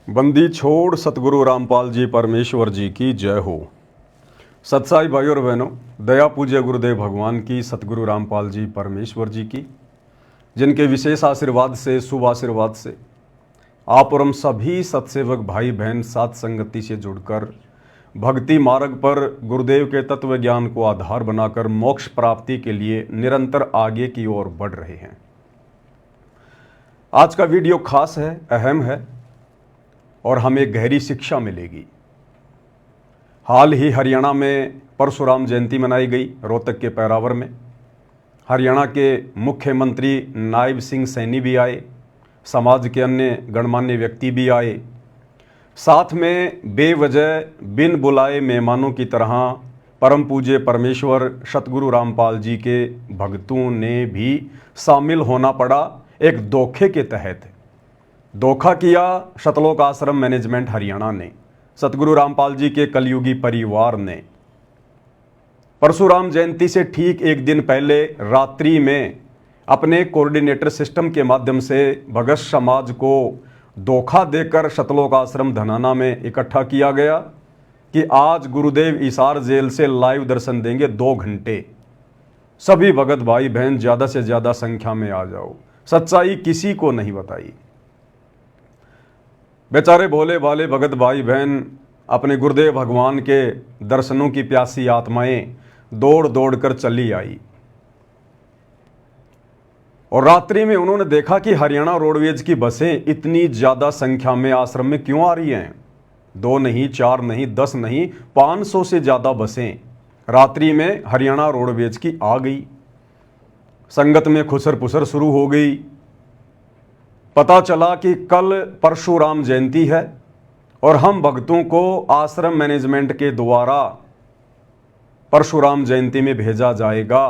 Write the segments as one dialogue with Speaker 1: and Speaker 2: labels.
Speaker 1: बंदी छोड़ सतगुरु रामपाल जी परमेश्वर जी की जय हो। सत्साई भाई और बहनों, दया पूज्य गुरुदेव भगवान की, सतगुरु रामपाल जी परमेश्वर जी की, जिनके विशेष आशीर्वाद से, शुभ आशीर्वाद से आप और हम सभी सत्सेवक भाई बहन साथ संगति से जुड़कर भक्ति मार्ग पर गुरुदेव के तत्व ज्ञान को आधार बनाकर मोक्ष प्राप्ति के लिए निरंतर आगे की ओर बढ़ रहे हैं। आज का वीडियो खास है, अहम है और हमें गहरी शिक्षा मिलेगी। हाल ही हरियाणा में परशुराम जयंती मनाई गई, रोहतक के पैरावर में। हरियाणा के मुख्यमंत्री नायब सिंह सैनी भी आए, समाज के अन्य गणमान्य व्यक्ति भी आए। साथ में बेवजह बिन बुलाए मेहमानों की तरह परम पूज्य परमेश्वर सतगुरु रामपाल जी के भक्तों ने भी शामिल होना पड़ा। एक धोखे के तहत धोखा किया सतलोक आश्रम मैनेजमेंट हरियाणा ने, सतगुरु रामपाल जी के कलयुगी परिवार ने। परशुराम जयंती से ठीक एक दिन पहले रात्रि में अपने कोऑर्डिनेटर सिस्टम के माध्यम से भगत समाज को धोखा देकर सतलोक आश्रम धनाना में इकट्ठा किया गया कि आज गुरुदेव हिसार जेल से लाइव दर्शन देंगे 2 घंटे। सभी भगत भाई बहन ज़्यादा से ज़्यादा संख्या में आ जाओ। सच्चाई किसी को नहीं बताई। बेचारे भोले भाले भगत भाई बहन अपने गुरुदेव भगवान के दर्शनों की प्यासी आत्माएं दौड़ दौड़ कर चली आई और रात्रि में उन्होंने देखा कि हरियाणा रोडवेज की बसें इतनी ज़्यादा संख्या में आश्रम में क्यों आ रही हैं। 2 नहीं, 4 नहीं, 10 नहीं, 500 से ज़्यादा बसें रात्रि में हरियाणा रोडवेज की आ गई। संगत में खुसर पुसर शुरू हो गई। पता चला कि कल परशुराम जयंती है और हम भक्तों को आश्रम मैनेजमेंट के द्वारा परशुराम जयंती में भेजा जाएगा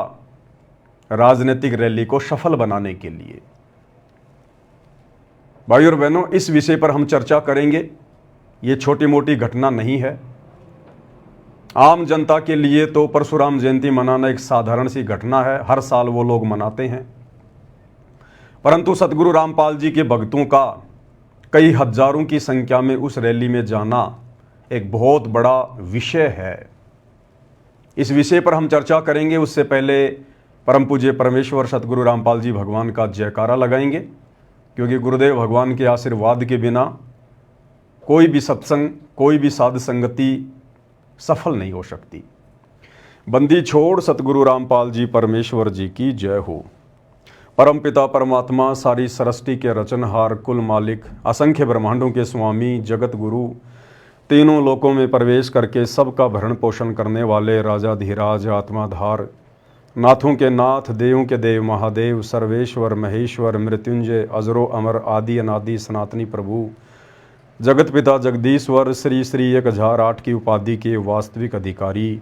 Speaker 1: राजनीतिक रैली को सफल बनाने के लिए। भाई और बहनों, इस विषय पर हम चर्चा करेंगे। ये छोटी मोटी घटना नहीं है। आम जनता के लिए तो परशुराम जयंती मनाना एक साधारण सी घटना है, हर साल वो लोग मनाते हैं। परंतु सतगुरु रामपाल जी के भक्तों का कई हजारों की संख्या में उस रैली में जाना एक बहुत बड़ा विषय है। इस विषय पर हम चर्चा करेंगे। उससे पहले परम पूज्य परमेश्वर सतगुरु रामपाल जी भगवान का जयकारा लगाएंगे, क्योंकि गुरुदेव भगवान के आशीर्वाद के बिना कोई भी सत्संग, कोई भी साध संगति सफल नहीं हो सकती। बंदी छोड़ सतगुरु रामपाल जी परमेश्वर जी की जय हो। परम पिता परमात्मा, सारी सृष्टि के रचनहार, कुल मालिक, असंख्य ब्रह्मांडों के स्वामी, जगत गुरु, तीनों लोकों में प्रवेश करके सबका भरण पोषण करने वाले राजाधिराज, आत्माधार, नाथों के नाथ, देवों के देव, महादेव, सर्वेश्वर, महेश्वर, मृत्युंजय, अजरो अमर, आदि अनादि सनातनी प्रभु, जगत पिता जगदीश्वर, श्री श्री 1008 की उपाधि के वास्तविक अधिकारी,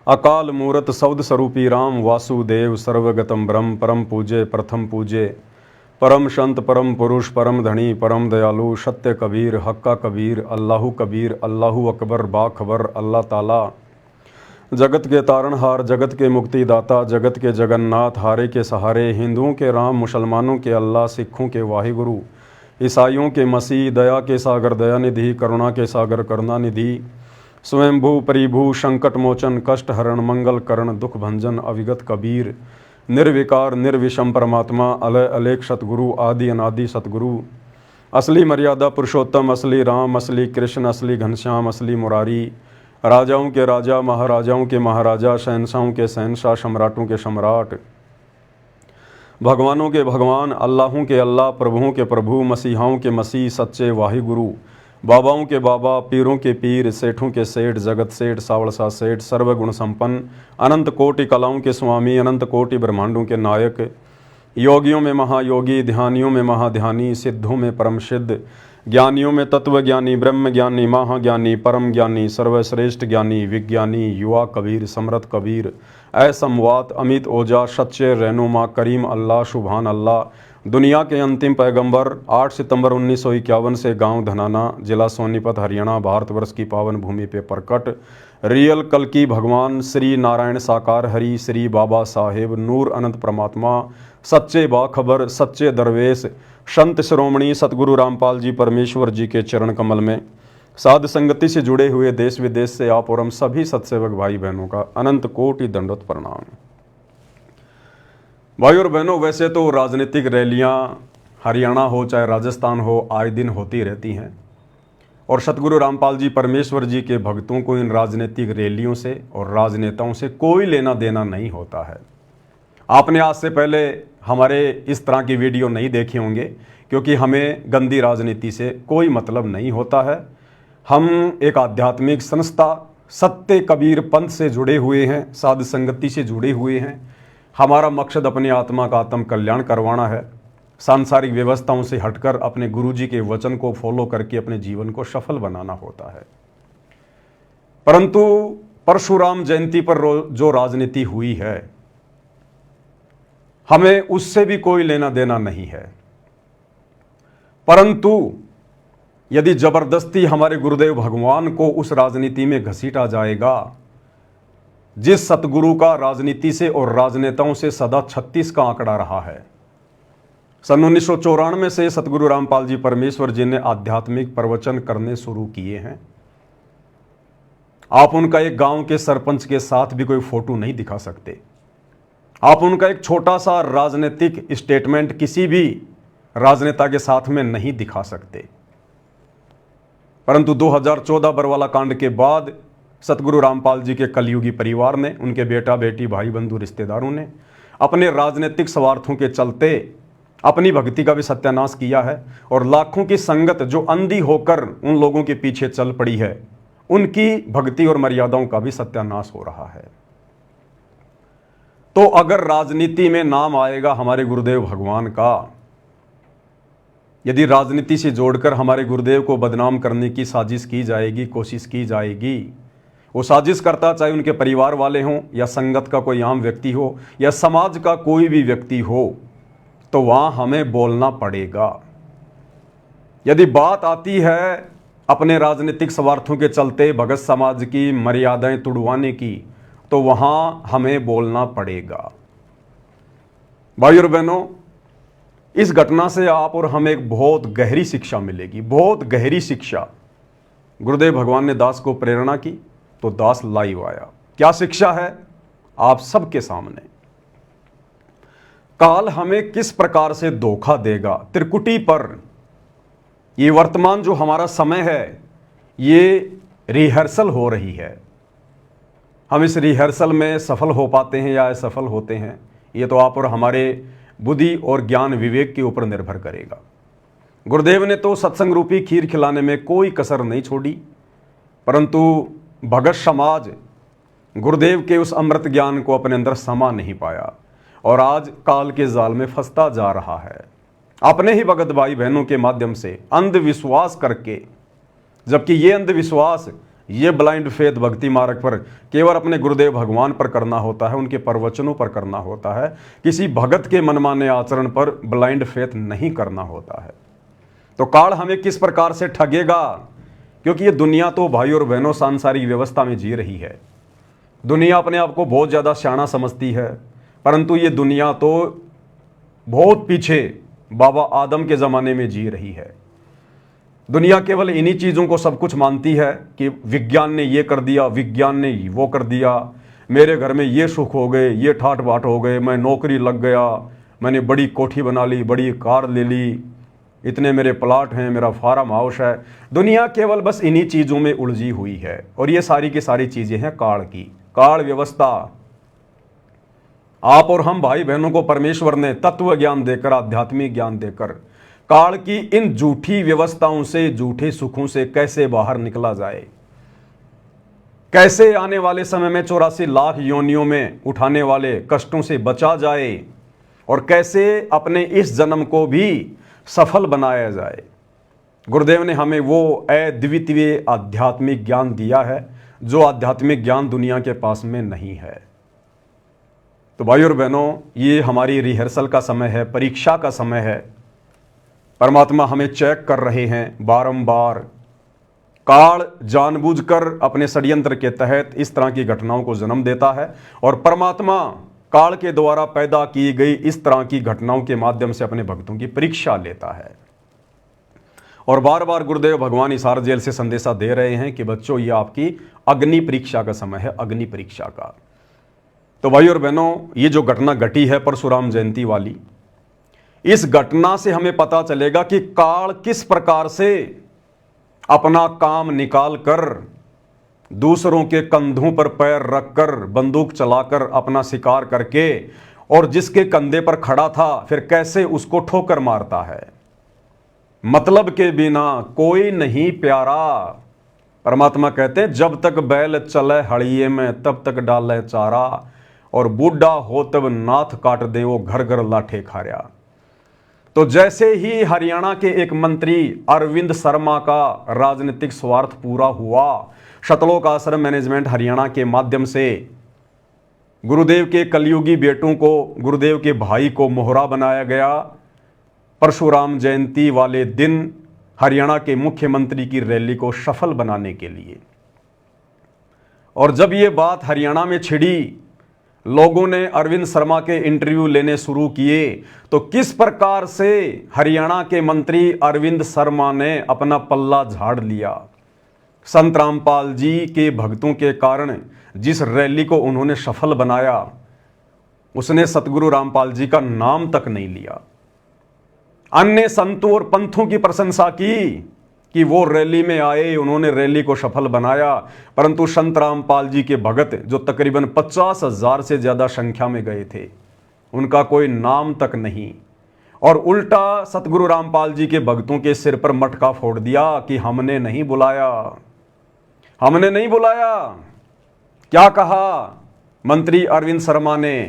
Speaker 1: अकाल मूरत सौद स्वरूपी राम वासुदेव, सर्वगतम ब्रह्म, परम पूज्य, प्रथम पूज्य, परम संत, परम पुरुष, परम धनी, परम दयालु, सत्य कबीर, हक्का कबीर, अल्लाहु कबीर, अल्लाहु अकबर, बाखबर, अल्लाह ताला, जगत के तारणहार, जगत के मुक्तिदाता, जगत के जगन्नाथ, हारे के सहारे, हिंदुओं के राम, मुसलमानों के अल्लाह, सिखों के वाहिगुरु, ईसाइयों के मसीह, दया के सागर दयानिधि, करुणा के सागर करुणानिधि, स्वयंभू परिभू, संकट मोचन, कष्ट हरण, मंगल करण, दुख भंजन, अविगत कबीर, निर्विकार निर्विषम परमात्मा, अलय अलेख सतगुरु, आदि अनादि सतगुरु, असली मर्यादा पुरुषोत्तम, असली राम, असली कृष्ण, असली घनश्याम, असली मुरारी, राजाओं के राजा, महाराजाओं के महाराजा, शहंशाहों के शहंशाह, सम्राटों के सम्राट, भगवानों के भगवान, अल्लाहों के अल्लाह, प्रभुओं के प्रभु, मसीहाओं के मसीह, सच्चे वाहिगुरु, बाबाओं के बाबा, पीरों के पीर, सेठों के सेठ, जगत सेठ, सावड़सा सेठ, सर्वगुण संपन्न, अनंत कोटि कलाओं के स्वामी, अनंत कोटि ब्रह्मांडों के नायक, योगियों में महायोगी, ध्यानियों में महाध्यानी, सिद्धों में परम सिद्ध, ज्ञानियों में तत्वज्ञानी, ब्रह्म ज्ञानी, महाज्ञानी, परम ज्ञानी, सर्वश्रेष्ठ ज्ञानी, विज्ञानी, युवा कबीर, समरथ कबीर, असमवात, अमित ओजा, सच्चे रहनुमा, करीम अल्लाह, सुभान अल्लाह, दुनिया के अंतिम पैगंबर, 8 सितंबर 1951 से गांव धनाना, जिला सोनीपत, हरियाणा, भारतवर्ष की पावन भूमि पे प्रकट रियल कल की भगवान श्री नारायण साकार हरि, श्री बाबा साहेब, नूर अनंत परमात्मा, सच्चे बाखबर, सच्चे दरवेश, संत शिरोमणि सतगुरु रामपाल जी परमेश्वर जी के चरण कमल में साध संगति से जुड़े हुए देश विदेश से आप और हम सभी सत्सेवक भाई बहनों का अनंत कोटि दंडवत प्रणाम। भाई और बहनों, वैसे तो राजनीतिक रैलियां हरियाणा हो चाहे राजस्थान हो आए दिन होती रहती हैं और सतगुरु रामपाल जी परमेश्वर जी के भक्तों को इन राजनीतिक रैलियों से और राजनेताओं से कोई लेना देना नहीं होता है। आपने आज से पहले हमारे इस तरह की वीडियो नहीं देखे होंगे क्योंकि हमें गंदी राजनीति से कोई मतलब नहीं होता है। हम एक आध्यात्मिक संस्था सत्य कबीर पंथ से जुड़े हुए हैं, साध संगति से जुड़े हुए हैं। हमारा मकसद अपनी आत्मा का आत्म कल्याण करवाना है, सांसारिक व्यवस्थाओं से हटकर अपने गुरुजी के वचन को फॉलो करके अपने जीवन को सफल बनाना होता है। परंतु परशुराम जयंती पर जो राजनीति हुई है, हमें उससे भी कोई लेना देना नहीं है। परंतु यदि जबरदस्ती हमारे गुरुदेव भगवान को उस राजनीति में घसीटा जाएगा, जिस सतगुरु का राजनीति से और राजनेताओं से सदा 36 का आंकड़ा रहा है। सन 1994 से सतगुरु रामपाल जी परमेश्वर जी ने आध्यात्मिक प्रवचन करने शुरू किए हैं। आप उनका एक गांव के सरपंच के साथ भी कोई फोटो नहीं दिखा सकते। आप उनका एक छोटा सा राजनीतिक स्टेटमेंट किसी भी राजनेता के साथ में नहीं दिखा सकते। परंतु 2014 बरवाला कांड के बाद सतगुरु रामपाल जी के कलयुगी परिवार ने, उनके बेटा बेटी भाई बंधु रिश्तेदारों ने अपने राजनीतिक स्वार्थों के चलते अपनी भक्ति का भी सत्यानाश किया है और लाखों की संगत जो अंधी होकर उन लोगों के पीछे चल पड़ी है, उनकी भक्ति और मर्यादाओं का भी सत्यानाश हो रहा है। तो अगर राजनीति में नाम आएगा हमारे गुरुदेव भगवान का, यदि राजनीति से जोड़कर हमारे गुरुदेव को बदनाम करने की साजिश की जाएगी, कोशिश की जाएगी, वो साजिश करता चाहे उनके परिवार वाले हों या संगत का कोई आम व्यक्ति हो या समाज का कोई भी व्यक्ति हो, तो वहां हमें बोलना पड़ेगा। यदि बात आती है अपने राजनीतिक स्वार्थों के चलते भगत समाज की मर्यादाएं तुड़वाने की, तो वहां हमें बोलना पड़ेगा। भाई और बहनों, इस घटना से आप और हमें एक बहुत गहरी शिक्षा मिलेगी, बहुत गहरी शिक्षा। गुरुदेव भगवान ने दास को प्रेरणा की तो दास लाइव आया। क्या शिक्षा है आप सबके सामने। काल हमें किस प्रकार से धोखा देगा, त्रिकुटी पर ये वर्तमान जो हमारा समय है, ये रिहर्सल हो रही है। हम इस रिहर्सल में सफल हो पाते हैं या असफल होते हैं, ये तो आप और हमारे बुद्धि और ज्ञान विवेक के ऊपर निर्भर करेगा। गुरुदेव ने तो सत्संग रूपी खीर खिलाने में कोई कसर नहीं छोड़ी, परंतु भगत समाज गुरुदेव के उस अमृत ज्ञान को अपने अंदर समा नहीं पाया और आज काल के जाल में फंसता जा रहा है, अपने ही भगत भाई बहनों के माध्यम से अंधविश्वास करके। जबकि ये अंधविश्वास, ये ब्लाइंड फेथ भक्ति मार्ग पर केवल अपने गुरुदेव भगवान पर करना होता है, उनके प्रवचनों पर करना होता है। किसी भगत के मनमाने आचरण पर ब्लाइंड फेथ नहीं करना होता है। तो काल हमें किस प्रकार से ठगेगा, क्योंकि ये दुनिया तो भाई और बहनों सांसारिक व्यवस्था में जी रही है। दुनिया अपने आप को बहुत ज़्यादा सियाना समझती है, परंतु ये दुनिया तो बहुत पीछे बाबा आदम के ज़माने में जी रही है। दुनिया केवल इन्हीं चीज़ों को सब कुछ मानती है कि विज्ञान ने ये कर दिया, विज्ञान ने वो कर दिया, मेरे घर में ये सुख हो गए, ये ठाट बाट हो गए, मैं नौकरी लग गया, मैंने बड़ी कोठी बना ली, बड़ी कार ले ली, इतने मेरे प्लाट हैं, मेरा फार्म हाउस है। दुनिया केवल बस इन्हीं चीज़ों में उलझी हुई है और ये सारी की सारी चीज़ें हैं काल की, काल व्यवस्था। आप और हम भाई बहनों को परमेश्वर ने तत्व ज्ञान देकर, आध्यात्मिक ज्ञान देकर काल की इन झूठी व्यवस्थाओं से, झूठे सुखों से कैसे बाहर निकला जाए, कैसे आने वाले समय में 84 लाख योनियों में उठाने वाले कष्टों से बचा जाए और कैसे अपने इस जन्म को भी सफल बनाया जाए। गुरुदेव ने हमें वो अद्वितीय आध्यात्मिक ज्ञान दिया है जो आध्यात्मिक ज्ञान दुनिया के पास में नहीं है। तो भाई और बहनों, ये हमारी रिहर्सल का समय है, परीक्षा का समय है। परमात्मा हमें चेक कर रहे हैं बारंबार। काल जानबूझकर अपने षड्यंत्र के तहत इस तरह की घटनाओं को जन्म देता है और परमात्मा काल के द्वारा पैदा की गई इस तरह की घटनाओं के माध्यम से अपने भक्तों की परीक्षा लेता है। और बार बार गुरुदेव भगवान हिसार जेल से संदेशा दे रहे हैं कि बच्चों, ये आपकी अग्नि परीक्षा का समय है, अग्नि परीक्षा का। तो भाई और बहनों, ये जो घटना घटी है परशुराम जयंती वाली, इस घटना से हमें पता चलेगा कि काल किस प्रकार से अपना काम निकाल कर दूसरों के कंधों पर पैर रखकर बंदूक चलाकर अपना शिकार करके और जिसके कंधे पर खड़ा था फिर कैसे उसको ठोकर मारता है। मतलब के बिना कोई नहीं प्यारा। परमात्मा कहते हैं, जब तक बैल चले हड़िए में तब तक डाले चारा, और बूढ़ा हो तब नाथ काट दे वो घर घर लाठे खाया। तो जैसे ही हरियाणा के एक मंत्री अरविंद शर्मा का राजनीतिक स्वार्थ पूरा हुआ, शतलोक आश्रम मैनेजमेंट हरियाणा के माध्यम से गुरुदेव के कलयुगी बेटों को, गुरुदेव के भाई को मोहरा बनाया गया परशुराम जयंती वाले दिन हरियाणा के मुख्यमंत्री की रैली को सफल बनाने के लिए। और जब ये बात हरियाणा में छिड़ी, लोगों ने अरविंद शर्मा के इंटरव्यू लेने शुरू किए, तो किस प्रकार से हरियाणा के मंत्री अरविंद शर्मा ने अपना पल्ला झाड़ लिया। संत रामपाल जी के भक्तों के कारण जिस रैली को उन्होंने सफल बनाया, उसने सतगुरु रामपाल जी का नाम तक नहीं लिया। अन्य संतों और पंथों की प्रशंसा की कि वो रैली में आए, उन्होंने रैली को सफल बनाया, परंतु संत रामपाल जी के भगत जो तकरीबन 50,000 से ज़्यादा संख्या में गए थे, उनका कोई नाम तक नहीं। और उल्टा सतगुरु रामपाल जी के भक्तों के सिर पर मटका फोड़ दिया कि हमने नहीं बुलाया, हमने नहीं बुलाया। क्या कहा मंत्री अरविंद शर्मा ने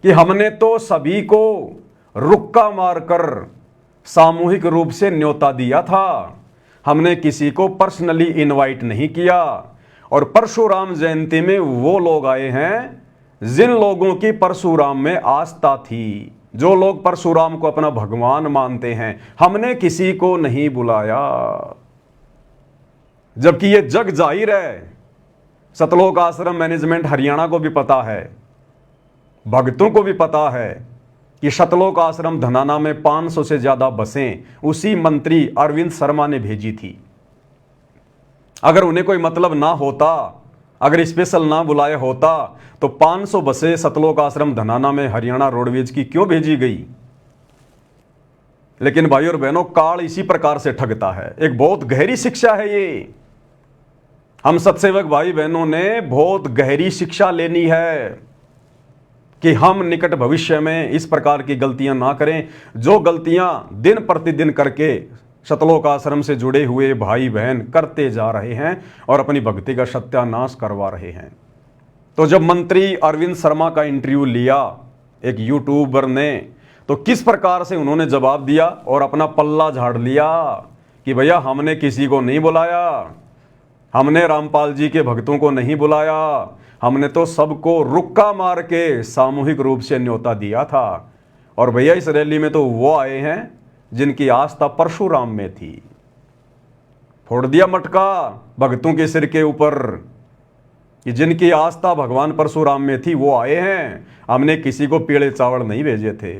Speaker 1: कि हमने तो सभी को रुक्का मारकर सामूहिक रूप से न्योता दिया था, हमने किसी को पर्सनली इनवाइट नहीं किया। और परशुराम जयंती में वो लोग आए हैं जिन लोगों की परशुराम में आस्था थी, जो लोग परशुराम को अपना भगवान मानते हैं, हमने किसी को नहीं बुलाया। जबकि ये जग जाहिर है, सतलोक आश्रम मैनेजमेंट हरियाणा को भी पता है, भक्तों को भी पता है कि सतलोक आश्रम धनाना में 500 से ज्यादा बसें उसी मंत्री अरविंद शर्मा ने भेजी थी। अगर उन्हें कोई मतलब ना होता, अगर स्पेशल ना बुलाया होता, तो 500 बसें सतलोक आश्रम धनाना में हरियाणा रोडवेज की क्यों भेजी गई। लेकिन भाई और बहनों, काल इसी प्रकार से ठगता है। एक बहुत गहरी शिक्षा है ये। हम सत्सेवक भाई बहनों ने बहुत गहरी शिक्षा लेनी है कि हम निकट भविष्य में इस प्रकार की गलतियां ना करें, जो गलतियां दिन प्रतिदिन करके सतलोक आश्रम से जुड़े हुए भाई बहन करते जा रहे हैं और अपनी भक्ति का सत्यानाश करवा रहे हैं। तो जब मंत्री अरविंद शर्मा का इंटरव्यू लिया एक यूट्यूबर ने, तो किस प्रकार से उन्होंने जवाब दिया और अपना पल्ला झाड़ लिया कि भैया हमने किसी को नहीं बुलाया, हमने रामपाल जी के भक्तों को नहीं बुलाया, हमने तो सबको रुक्का मार के सामूहिक रूप से न्योता दिया था। और भैया इस रैली में तो वो आए हैं जिनकी आस्था परशुराम में थी। फोड़ दिया मटका भक्तों के सिर के ऊपर कि जिनकी आस्था भगवान परशुराम में थी वो आए हैं, हमने किसी को पीले चावल नहीं भेजे थे।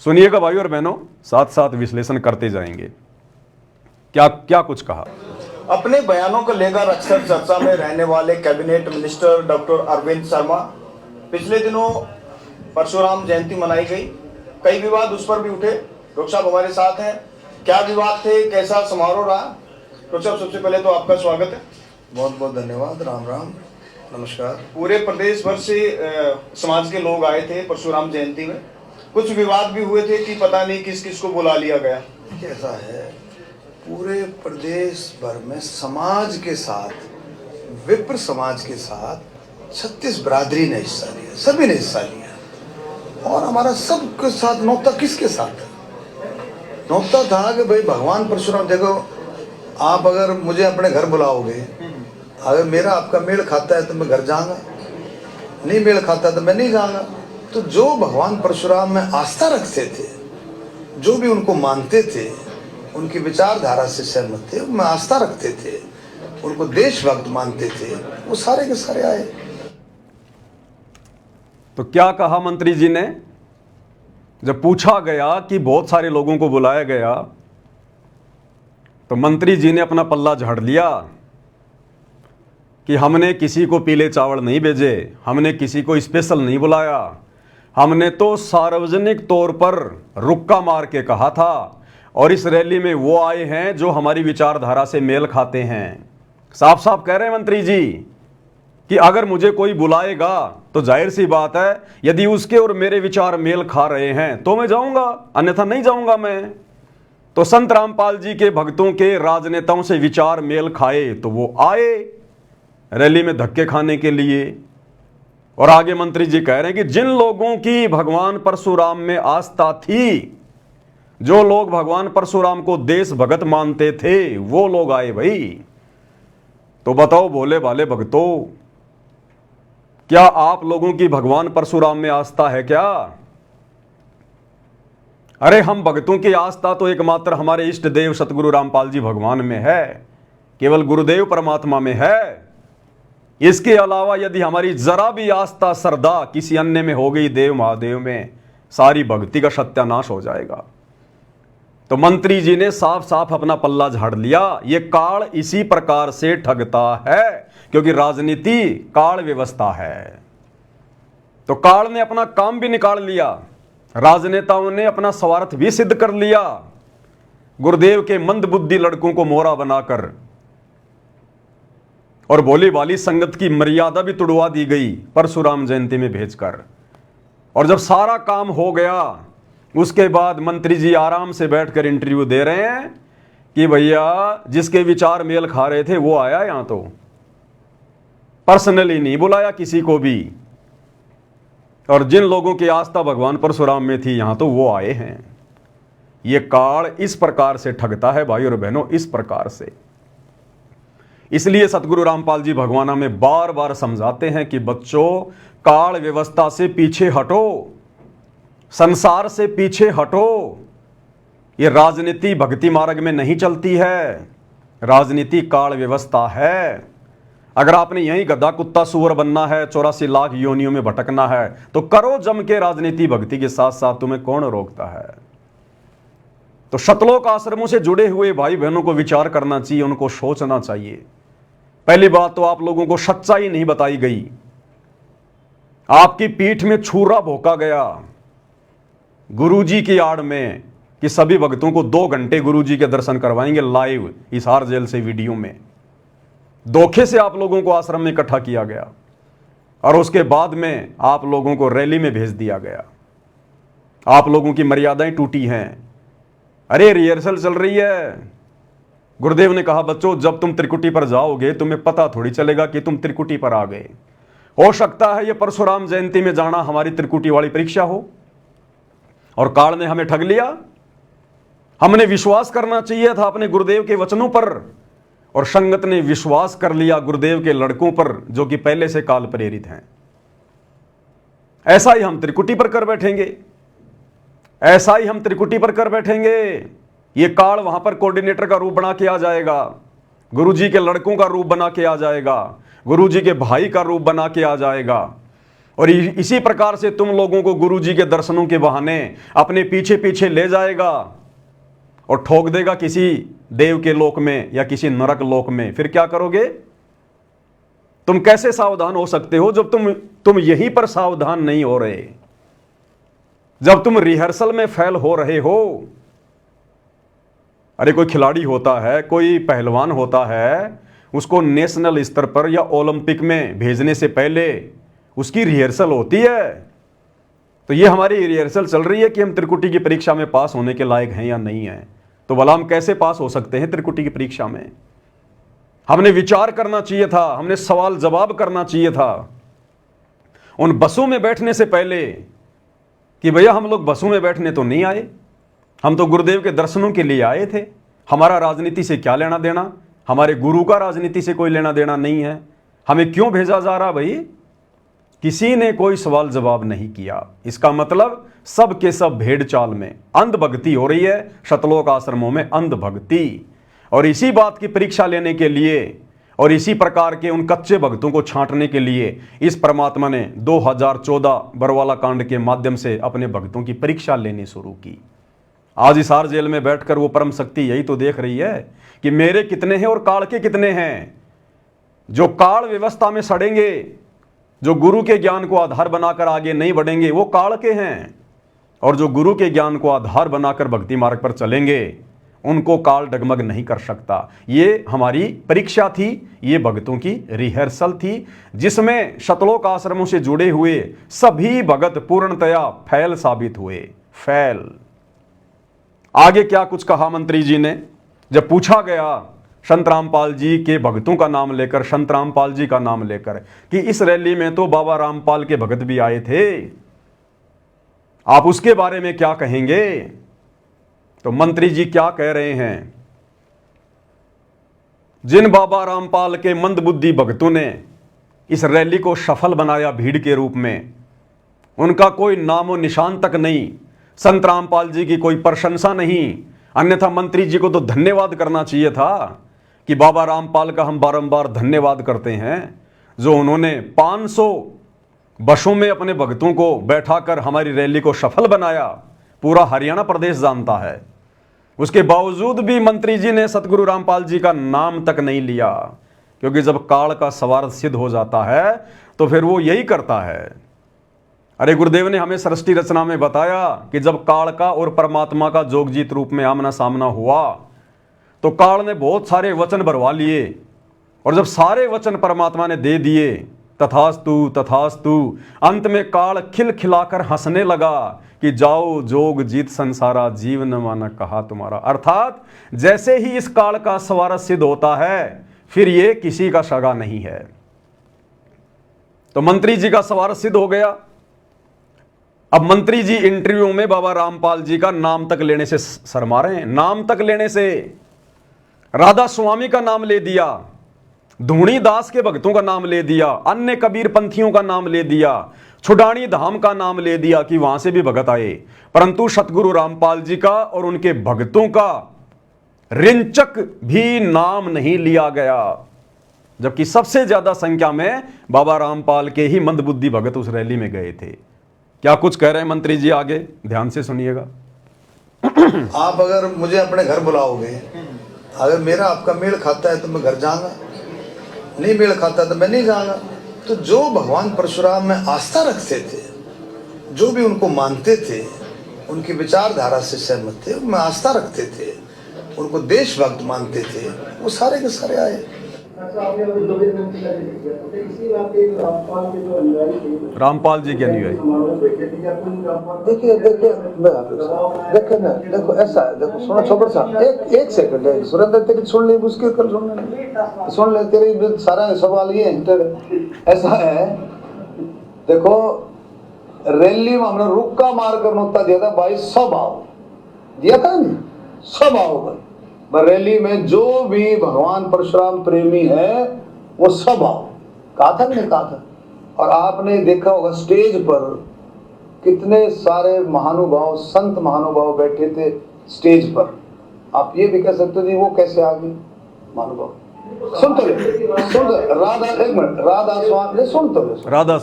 Speaker 1: सुनिएगा भाई और बहनों, साथ साथ विश्लेषण करते जाएंगे। क्या क्या कुछ कहा।
Speaker 2: अपने बयानों को लेकर अक्सर चर्चा में रहने वाले cabinet minister doctor Arvind Sharma, पिछले दिनों परशुराम जयंती मनाई गई, कई विवाद उस पर भी उठे। डॉक्टर साहब हमारे साथ हैं, क्या विवाद थे, कैसा समारोह रहा? डॉक्टर साहब सबसे पहले तो आपका स्वागत है।
Speaker 3: बहुत बहुत धन्यवाद। राम राम, नमस्कार।
Speaker 2: पूरे प्रदेश भर से समाज के लोग आए थे परशुराम जयंती में, कुछ विवाद भी हुए थे कि पता नहीं किस किस को बुला लिया गया।
Speaker 3: कैसा है, पूरे प्रदेश भर में समाज के साथ, विप्र समाज के साथ 36 बिरादरी ने हिस्सा लिया, सभी ने हिस्सा लिया। और हमारा सबके साथ नौता किसके साथ नौता था कि भाई भगवान परशुराम, देखो आप अगर मुझे अपने घर बुलाओगे, अगर मेरा आपका मेल खाता है तो मैं घर जाऊंगा, नहीं मेल खाता तो मैं नहीं जाऊंगा। तो जो भगवान परशुराम में आस्था रखते थे, जो भी उनको मानते थे, उनकी विचारधारा से सहमत थे, उनमें आस्था रखते थे, उनको देशभक्त मानते थे, वो सारे के सारे आए।
Speaker 1: तो क्या कहा मंत्री जी ने? जब पूछा गया कि बहुत सारे लोगों को बुलाया गया, तो मंत्री जी ने अपना पल्ला झाड़ लिया कि हमने किसी को पीले चावल नहीं भेजे, हमने किसी को स्पेशल नहीं बुलाया, हमने तो सार्वजनिक तौर पर रुक्का मार के कहा था, और इस रैली में वो आए हैं जो हमारी विचारधारा से मेल खाते हैं। साफ साफ कह रहे हैं मंत्री जी कि अगर मुझे कोई बुलाएगा तो जाहिर सी बात है, यदि उसके और मेरे विचार मेल खा रहे हैं तो मैं जाऊंगा, अन्यथा नहीं जाऊंगा मैं। तो संत रामपाल जी के भक्तों के राजनेताओं से विचार मेल खाए तो वो आए रैली में धक्के खाने के लिए। और आगे मंत्री जी कह रहे हैं कि जिन लोगों की भगवान परशुराम में आस्था थी, जो लोग भगवान परशुराम को देश भगत मानते थे, वो लोग आए भाई। तो बताओ भोले भाले भक्तों, क्या आप लोगों की भगवान परशुराम में आस्था है क्या? अरे हम भक्तों की आस्था तो एकमात्र हमारे इष्ट देव सतगुरु रामपाल जी भगवान में है, केवल गुरुदेव परमात्मा में है। इसके अलावा यदि हमारी जरा भी आस्था श्रद्धा किसी अन्य में हो गई, देव महादेव में, सारी भक्ति का सत्यानाश हो जाएगा। तो मंत्री जी ने साफ साफ अपना पल्ला झाड़ लिया। ये काल इसी प्रकार से ठगता है, क्योंकि राजनीति काल व्यवस्था है। तो काल ने अपना काम भी निकाल लिया, राजनेताओं ने अपना स्वार्थ भी सिद्ध कर लिया, गुरुदेव के मंदबुद्धि लड़कों को मोहरा बनाकर, और भोली भाली संगत की मर्यादा भी तुड़वा दी गई परशुराम जयंती में भेजकर। और जब सारा काम हो गया, उसके बाद मंत्री जी आराम से बैठकर इंटरव्यू दे रहे हैं कि भैया जिसके विचार मेल खा रहे थे वो आया, यहां तो पर्सनली नहीं बुलाया किसी को भी, और जिन लोगों की आस्था भगवान परशुराम में थी यहां तो वो आए हैं। ये काल इस प्रकार से ठगता है भाई और बहनों, इस प्रकार से। इसलिए सतगुरु रामपाल जी भगवाना में बार बार समझाते हैं कि बच्चों, काल व्यवस्था से पीछे हटो, संसार से पीछे हटो। ये राजनीति भक्ति मार्ग में नहीं चलती है, राजनीति काल व्यवस्था है। अगर आपने यही गधा कुत्ता सुअर बनना है, 84 लाख योनियों में भटकना है, तो करो जम के राजनीति भक्ति के साथ साथ, तुम्हें कौन रोकता है। तो शतलोक आश्रमों से जुड़े हुए भाई बहनों को विचार करना चाहिए, उनको सोचना चाहिए। पहली बात तो आप लोगों को सच्चाई नहीं बताई गई, आपकी पीठ में छुरा भोंका गया गुरुजी की आड़ में कि सभी भक्तों को 2 घंटे गुरुजी के दर्शन करवाएंगे लाइव हिसार जेल से वीडियो में। धोखे से आप लोगों को आश्रम में इकट्ठा किया गया, और उसके बाद में आप लोगों को रैली में भेज दिया गया। आप लोगों की मर्यादाएं टूटी हैं। अरे रिहर्सल चल रही है। गुरुदेव ने कहा बच्चों, जब तुम त्रिकुटी पर जाओगे तुम्हें पता थोड़ी चलेगा कि तुम त्रिकुटी पर आ गए। हो सकता है ये परशुराम जयंती में जाना हमारी त्रिकुटी वाली परीक्षा हो, और काल ने हमें ठग लिया। हमने विश्वास करना चाहिए था अपने गुरुदेव के वचनों पर, और संगत ने विश्वास कर लिया गुरुदेव के लड़कों पर जो कि पहले से काल प्रेरित हैं। ऐसा ही हम त्रिकुटी पर कर बैठेंगे, ऐसा ही हम त्रिकुटी पर कर बैठेंगे। ये काल वहां पर कोऑर्डिनेटर का रूप बना के आ जाएगा, गुरुजी के लड़कों का रूप बना के आ जाएगा, गुरुजी के भाई का रूप बना के आ जाएगा, और इसी प्रकार से तुम लोगों को गुरुजी के दर्शनों के बहाने अपने पीछे पीछे ले जाएगा और ठोक देगा किसी देव के लोक में या किसी नरक लोक में। फिर क्या करोगे? तुम कैसे सावधान हो सकते हो जब तुम यहीं पर सावधान नहीं हो रहे, जब तुम रिहर्सल में फेल हो रहे हो। अरे कोई खिलाड़ी होता है, कोई पहलवान होता है, उसको नेशनल स्तर पर या ओलंपिक में भेजने से पहले उसकी रिहर्सल होती है। तो ये हमारी रिहर्सल चल रही है कि हम त्रिकुटी की परीक्षा में पास होने के लायक हैं या नहीं हैं। तो भला हम कैसे पास हो सकते हैं त्रिकुटी की परीक्षा में? हमने विचार करना चाहिए था, हमने सवाल जवाब करना चाहिए था उन बसों में बैठने से पहले कि भैया हम लोग बसों में बैठने तो नहीं आए, हम तो गुरुदेव के दर्शनों के लिए आए थे। हमारा राजनीति से क्या लेना देना, हमारे गुरु का राजनीति से कोई लेना देना नहीं है। हमें क्यों भेजा जा रहा भाई? किसी ने कोई सवाल जवाब नहीं किया। इसका मतलब सब के सब भेड़ चाल में अंध भक्ति हो रही है, शतलोक आश्रमों में अंध भक्ति। और इसी बात की परीक्षा लेने के लिए और इसी प्रकार के उन कच्चे भक्तों को छांटने के लिए इस परमात्मा ने 2014 बरवाला कांड के माध्यम से अपने भक्तों की परीक्षा लेनी शुरू की। आज हिसार जेल में बैठकर वो परम शक्ति यही तो देख रही है कि मेरे कितने हैं और काल के कितने हैं। जो काल व्यवस्था में सड़ेंगे, जो गुरु के ज्ञान को आधार बनाकर आगे नहीं बढ़ेंगे, वो काल के हैं, और जो गुरु के ज्ञान को आधार बनाकर भक्ति मार्ग पर चलेंगे उनको काल डगमग नहीं कर सकता। ये हमारी परीक्षा थी, ये भक्तों की रिहर्सल थी, जिसमें शतलोक आश्रमों से जुड़े हुए सभी भगत पूर्णतया फैल साबित हुए। फैल। आगे क्या कुछ कहा मंत्री जी ने, जब पूछा गया संत रामपाल जी के भक्तों का नाम लेकर, संत रामपाल जी का नाम लेकर, कि इस रैली में तो बाबा रामपाल के भगत भी आए थे, आप उसके बारे में क्या कहेंगे? तो मंत्री जी क्या कह रहे हैं, जिन बाबा रामपाल के मंदबुद्धि भक्तों ने इस रैली को सफल बनाया भीड़ के रूप में, उनका कोई नामो निशान तक नहीं, संत रामपाल जी की कोई प्रशंसा नहीं। अन्यथा मंत्री जी को तो धन्यवाद करना चाहिए था कि बाबा रामपाल का हम बारंबार धन्यवाद करते हैं, जो उन्होंने 500 बसों में अपने भक्तों को बैठाकर हमारी रैली को सफल बनाया। पूरा हरियाणा प्रदेश जानता है। उसके बावजूद भी मंत्री जी ने सतगुरु रामपाल जी का नाम तक नहीं लिया, क्योंकि जब काल का सवार सिद्ध हो जाता है तो फिर वो यही करता है। अरे गुरुदेव ने हमें सृष्टि रचना में बताया कि जब काल का और परमात्मा का जोगजीत रूप में आमना सामना हुआ तो काल ने बहुत सारे वचन भरवा लिए, और जब सारे वचन परमात्मा ने दे दिए, तथास्तु तथास्तु, अंत में काल खिलखिलाकर हंसने लगा कि जाओ जोग जीत संसारा, जीवन माना कहा तुम्हारा। अर्थात जैसे ही इस काल का सवार सिद्ध होता है फिर ये किसी का सगा नहीं है। तो मंत्री जी का सवार सिद्ध हो गया। अब मंत्री जी इंटरव्यू में बाबा रामपाल जी का नाम तक लेने से शर्मा रहे हैं। नाम तक लेने से राधा स्वामी का नाम ले दिया, धूणी दास के भक्तों का नाम ले दिया, अन्य कबीर पंथियों का नाम ले दिया, छुडानी धाम का नाम ले दिया कि वहां से भी भगत आए, परंतु सतगुरु रामपाल जी का और उनके भक्तों का रिंचक भी नाम नहीं लिया गया, जबकि सबसे ज्यादा संख्या में बाबा रामपाल के ही मंदबुद्धि भगत उस रैली में गए थे। क्या कुछ कह रहे हैं मंत्री जी, आगे ध्यान से सुनिएगा।
Speaker 3: आप अगर मुझे अपने घर बुलाओगे, अगर मेरा आपका मेल खाता है तो मैं घर जाऊंगा, नहीं मेल खाता तो मैं नहीं जाऊंगा। तो जो भगवान परशुराम में आस्था रखते थे, जो भी उनको मानते थे, उनकी विचारधारा से सहमत थे, उनमें आस्था रखते थे, उनको देशभक्त मानते थे, वो सारे के सारे आए।
Speaker 1: रामपाल जी के अनुयायी
Speaker 3: देखिए देखो ऐसा है, देखो सुनो छोटा सा एक सेकंड है, सुरेंद्र तेरी सुन ले, मुश्किल कर सुन ले, तेरी सारा सवाल ये ऐसा है। देखो रैली में हमने रुक्का मार कर नोता दिया था भाई, सब आओ दिया था नहीं, सब आओ भाई। रैली में जो भी भगवान परशुराम प्रेमी है वो सब आओ, कहा था नहीं कहा था। और आपने देखा होगा स्टेज पर कितने सारे महानुभाव, संत महानुभाव बैठे थे स्टेज पर। आप ये भी कह सकते हो जी वो कैसे आ गए महानुभाव। सुन तो राधा, एक मिनट, राधा स्वामी सुन तो राधा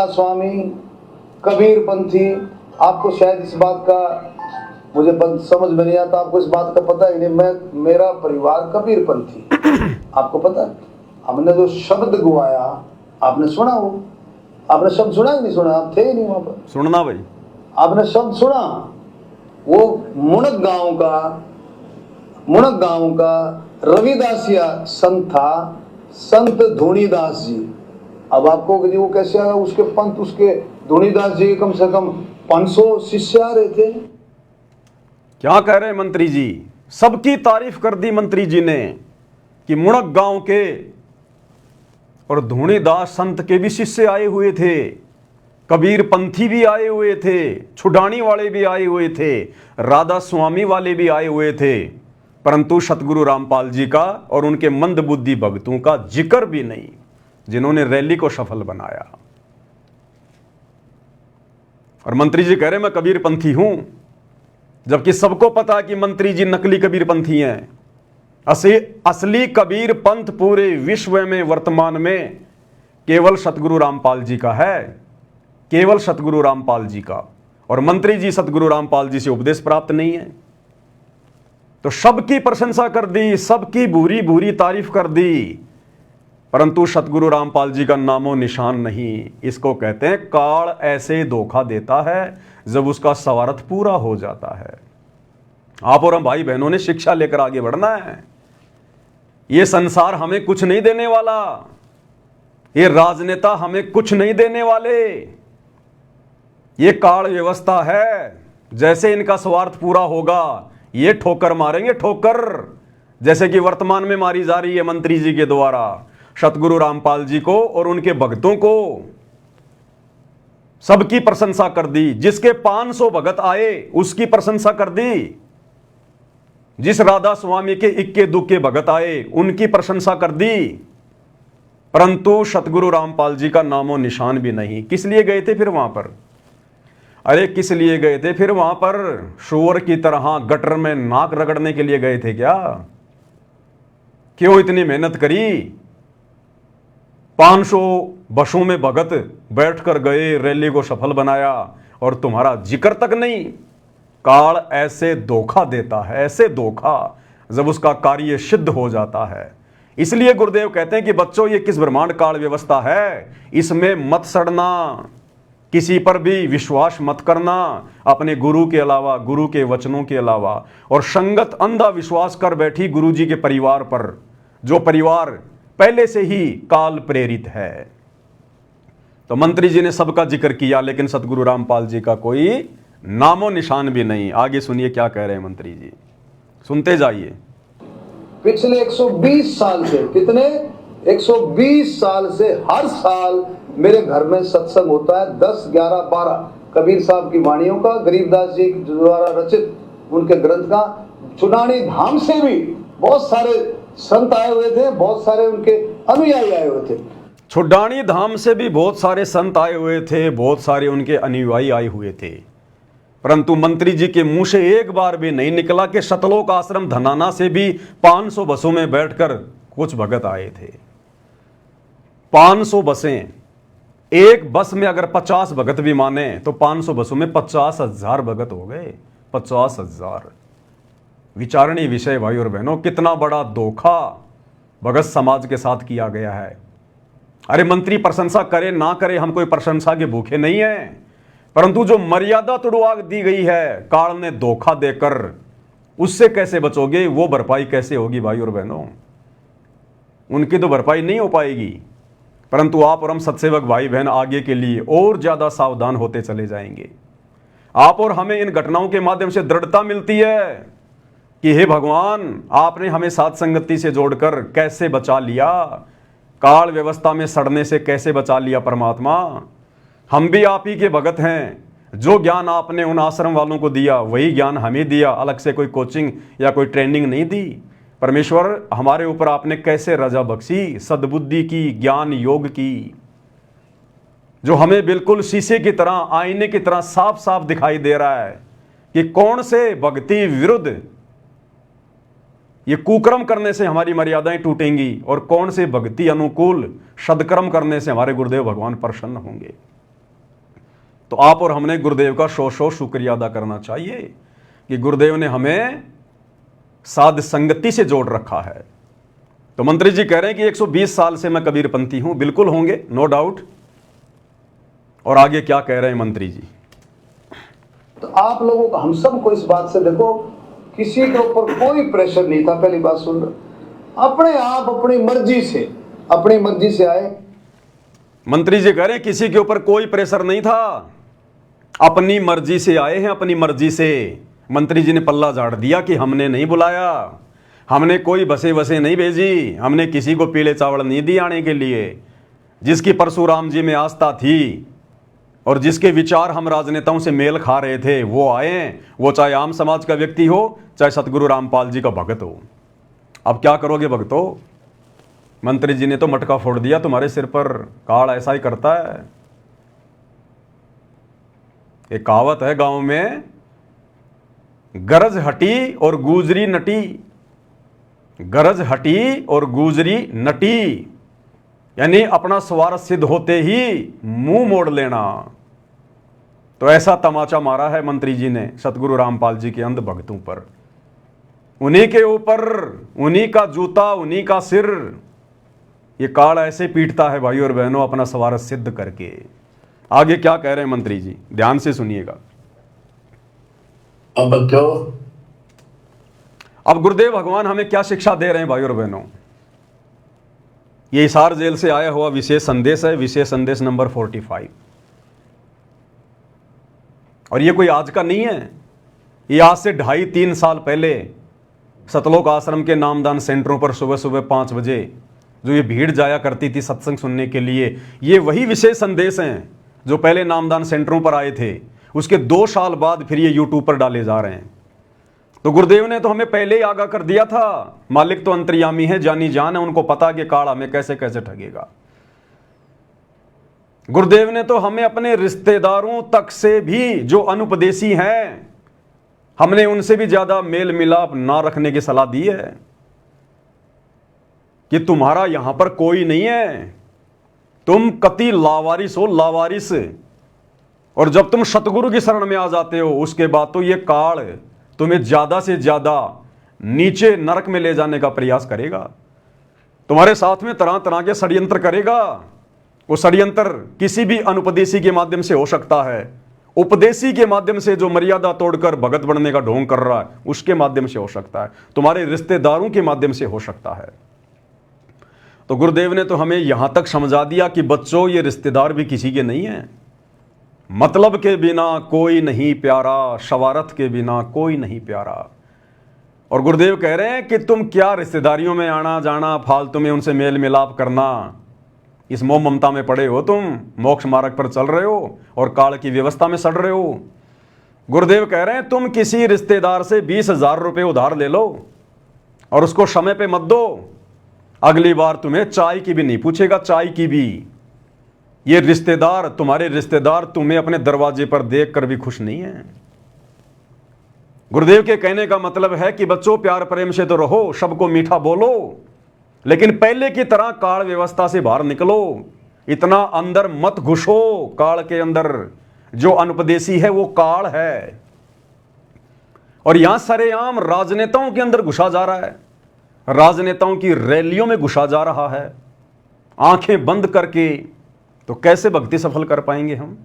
Speaker 3: स्वामी, कबीर पंथी। आपको शायद इस बात का मुझे समझ में नहीं आता, आपको इस बात का पता ही नहीं, मेरा परिवार कबीर पंथी, आपको पता है। हमने जो शब्द गुआया आपने सुना, वो आपने शब्द सुना ही नहीं सुना, आप थे ही नहीं वहां पर।
Speaker 1: सुनना भाई,
Speaker 3: आपने शब्द सुना, वो मुणक गांव का रविदासिया संत था, संत धूणीदास जी। अब आपको वो कैसे आया, उसके पंथ, उसके धूणीदास जी कम से कम 500 शिष्य आ रहे थे।
Speaker 1: क्या कह रहे हैं मंत्री जी, सबकी तारीफ कर दी मंत्री जी ने कि मुणक गांव के और धूणीदास संत के भी शिष्य आए हुए थे, कबीर पंथी भी आए हुए थे, छुडानी वाले भी आए हुए थे, राधा स्वामी वाले भी आए हुए थे, परंतु सतगुरु रामपाल जी का और उनके मंदबुद्धि भक्तों का जिक्र भी नहीं, जिन्होंने रैली को सफल बनाया। और मंत्री जी कह रहे मैं कबीर पंथी हूं, जबकि सबको पता है कि मंत्री जी नकली कबीर पंथी हैं। असली कबीर पंथ पूरे विश्व में वर्तमान में केवल सतगुरु रामपाल जी का है, केवल सतगुरु रामपाल जी का। और मंत्री जी सतगुरु रामपाल जी से उपदेश प्राप्त नहीं है। तो सबकी प्रशंसा कर दी, सबकी बुरी बुरी तारीफ कर दी, परंतु सतगुरु रामपाल जी का नामो निशान नहीं। इसको कहते हैं काल ऐसे धोखा देता है जब उसका स्वार्थ पूरा हो जाता है। आप और हम भाई बहनों ने शिक्षा लेकर आगे बढ़ना है। ये संसार हमें कुछ नहीं देने वाला, ये राजनेता हमें कुछ नहीं देने वाले। ये काल व्यवस्था है, जैसे इनका स्वार्थ पूरा होगा ये ठोकर मारेंगे, ठोकर, जैसे कि वर्तमान में मारी जा रही है मंत्री जी के द्वारा सतगुरु रामपाल जी को और उनके भक्तों को। सबकी प्रशंसा कर दी, जिसके 500 भगत आए उसकी प्रशंसा कर दी, जिस राधा स्वामी के इक्के दुक्के भगत आए उनकी प्रशंसा कर दी, परंतु सतगुरु रामपाल जी का नामो निशान भी नहीं। किस लिए गए थे फिर वहां पर? अरे किस लिए गए थे फिर वहां पर? शुअर की तरह गटर में नाक रगड़ने के लिए गए थे क्या? क्यों इतनी मेहनत करी? 500 बसों में भगत बैठकर गए, रैली को सफल बनाया और तुम्हारा जिक्र तक नहीं। काल ऐसे धोखा देता है, ऐसे धोखा, जब उसका कार्य सिद्ध हो जाता है। इसलिए गुरुदेव कहते हैं कि बच्चों ये किस ब्रह्मांड काल व्यवस्था है, इसमें मत सड़ना, किसी पर भी विश्वास मत करना अपने गुरु के अलावा, गुरु के वचनों के अलावा। और संगत अंधा विश्वास कर बैठी गुरु जी के परिवार पर, जो परिवार पहले से ही काल प्रेरित है। तो मंत्री जी ने सबका जिक्र किया, लेकिन सतगुरु रामपाल जी का कोई नामो निशान भी नहीं। आगे सुनिए क्या कह रहे हैं मंत्री जी, सुनते जाइए।
Speaker 3: पिछले 120 साल से, कितने 120 साल से हर साल मेरे घर में सत्संग होता है। 10, 11, 12 कबीर साहब की वाणियों का, गरीबदास जी द्वारा रचित उनके ग्रंथ का। चुनानी धाम से भी बहुत सारे संत आए हुए थे, बहुत सारे उनके अनुयायी आए हुए थे।
Speaker 1: छुडानी धाम से भी बहुत सारे संत आए हुए थे, बहुत सारे उनके अनुयायी आए हुए थे, परंतु मंत्री जी के मुंह से एक बार भी नहीं निकला कि सतलोक आश्रम धनाना से भी 500 बसों में बैठकर कुछ भगत आए थे। 500 बसें, एक बस में अगर 50 भगत भी माने तो 500 बसों में 50,000 भगत हो गए। 50,000 विचारणीय विषय भाई और बहनों, कितना बड़ा धोखा भगत समाज के साथ किया गया है। अरे मंत्री प्रशंसा करे ना करे, हम कोई प्रशंसा के भूखे नहीं है, परंतु जो मर्यादा तोड़वा दी गई है काल ने धोखा देकर, उससे कैसे बचोगे? वो भरपाई कैसे होगी भाई और बहनों? उनकी तो भरपाई नहीं हो पाएगी। परंतु आप और हम सत्सेवक भाई बहन आगे के लिए और ज्यादा सावधान होते चले जाएंगे। आप और हमें इन घटनाओं के माध्यम से दृढ़ता मिलती है कि हे भगवान, आपने हमें साथ संगति से जोड़कर कैसे बचा लिया, काल व्यवस्था में सड़ने से कैसे बचा लिया परमात्मा। हम भी आप ही के भगत हैं। जो ज्ञान आपने उन आश्रम वालों को दिया वही ज्ञान हमें दिया, अलग से कोई कोचिंग या कोई ट्रेनिंग नहीं दी। परमेश्वर, हमारे ऊपर आपने कैसे रजा बख्शी, सद्बुद्धि की, ज्ञान योग की, जो हमें बिल्कुल शीशे की तरह, आईने की तरह साफ साफ दिखाई दे रहा है कि कौन से भक्ति विरुद्ध ये कुकर्म करने से हमारी मर्यादाएं टूटेंगी और कौन से भक्ति अनुकूल सदकर्म करने से हमारे गुरुदेव भगवान प्रसन्न होंगे। तो आप और हमने गुरुदेव का सौ शुक्रिया अदा करना चाहिए कि गुरुदेव ने हमें साध संगति से जोड़ रखा है। तो मंत्री जी कह रहे हैं कि 120 साल से मैं कबीरपंथी हूं। बिल्कुल होंगे, नो डाउट। और आगे क्या कह रहे हैं मंत्री जी?
Speaker 3: तो आप लोगों को, हम सबको इस बात से, देखो किसी के ऊपर कोई प्रेशर नहीं था। पहली बात सुन, अपने आप अपनी मर्जी से आए।
Speaker 1: मंत्री जी कह रहे हैं किसी के ऊपर कोई प्रेशर नहीं था, अपनी मर्जी से आए हैं, अपनी मर्जी से। मंत्री जी ने पल्ला झाड़ दिया कि हमने नहीं बुलाया, हमने कोई बसे नहीं भेजी, हमने किसी को पीले चावल नहीं दिए आने के लिए। जिसकी परशुराम जी में आस्था थी और जिसके विचार हम राजनेताओं से मेल खा रहे थे वो आए, वो चाहे आम समाज का व्यक्ति हो, चाहे सतगुरु रामपाल जी का भगत हो। अब क्या करोगे भक्तों? मंत्री जी ने तो मटका फोड़ दिया तुम्हारे सिर पर। काल ऐसा ही करता है। एक कहावत है गांव में, गरज हटी और गुजरी नटी। गरज हटी और गुजरी नटी, यानी अपना स्वार्थ सिद्ध होते ही मुंह मोड़ लेना। तो ऐसा तमाचा मारा है मंत्री जी ने सतगुरु रामपाल जी के अंध भक्तों पर। उन्हीं के ऊपर उन्हीं का जूता, उन्हीं का सिर। ये काल ऐसे पीटता है भाई और बहनों, अपना स्वार्थ सिद्ध करके। आगे क्या कह रहे हैं मंत्री जी, ध्यान से सुनिएगा। अब गुरुदेव भगवान हमें क्या शिक्षा दे रहे हैं भाई और बहनों। ये हिसार जेल से आया हुआ विशेष संदेश है, विशेष संदेश नंबर 45। और ये कोई आज का नहीं है, ये आज से 2.5-3 साल पहले सतलोक आश्रम के नामदान सेंटरों पर सुबह सुबह 5 बजे जो ये भीड़ जाया करती थी सत्संग सुनने के लिए, ये वही विशेष संदेश हैं जो पहले नामदान सेंटरों पर आए थे। उसके 2 साल बाद फिर ये यूट्यूब पर डाले जा रहे हैं। तो गुरुदेव ने तो हमें पहले ही आगाह कर दिया था, मालिक तो अंतर्यामी है, जानी जान है, उनको पता कि काल हमें कैसे कैसे ठगेगा। गुरुदेव ने तो हमें अपने रिश्तेदारों तक से भी जो अनुपदेशी हैं, हमने उनसे भी ज्यादा मेल मिलाप ना रखने की सलाह दी है कि तुम्हारा यहां पर कोई नहीं है, तुम कति लावारिस हो, लावारिस। और जब तुम सतगुरु की शरण में आ जाते हो उसके बाद तो ये काल तुम्हें ज्यादा से ज्यादा नीचे नरक में ले जाने का प्रयास करेगा। तुम्हारे साथ में तरह तरह के षड्यंत्र करेगा। वो षड्यंत्र किसी भी अनुपदेशी के माध्यम से हो सकता है, उपदेशी के माध्यम से जो मर्यादा तोड़कर भगत बनने का ढोंग कर रहा है उसके माध्यम से हो सकता है, तुम्हारे रिश्तेदारों के माध्यम से हो सकता है। तो गुरुदेव ने तो हमें यहां तक समझा दिया कि बच्चों ये रिश्तेदार भी किसी के नहीं है। मतलब के बिना कोई नहीं प्यारा, शवारत के बिना कोई नहीं प्यारा। और गुरुदेव कह रहे हैं कि तुम क्या रिश्तेदारियों में आना जाना, फालतू में उनसे मेल मिलाप करना, इस मोह ममता में पड़े हो, तुम मोक्ष मार्ग पर चल रहे हो और काल की व्यवस्था में सड़ रहे हो। गुरुदेव कह रहे हैं तुम किसी रिश्तेदार से 20,000 रुपये उधार ले लो और उसको समय पे मत दो, अगली बार तुम्हें चाय की भी नहीं पूछेगा, चाय की भी। ये रिश्तेदार, तुम्हारे रिश्तेदार तुम्हें अपने दरवाजे पर देखकर भी खुश नहीं है। गुरुदेव के कहने का मतलब है कि बच्चों प्यार प्रेम से तो रहो, सबको मीठा बोलो, लेकिन पहले की तरह काल व्यवस्था से बाहर निकलो, इतना अंदर मत घुसो। काल के अंदर जो अनुपदेशी है वो काल है। और यहां सरेआम राजनेताओं के अंदर घुसा जा रहा है, राजनेताओं की रैलियों में घुसा जा रहा है, आंखें बंद करके। तो कैसे भक्ति सफल कर पाएंगे हम,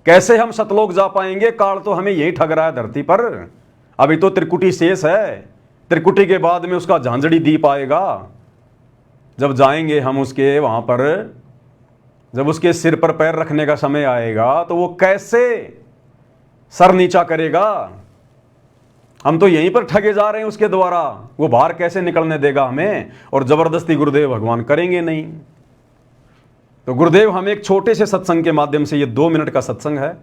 Speaker 1: कैसे हम सतलोक जा पाएंगे। काल तो हमें यही ठग रहा है धरती पर। अभी तो त्रिकुटी शेष है, त्रिकुटी के बाद में उसका झांझड़ी दीप आएगा। जब जाएंगे हम उसके वहां पर, जब उसके सिर पर पैर रखने का समय आएगा तो वो कैसे सर नीचा करेगा। हम तो यहीं पर ठगे जा रहे हैं उसके द्वारा, वो बाहर कैसे निकलने देगा हमें। और जबरदस्ती गुरुदेव भगवान करेंगे नहीं। तो गुरुदेव हमें एक छोटे से सत्संग के माध्यम से, ये 2 मिनट का सत्संग है,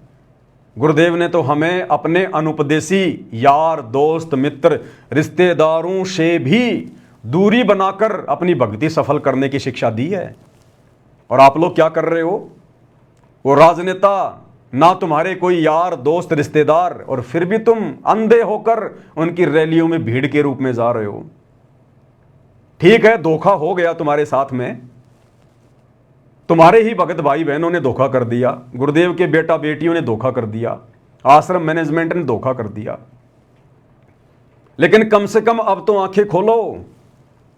Speaker 1: गुरुदेव ने तो हमें अपने अनुपदेशी यार दोस्त मित्र रिश्तेदारों से भी दूरी बनाकर अपनी भक्ति सफल करने की शिक्षा दी है। और आप लोग क्या कर रहे हो, वो राजनेता ना तुम्हारे कोई यार दोस्त रिश्तेदार, और फिर भी तुम अंधे होकर उनकी रैलियों में भीड़ के रूप में जा रहे हो। ठीक है, धोखा हो गया तुम्हारे साथ में, तुम्हारे ही भगत भाई बहनों ने धोखा कर दिया, गुरुदेव के बेटा बेटियों ने धोखा कर दिया, आश्रम मैनेजमेंट ने धोखा कर दिया। लेकिन कम से कम अब तो आंखें खोलो,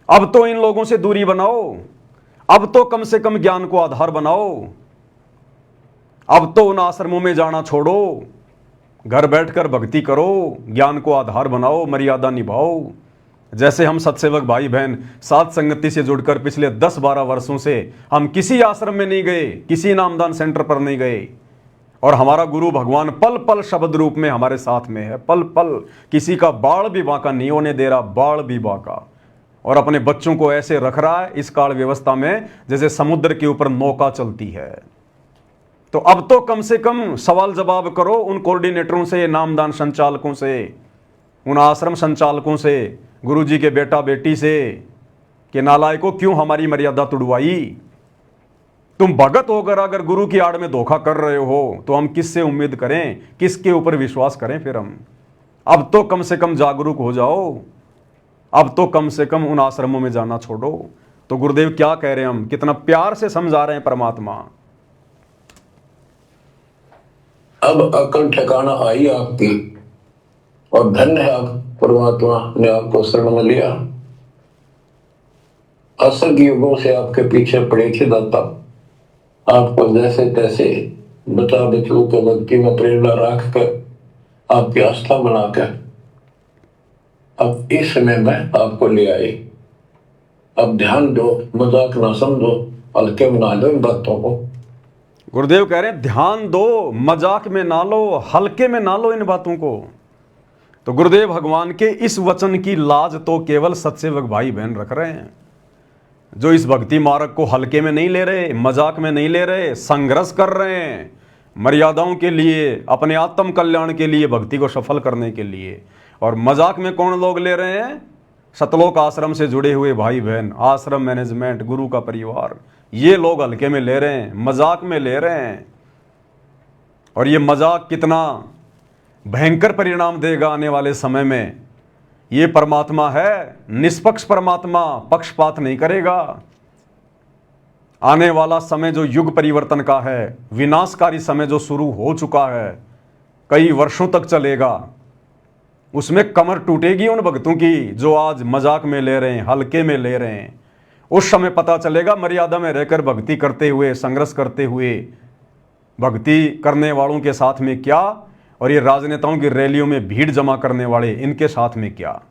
Speaker 1: अब तो इन लोगों से दूरी बनाओ, अब तो कम से कम ज्ञान को आधार बनाओ, अब तो उन आश्रमों में जाना छोड़ो, घर बैठकर भक्ति करो, ज्ञान को आधार बनाओ, मर्यादा निभाओ। जैसे हम सत्सेवक भाई बहन साथ संगति से जुड़कर पिछले 10-12 वर्षों से हम किसी आश्रम में नहीं गए, किसी नामदान सेंटर पर नहीं गए, और हमारा गुरु भगवान पल पल शब्द रूप में हमारे साथ में है, पल पल किसी का बाल भी बांका नहीं होने दे रहा, बाल भी बांका, और अपने बच्चों को ऐसे रख रहा है इस काल व्यवस्था में जैसे समुद्र के ऊपर नौका चलती है। तो अब तो कम से कम सवाल जवाब करो उन कोऑर्डिनेटरों से, नामदान संचालकों से, उन आश्रम संचालकों से, गुरुजी के बेटा बेटी से, कि नालायकों क्यों हमारी मर्यादा तुड़वाई। तुम भगत होकर अगर गुरु की आड़ में धोखा कर रहे हो तो हम किससे उम्मीद करें, किसके ऊपर विश्वास करें फिर हम। अब तो कम से कम जागरूक हो जाओ, अब तो कम से कम उन आश्रमों में जाना छोड़ो। तो गुरुदेव क्या कह रहे हैं, हम कितना प्यार से समझा रहे हैं परमात्मा।
Speaker 4: अब अकल ठिकाना आई आपकी, और धन्य है आप, परमात्मा ने आपको शरण में लिया। असर के युगों से आपके पीछे पड़े थे दाता, आपको जैसे तैसे बचा बचू के भक्ति में प्रेरणा रख कर, आपकी आस्था बनाकर अब इस समय में आपको ले आए। अब ध्यान दो, मजाक ना समझो, हल्के में ना लो इन बातों को।
Speaker 1: गुरुदेव कह रहे हैं ध्यान दो, मजाक में ना लो, हल्के में ना लो इन बातों को। तो गुरुदेव भगवान के इस वचन की लाज तो केवल सत्सेवक भाई बहन रख रहे हैं, जो इस भक्ति मार्ग को हल्के में नहीं ले रहे, मजाक में नहीं ले रहे, संघर्ष कर रहे हैं मर्यादाओं के लिए, अपने आत्म कल्याण के लिए, भक्ति को सफल करने के लिए। और मजाक में कौन लोग ले रहे हैं? सतलोक आश्रम से जुड़े हुए भाई बहन, आश्रम मैनेजमेंट, गुरु का परिवार, ये लोग हल्के में ले रहे हैं, मजाक में ले रहे हैं। और ये मजाक कितना भयंकर परिणाम देगा आने वाले समय में। ये परमात्मा है निष्पक्ष परमात्मा, पक्षपात नहीं करेगा। आने वाला समय जो युग परिवर्तन का है, विनाशकारी समय जो शुरू हो चुका है, कई वर्षों तक चलेगा, उसमें कमर टूटेगी उन भक्तों की जो आज मजाक में ले रहे हैं, हल्के में ले रहे हैं। उस समय पता चलेगा मर्यादा में रहकर भक्ति करते हुए, संघर्ष करते हुए, भक्ति करने वालों के साथ में क्या, और ये राजनेताओं की रैलियों में भीड़ जमा करने वाले इनके साथ में क्या।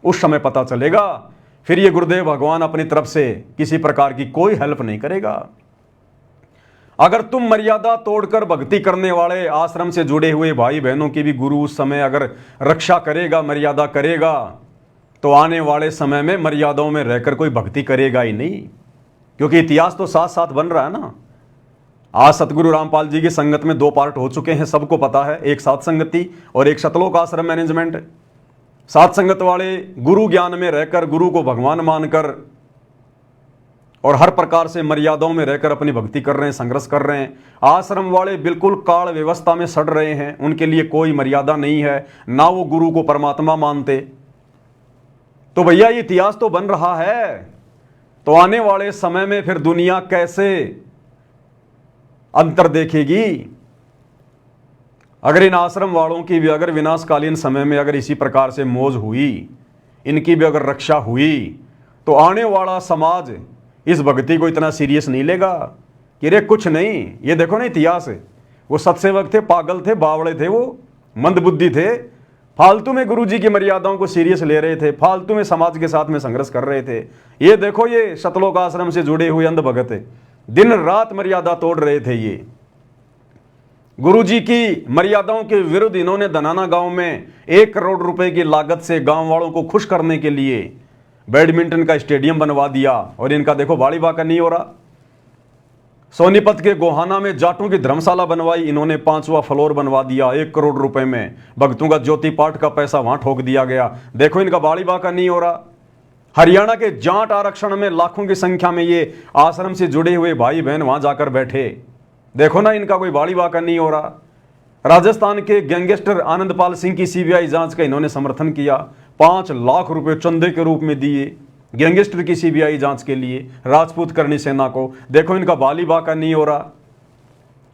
Speaker 1: उस समय पता चलेगा। फिर ये गुरुदेव भगवान अपनी तरफ से किसी प्रकार की कोई हेल्प नहीं करेगा। अगर तुम मर्यादा तोड़कर भक्ति करने वाले आश्रम से जुड़े हुए भाई बहनों की भी गुरु उस समय अगर रक्षा करेगा, मर्यादा करेगा, तो आने वाले समय में मर्यादाओं में रहकर कोई भक्ति करेगा ही नहीं। क्योंकि इतिहास तो साथ साथ बन रहा है ना। आज सतगुरु रामपाल जी की संगत में 2 पार्ट हो चुके हैं, सबको पता है, एक सात संगति और एक सतलोक आश्रम मैनेजमेंट। सात संगत वाले गुरु ज्ञान में रहकर, गुरु को भगवान मानकर और हर प्रकार से मर्यादाओं में रहकर अपनी भक्ति कर रहे हैं, संघर्ष कर रहे हैं। आश्रम वाले बिल्कुल काल व्यवस्था में सड़ रहे हैं, उनके लिए कोई मर्यादा नहीं है, ना वो गुरु को परमात्मा मानते। तो भैया ये इतिहास तो बन रहा है। तो आने वाले समय में फिर दुनिया कैसे अंतर देखेगी? अगर इन आश्रम वालों की भी अगर विनाशकालीन समय में अगर इसी प्रकार से मौज हुई, इनकी भी अगर रक्षा हुई, तो आने वाला समाज इस भक्ति को इतना सीरियस नहीं लेगा कि रे कुछ नहीं। ये देखो ना इतिहास, वो सत्सेवक थे, पागल थे, बावड़े थे, वो मंदबुद्धि थे, फालतू में गुरु जी की मर्यादाओं को सीरियस ले रहे थे, फालतू में समाज के साथ में संघर्ष कर रहे थे। ये देखो ये सतलोक आश्रम से जुड़े हुए अंध भगत दिन रात मर्यादा तोड़ रहे थे। ये गुरु जी की मर्यादाओं के विरुद्ध इन्होंने धनाना गांव में 1 करोड़ रुपए की लागत से गांव वालों को खुश करने के लिए बैडमिंटन का स्टेडियम बनवा दिया। और इनका देखो बाड़ी बाका नहीं हो रहा। सोनीपत के गोहाना में जाटों की धर्मशाला बनवाई इन्होंने, 5वां फ्लोर बनवा दिया 1 करोड़ रुपए में। भक्तों का ज्योति पाठ का पैसा वहां ठोक दिया गया। देखो इनका बाड़ी बाका नहीं हो रहा। हरियाणा के जाट आरक्षण में लाखों की संख्या में ये आश्रम से जुड़े हुए भाई बहन वहां जाकर बैठे, देखो ना इनका कोई बाड़ी बाका नहीं हो रहा। राजस्थान के गैंगस्टर आनंदपाल सिंह की सीबीआई जांच का इन्होंने समर्थन किया, 5 लाख रुपए चंदे के रूप में दिए गैंगस्टर की सीबीआई जांच के लिए राजपूत करनी सेना को। देखो इनका बाली बाका नहीं हो रहा।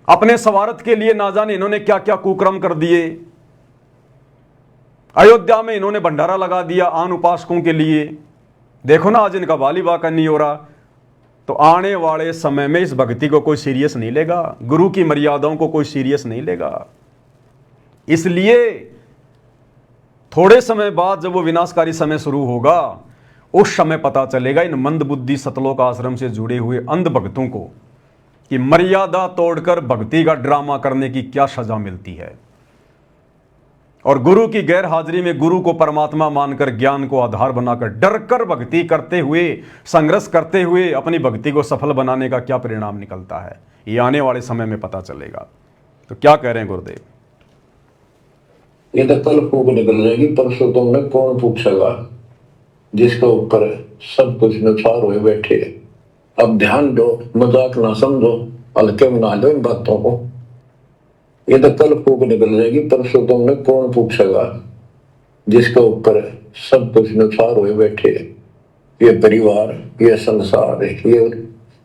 Speaker 1: अपने स्वार्थ के लिए ना जाने इन्होंने क्या क्या कुकर्म कर दिए। अयोध्या में इन्होंने भंडारा लगा दिया आन उपासकों के लिए, देखो ना आज इनका बाली बाका नहीं हो रहा। तो आने वाले समय में इस भक्ति को कोई सीरियस नहीं लेगा, गुरु की मर्यादाओं को कोई सीरियस नहीं लेगा। इसलिए थोड़े समय बाद जब वो विनाशकारी समय शुरू होगा, उस समय पता चलेगा इन मंदबुद्धि सतलोक आश्रम से जुड़े हुए अंध भक्तों को कि मर्यादा तोड़कर भक्ति का ड्रामा करने की क्या सजा मिलती है। और गुरु की गैर हाजिरी में गुरु को परमात्मा मानकर, ज्ञान को आधार बनाकर, डरकर भक्ति करते हुए, संघर्ष करते हुए अपनी भक्ति को सफल बनाने का क्या परिणाम निकलता है, ये आने वाले समय में पता चलेगा। तो क्या कह रहे हैं गुरुदेव?
Speaker 4: ये तो कल फूक निकल जाएगी, परसों तुमने कौन पूछेगा, जिसके ऊपर सब कुछ नुसार हुए बैठे। अब ध्यान दो, मजाक ना समझो, हल्के में ना लो इन बातों को। ये तो कल फूक निकल जाएगी, परसों तुमने कौन पूछेगा, जिसके ऊपर सब कुछ नुकसान हुए बैठे, ये परिवार, ये संसार, ये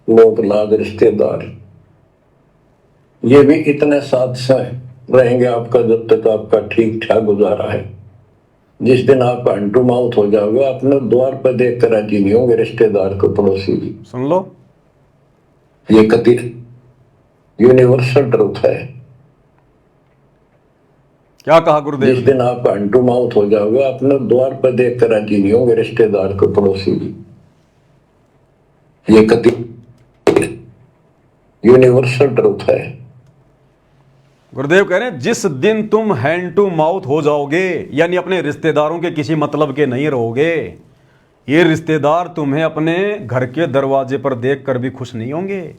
Speaker 4: लोग लाग रिश्तेदार, ये भी इतने साथ से रहेंगे आपका जब तक आपका ठीक ठाक गुजारा है। जिस दिन आप हैंड टू माउथ हो जाओगे, अपने द्वार पर देख कर राजी नहीं होंगे रिश्तेदार को, पड़ोसी भी।
Speaker 1: सुन लो,
Speaker 4: ये कति यूनिवर्सल ट्रुथ है।
Speaker 1: क्या कहा गुरुदेव?
Speaker 4: जिस दिन आप हैंड टू माउथ हो जाओगे, अपने द्वार पर देख कर राजी नहीं होंगे रिश्तेदार को, पड़ोसी भी। ये कति यूनिवर्सल ट्रुथ है।
Speaker 1: गुरुदेव कह रहे हैं जिस दिन तुम हैंड टू माउथ हो जाओगे, यानी अपने रिश्तेदारों के किसी मतलब के नहीं रहोगे, ये रिश्तेदार तुम्हें अपने घर के दरवाजे पर देखकर भी खुश नहीं होंगे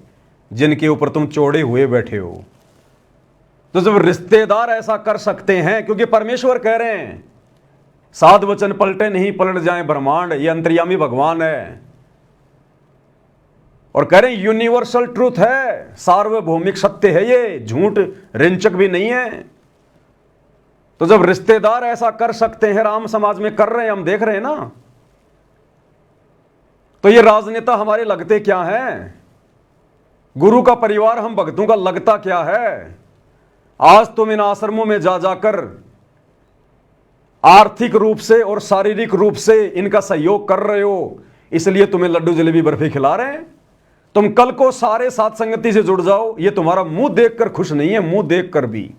Speaker 1: जिनके ऊपर तुम चौड़े हुए बैठे हो। तो जब रिश्तेदार ऐसा कर सकते हैं, क्योंकि परमेश्वर कह रहे हैं सात वचन पलटे नहीं पलट जाए ब्रह्मांड, ये अंतर्यामी भगवान है, और कह रहे हैं यूनिवर्सल ट्रूथ है, सार्वभौमिक सत्य है, ये झूठ रिंचक भी नहीं है। तो जब रिश्तेदार ऐसा कर सकते हैं, राम समाज में कर रहे हैं, हम देख रहे हैं ना, तो ये राजनेता हमारे लगते क्या हैं? गुरु का परिवार हम भक्तों का लगता क्या है? आज तुम इन आश्रमों में जा जाकर आर्थिक रूप से और शारीरिक रूप से इनका सहयोग कर रहे हो, इसलिए तुम्हें लड्डू जलेबी बर्फी खिला रहे हैं। तुम कल को सारे साथ संगति से जुड़ जाओ, ये तुम्हारा मुंह देखकर खुश नहीं है, मुंह देखकर भी।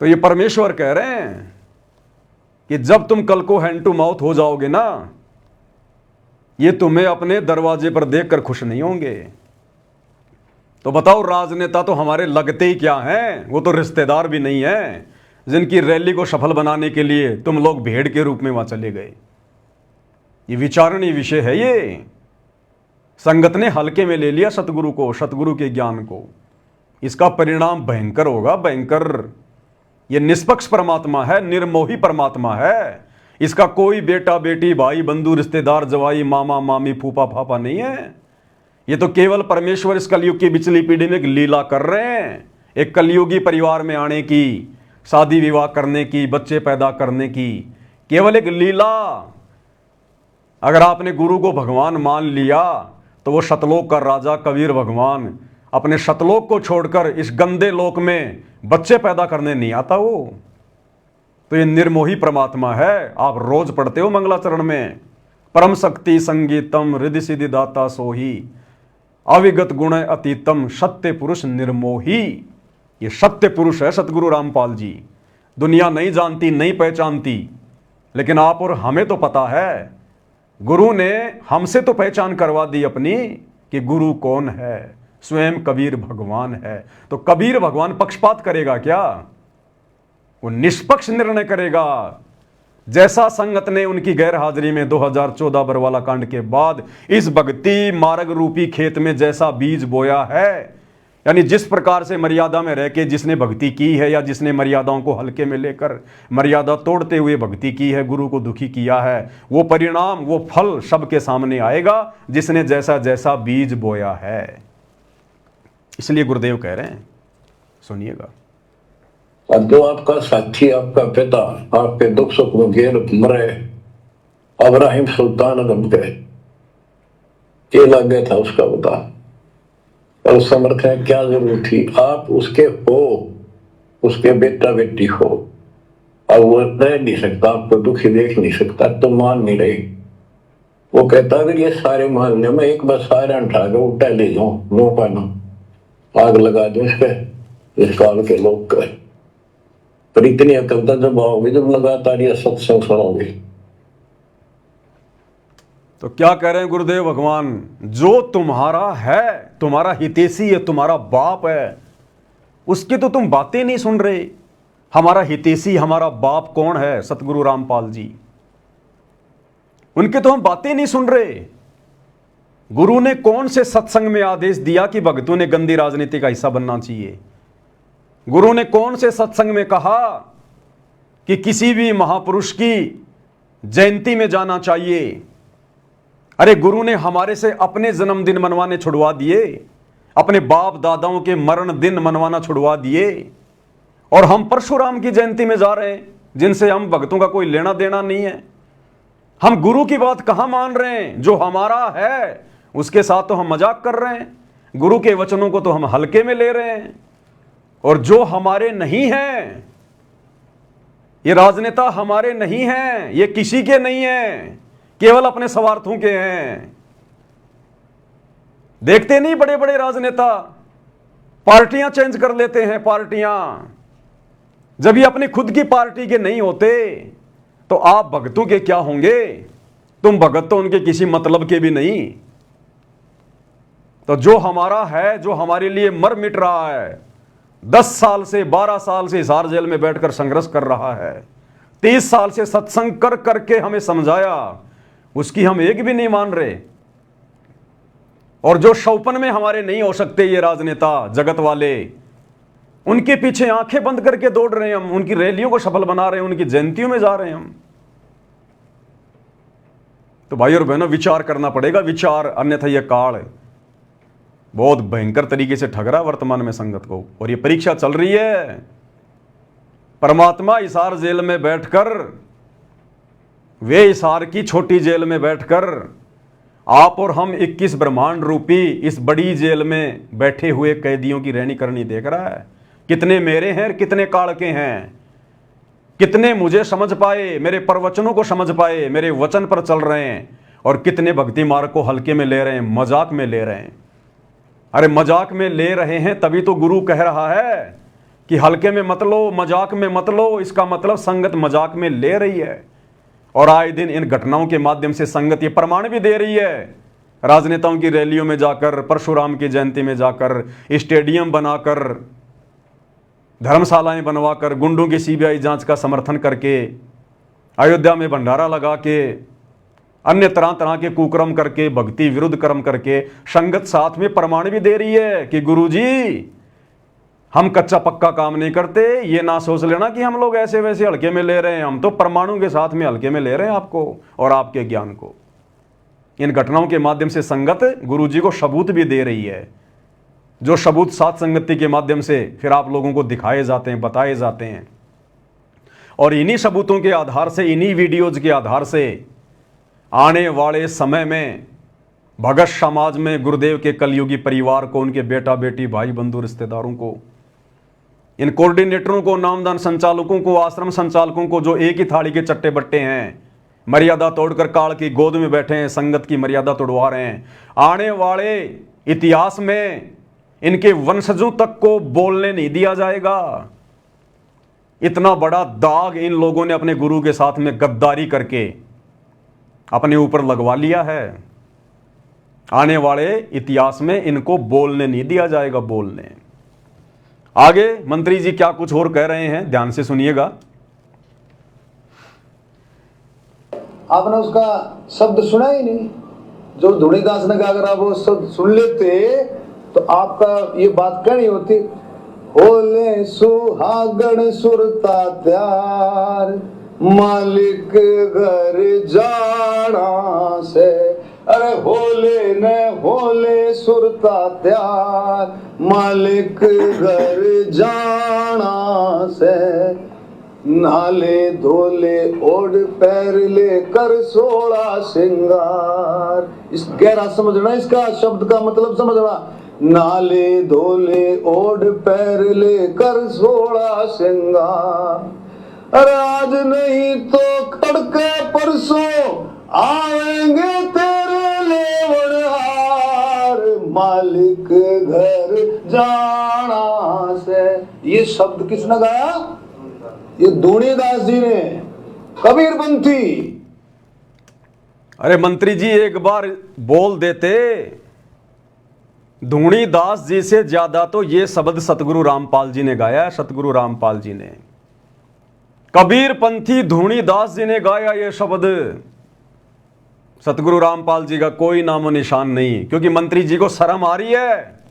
Speaker 1: तो ये परमेश्वर कह रहे हैं कि जब तुम कल को हैंड टू माउथ हो जाओगे ना, ये तुम्हें अपने दरवाजे पर देखकर खुश नहीं होंगे। तो बताओ, राजनेता तो हमारे लगते ही क्या हैं? वो तो रिश्तेदार भी नहीं है जिनकी रैली को सफल बनाने के लिए तुम लोग भेड़ के रूप में वहां चले गए। ये विचारणीय विषय है। ये संगत ने हल्के में ले लिया सतगुरु को, सतगुरु के ज्ञान को। इसका परिणाम भयंकर होगा, भयंकर। ये निष्पक्ष परमात्मा है, निर्मोही परमात्मा है। इसका कोई बेटा बेटी भाई बंधु रिश्तेदार जवाई मामा मामी फूफा फाफा नहीं है। ये तो केवल परमेश्वर इस कलयुग की बिचली पीढ़ी में एक लीला कर रहे हैं, एक कलयुगी परिवार में आने की, शादी विवाह करने की, बच्चे पैदा करने की, केवल एक लीला। अगर आपने गुरु को भगवान मान लिया तो वो शतलोक का राजा कबीर भगवान अपने शतलोक को छोड़कर इस गंदे लोक में बच्चे पैदा करने नहीं आता वो। तो ये निर्मोही परमात्मा है। आप रोज पढ़ते हो मंगलाचरण में, परम शक्ति संगीतम रिद्धि सिद्धि दाता सोही अविगत गुण अतीतम सत्य पुरुष निर्मोही। ये सत्य पुरुष है सतगुरु रामपाल जी। दुनिया नहीं जानती, नहीं पहचानती, लेकिन आप और हमें तो पता है। गुरु ने हमसे तो पहचान करवा दी अपनी कि गुरु कौन है, स्वयं कबीर भगवान है। तो कबीर भगवान पक्षपात करेगा क्या? वो निष्पक्ष निर्णय करेगा। जैसा संगत ने उनकी गैर हाजिरी में 2014 बरवाला कांड के बाद इस भक्ति मार्ग रूपी खेत में जैसा बीज बोया है, यानी जिस प्रकार से मर्यादा में रह के जिसने भक्ति की है, या जिसने मर्यादाओं को हल्के में लेकर मर्यादा तोड़ते हुए भक्ति की है, गुरु को दुखी किया है, वो परिणाम, वो फल सबके सामने आएगा जिसने जैसा जैसा बीज बोया है। इसलिए गुरुदेव कह रहे हैं, सुनिएगा।
Speaker 4: अब जो आपका साथी, आपका पिता, आपके दुख सुख में घेर मरे, अब्राहिम सुल्तान अदम के क्या लग गया था उसका बता, और समर्थ है क्या जरूरत थी? आप उसके हो, उसके बेटा बेटी हो। अब वो रह नहीं सकता, आपको दुखी देख नहीं सकता, तो मान नहीं रही। वो कहता अगर ये सारे मोहल्ले में एक बार सारे उठा के उठा ले जाऊं, नो पाना आग लगा दूं इस पे, इस काल के लोग का। पर इतनी अकल तक जब आओगे, जब लगातार ये सत्संग सुनोगे।
Speaker 1: तो क्या कह रहे हैं गुरुदेव भगवान? जो तुम्हारा है, तुम्हारा हितैषी है, तुम्हारा बाप है, उसकी तो तुम बातें नहीं सुन रहे। हमारा हितैषी, हमारा बाप कौन है? सतगुरु रामपाल जी। उनके तो हम बातें नहीं सुन रहे। गुरु ने कौन से सत्संग में आदेश दिया कि भक्तों ने गंदी राजनीति का हिस्सा बनना चाहिए? गुरु ने कौन से सत्संग में कहा कि किसी भी महापुरुष की जयंती में जाना चाहिए? अरे गुरु ने हमारे से अपने जन्मदिन मनवाने छुड़वा दिए, अपने बाप दादाओं के मरण दिन मनवाना छुड़वा दिए, और हम परशुराम की जयंती में जा रहे हैं। जिनसे हम भक्तों का कोई लेना देना नहीं है। हम गुरु की बात कहां मान रहे हैं? जो हमारा है उसके साथ तो हम मजाक कर रहे हैं, गुरु के वचनों को तो हम हल्के में ले रहे हैं। और जो हमारे नहीं हैं, ये राजनेता हमारे नहीं हैं, ये किसी के नहीं हैं, केवल अपने स्वार्थों के हैं। देखते नहीं बड़े बड़े राजनेता पार्टियां चेंज कर लेते हैं, पार्टियां। जब ये अपनी खुद की पार्टी के नहीं होते तो आप भगतों के क्या होंगे? तुम भगत तो उनके किसी मतलब के भी नहीं। तो जो हमारा है, जो हमारे लिए मर मिट रहा है, 10 साल से 12 साल से हिसार जेल में बैठकर संघर्ष कर रहा है, 30 साल से सत्संग कर करके हमें समझाया, उसकी हम एक भी नहीं मान रहे। और जो शौपन में हमारे नहीं हो सकते ये राजनेता जगत वाले, उनके पीछे आंखें बंद करके दौड़ रहे हैं हम, उनकी रैलियों को सफल बना रहे हैं, उनकी जयंतियों में जा रहे हैं हम। तो भाई और बहनों, विचार करना पड़ेगा, विचार, अन्यथा यह काल बहुत भयंकर तरीके से ठग रहा है वर्तमान में संगत को। और ये परीक्षा चल रही है। परमात्मा हिसार जेल में बैठकर, वे हिसार की छोटी जेल में बैठकर, आप और हम 21 ब्रह्मांड रूपी इस बड़ी जेल में बैठे हुए कैदियों की रहनी करनी देख रहा है। कितने मेरे हैं, कितने काल के हैं, कितने मुझे समझ पाए, मेरे प्रवचनों को समझ पाए, मेरे वचन पर चल रहे हैं, और कितने भक्ति मार्ग को हल्के में ले रहे हैं, मजाक में ले रहे हैं। अरे मजाक में ले रहे हैं तभी तो गुरु कह रहा है कि हल्के में मत लो, मजाक में मत लो। इसका मतलब संगत मजाक में ले रही है। और आए दिन इन घटनाओं के माध्यम से संगत ये प्रमाण भी दे रही है। राजनेताओं की रैलियों में जाकर, परशुराम की जयंती में जाकर, स्टेडियम बनाकर, धर्मशालाएं बनवाकर, गुंडों की सीबीआई जांच का समर्थन करके, अयोध्या में भंडारा लगा के, अन्य तरह तरह के कुकर्म करके, भक्ति विरुद्ध कर्म करके, संगत साथ में प्रमाण भी दे रही है कि गुरुजी हम कच्चा पक्का काम नहीं करते। ये ना सोच लेना कि हम लोग ऐसे वैसे हल्के में ले रहे हैं, हम तो परमाणु के साथ में हल्के में ले रहे हैं आपको और आपके ज्ञान को। इन घटनाओं के माध्यम से संगत गुरुजी को सबूत भी दे रही है, जो सबूत सात संगति के माध्यम से फिर आप लोगों को दिखाए जाते हैं, बताए जाते हैं। और इन्हीं सबूतों के आधार से, इन्हीं वीडियोज के आधार से आने वाले समय में भगत समाज में गुरुदेव के कलयुगी परिवार को, उनके बेटा बेटी, भाई बंधु, रिश्तेदारों को, इन कोऑर्डिनेटरों को, नामदान संचालकों को, आश्रम संचालकों को, जो एक ही थाली के चट्टे बट्टे हैं, मर्यादा तोड़कर काल की गोद में बैठे हैं, संगत की मर्यादा तोड़वा रहे हैं, आने वाले इतिहास में इनके वंशजों तक को बोलने नहीं दिया जाएगा। इतना बड़ा दाग इन लोगों ने अपने गुरु के साथ में गद्दारी करके अपने ऊपर लगवा लिया है। आने वाले इतिहास में इनको बोलने नहीं दिया जाएगा। बोलने आगे मंत्री जी क्या कुछ और कह रहे हैं, ध्यान से सुनिएगा।
Speaker 3: आपने उसका शब्द सुना ही नहीं जो धुनीदास ने कहा। अगर आप वो शब्द सुन लेते तो आपका ये बात कहनी होती, होले सुहागण सुरता त्यार, मालिक घर जाना से। अरे होले न होले सुरता त्यार, मालिक घर जाना से। नाले धोले ओढ़ पैर ले कर 16 श्रृंगार। इस गहरा समझना, इसका शब्द का मतलब समझना। नाले धोले ओढ़ पैर ले कर 16 श्रृंगार। अरे आज नहीं तो तड़के परसों आएंगे तेरे लेवनहार, मालिक घर जाना से। ये शब्द किसने गाया? ये धुनीदास जी ने, कबीरपंथी।
Speaker 1: अरे मंत्री जी एक बार बोल देते। धुनीदास जी से ज्यादा तो ये शब्द सतगुरु रामपाल जी ने गाया। सतगुरु रामपाल जी ने, कबीरपंथी धुनीदास जी ने गाया ये शब्द। सतगुरु रामपाल जी का कोई नामो निशान नहीं, क्योंकि मंत्री जी को शर्म आ रही है।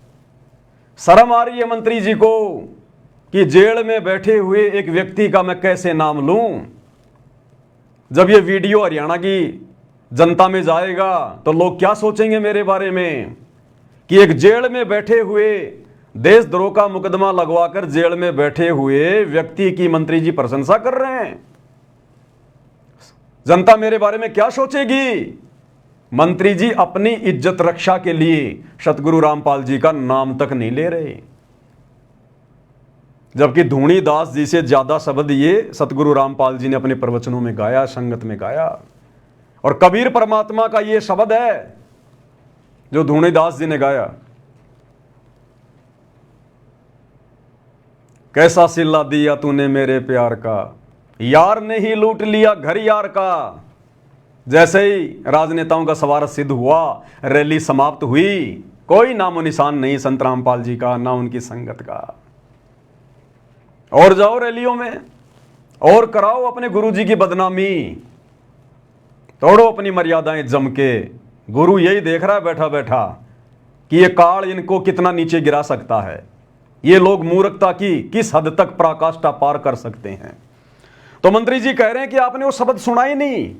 Speaker 1: शर्म आ रही है मंत्री जी को कि जेल में बैठे हुए एक व्यक्ति का मैं कैसे नाम लूं। जब ये वीडियो हरियाणा की जनता में जाएगा तो लोग क्या सोचेंगे मेरे बारे में, कि एक जेल में बैठे हुए, देशद्रोह का मुकदमा लगवाकर जेल में बैठे हुए व्यक्ति की मंत्री जी प्रशंसा कर रहे हैं। जनता मेरे बारे में क्या सोचेगी? मंत्री जी अपनी इज्जत रक्षा के लिए सतगुरु रामपाल जी का नाम तक नहीं ले रहे, जबकि धूणी दास जी से ज्यादा शब्द ये सतगुरु रामपाल जी ने अपने प्रवचनों में गाया, संगत में गाया। और कबीर परमात्मा का ये शब्द है जो धूणी दास जी ने गाया, कैसा सिला दिया तूने मेरे प्यार का, यार ने ही लूट लिया घर यार का। जैसे ही राजनेताओं का सवार सिद्ध हुआ, रैली समाप्त हुई, कोई नामो निशान नहीं संत रामपाल जी का, ना उनकी संगत का। और जाओ रैलियों में और कराओ अपने गुरु जी की बदनामी, तोड़ो अपनी मर्यादाएं जम के। गुरु यही देख रहा है बैठा बैठा कि ये काल इनको कितना नीचे गिरा सकता है, ये लोग मूर्खता की किस हद तक पराकाष्ठा पार कर सकते हैं। तो मंत्री जी कह रहे हैं कि आपने वो शब्द सुना ही नहीं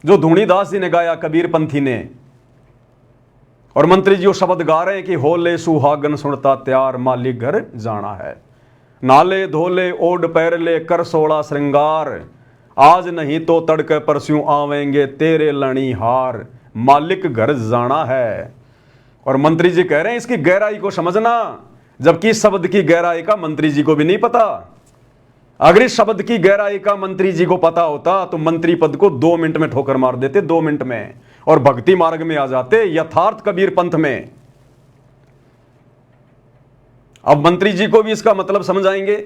Speaker 1: जो धूणी दास जी ने गाया, कबीर पंथी ने। और मंत्री जी वो शब्द गा रहे हैं कि होले सुहागन सुनता त्यार मालिक घर जाना है, नाले धोले ओढ़ पैर ले कर सोला श्रृंगार, आज नहीं तो तड़के परस्यों आवेंगे तेरे लणी हार, मालिक घर जाना है। और मंत्री जी कह रहे हैं इसकी गहराई को समझना, जबकि इस शब्द की गहराई का मंत्री जी को भी नहीं पता। अगर इस शब्द की गहराई का मंत्री जी को पता होता तो मंत्री पद को 2 मिनट में ठोकर मार देते, 2 मिनट में, और भक्ति मार्ग में आ जाते, यथार्थ कबीर पंथ में। अब मंत्री जी को भी इसका मतलब समझाएंगे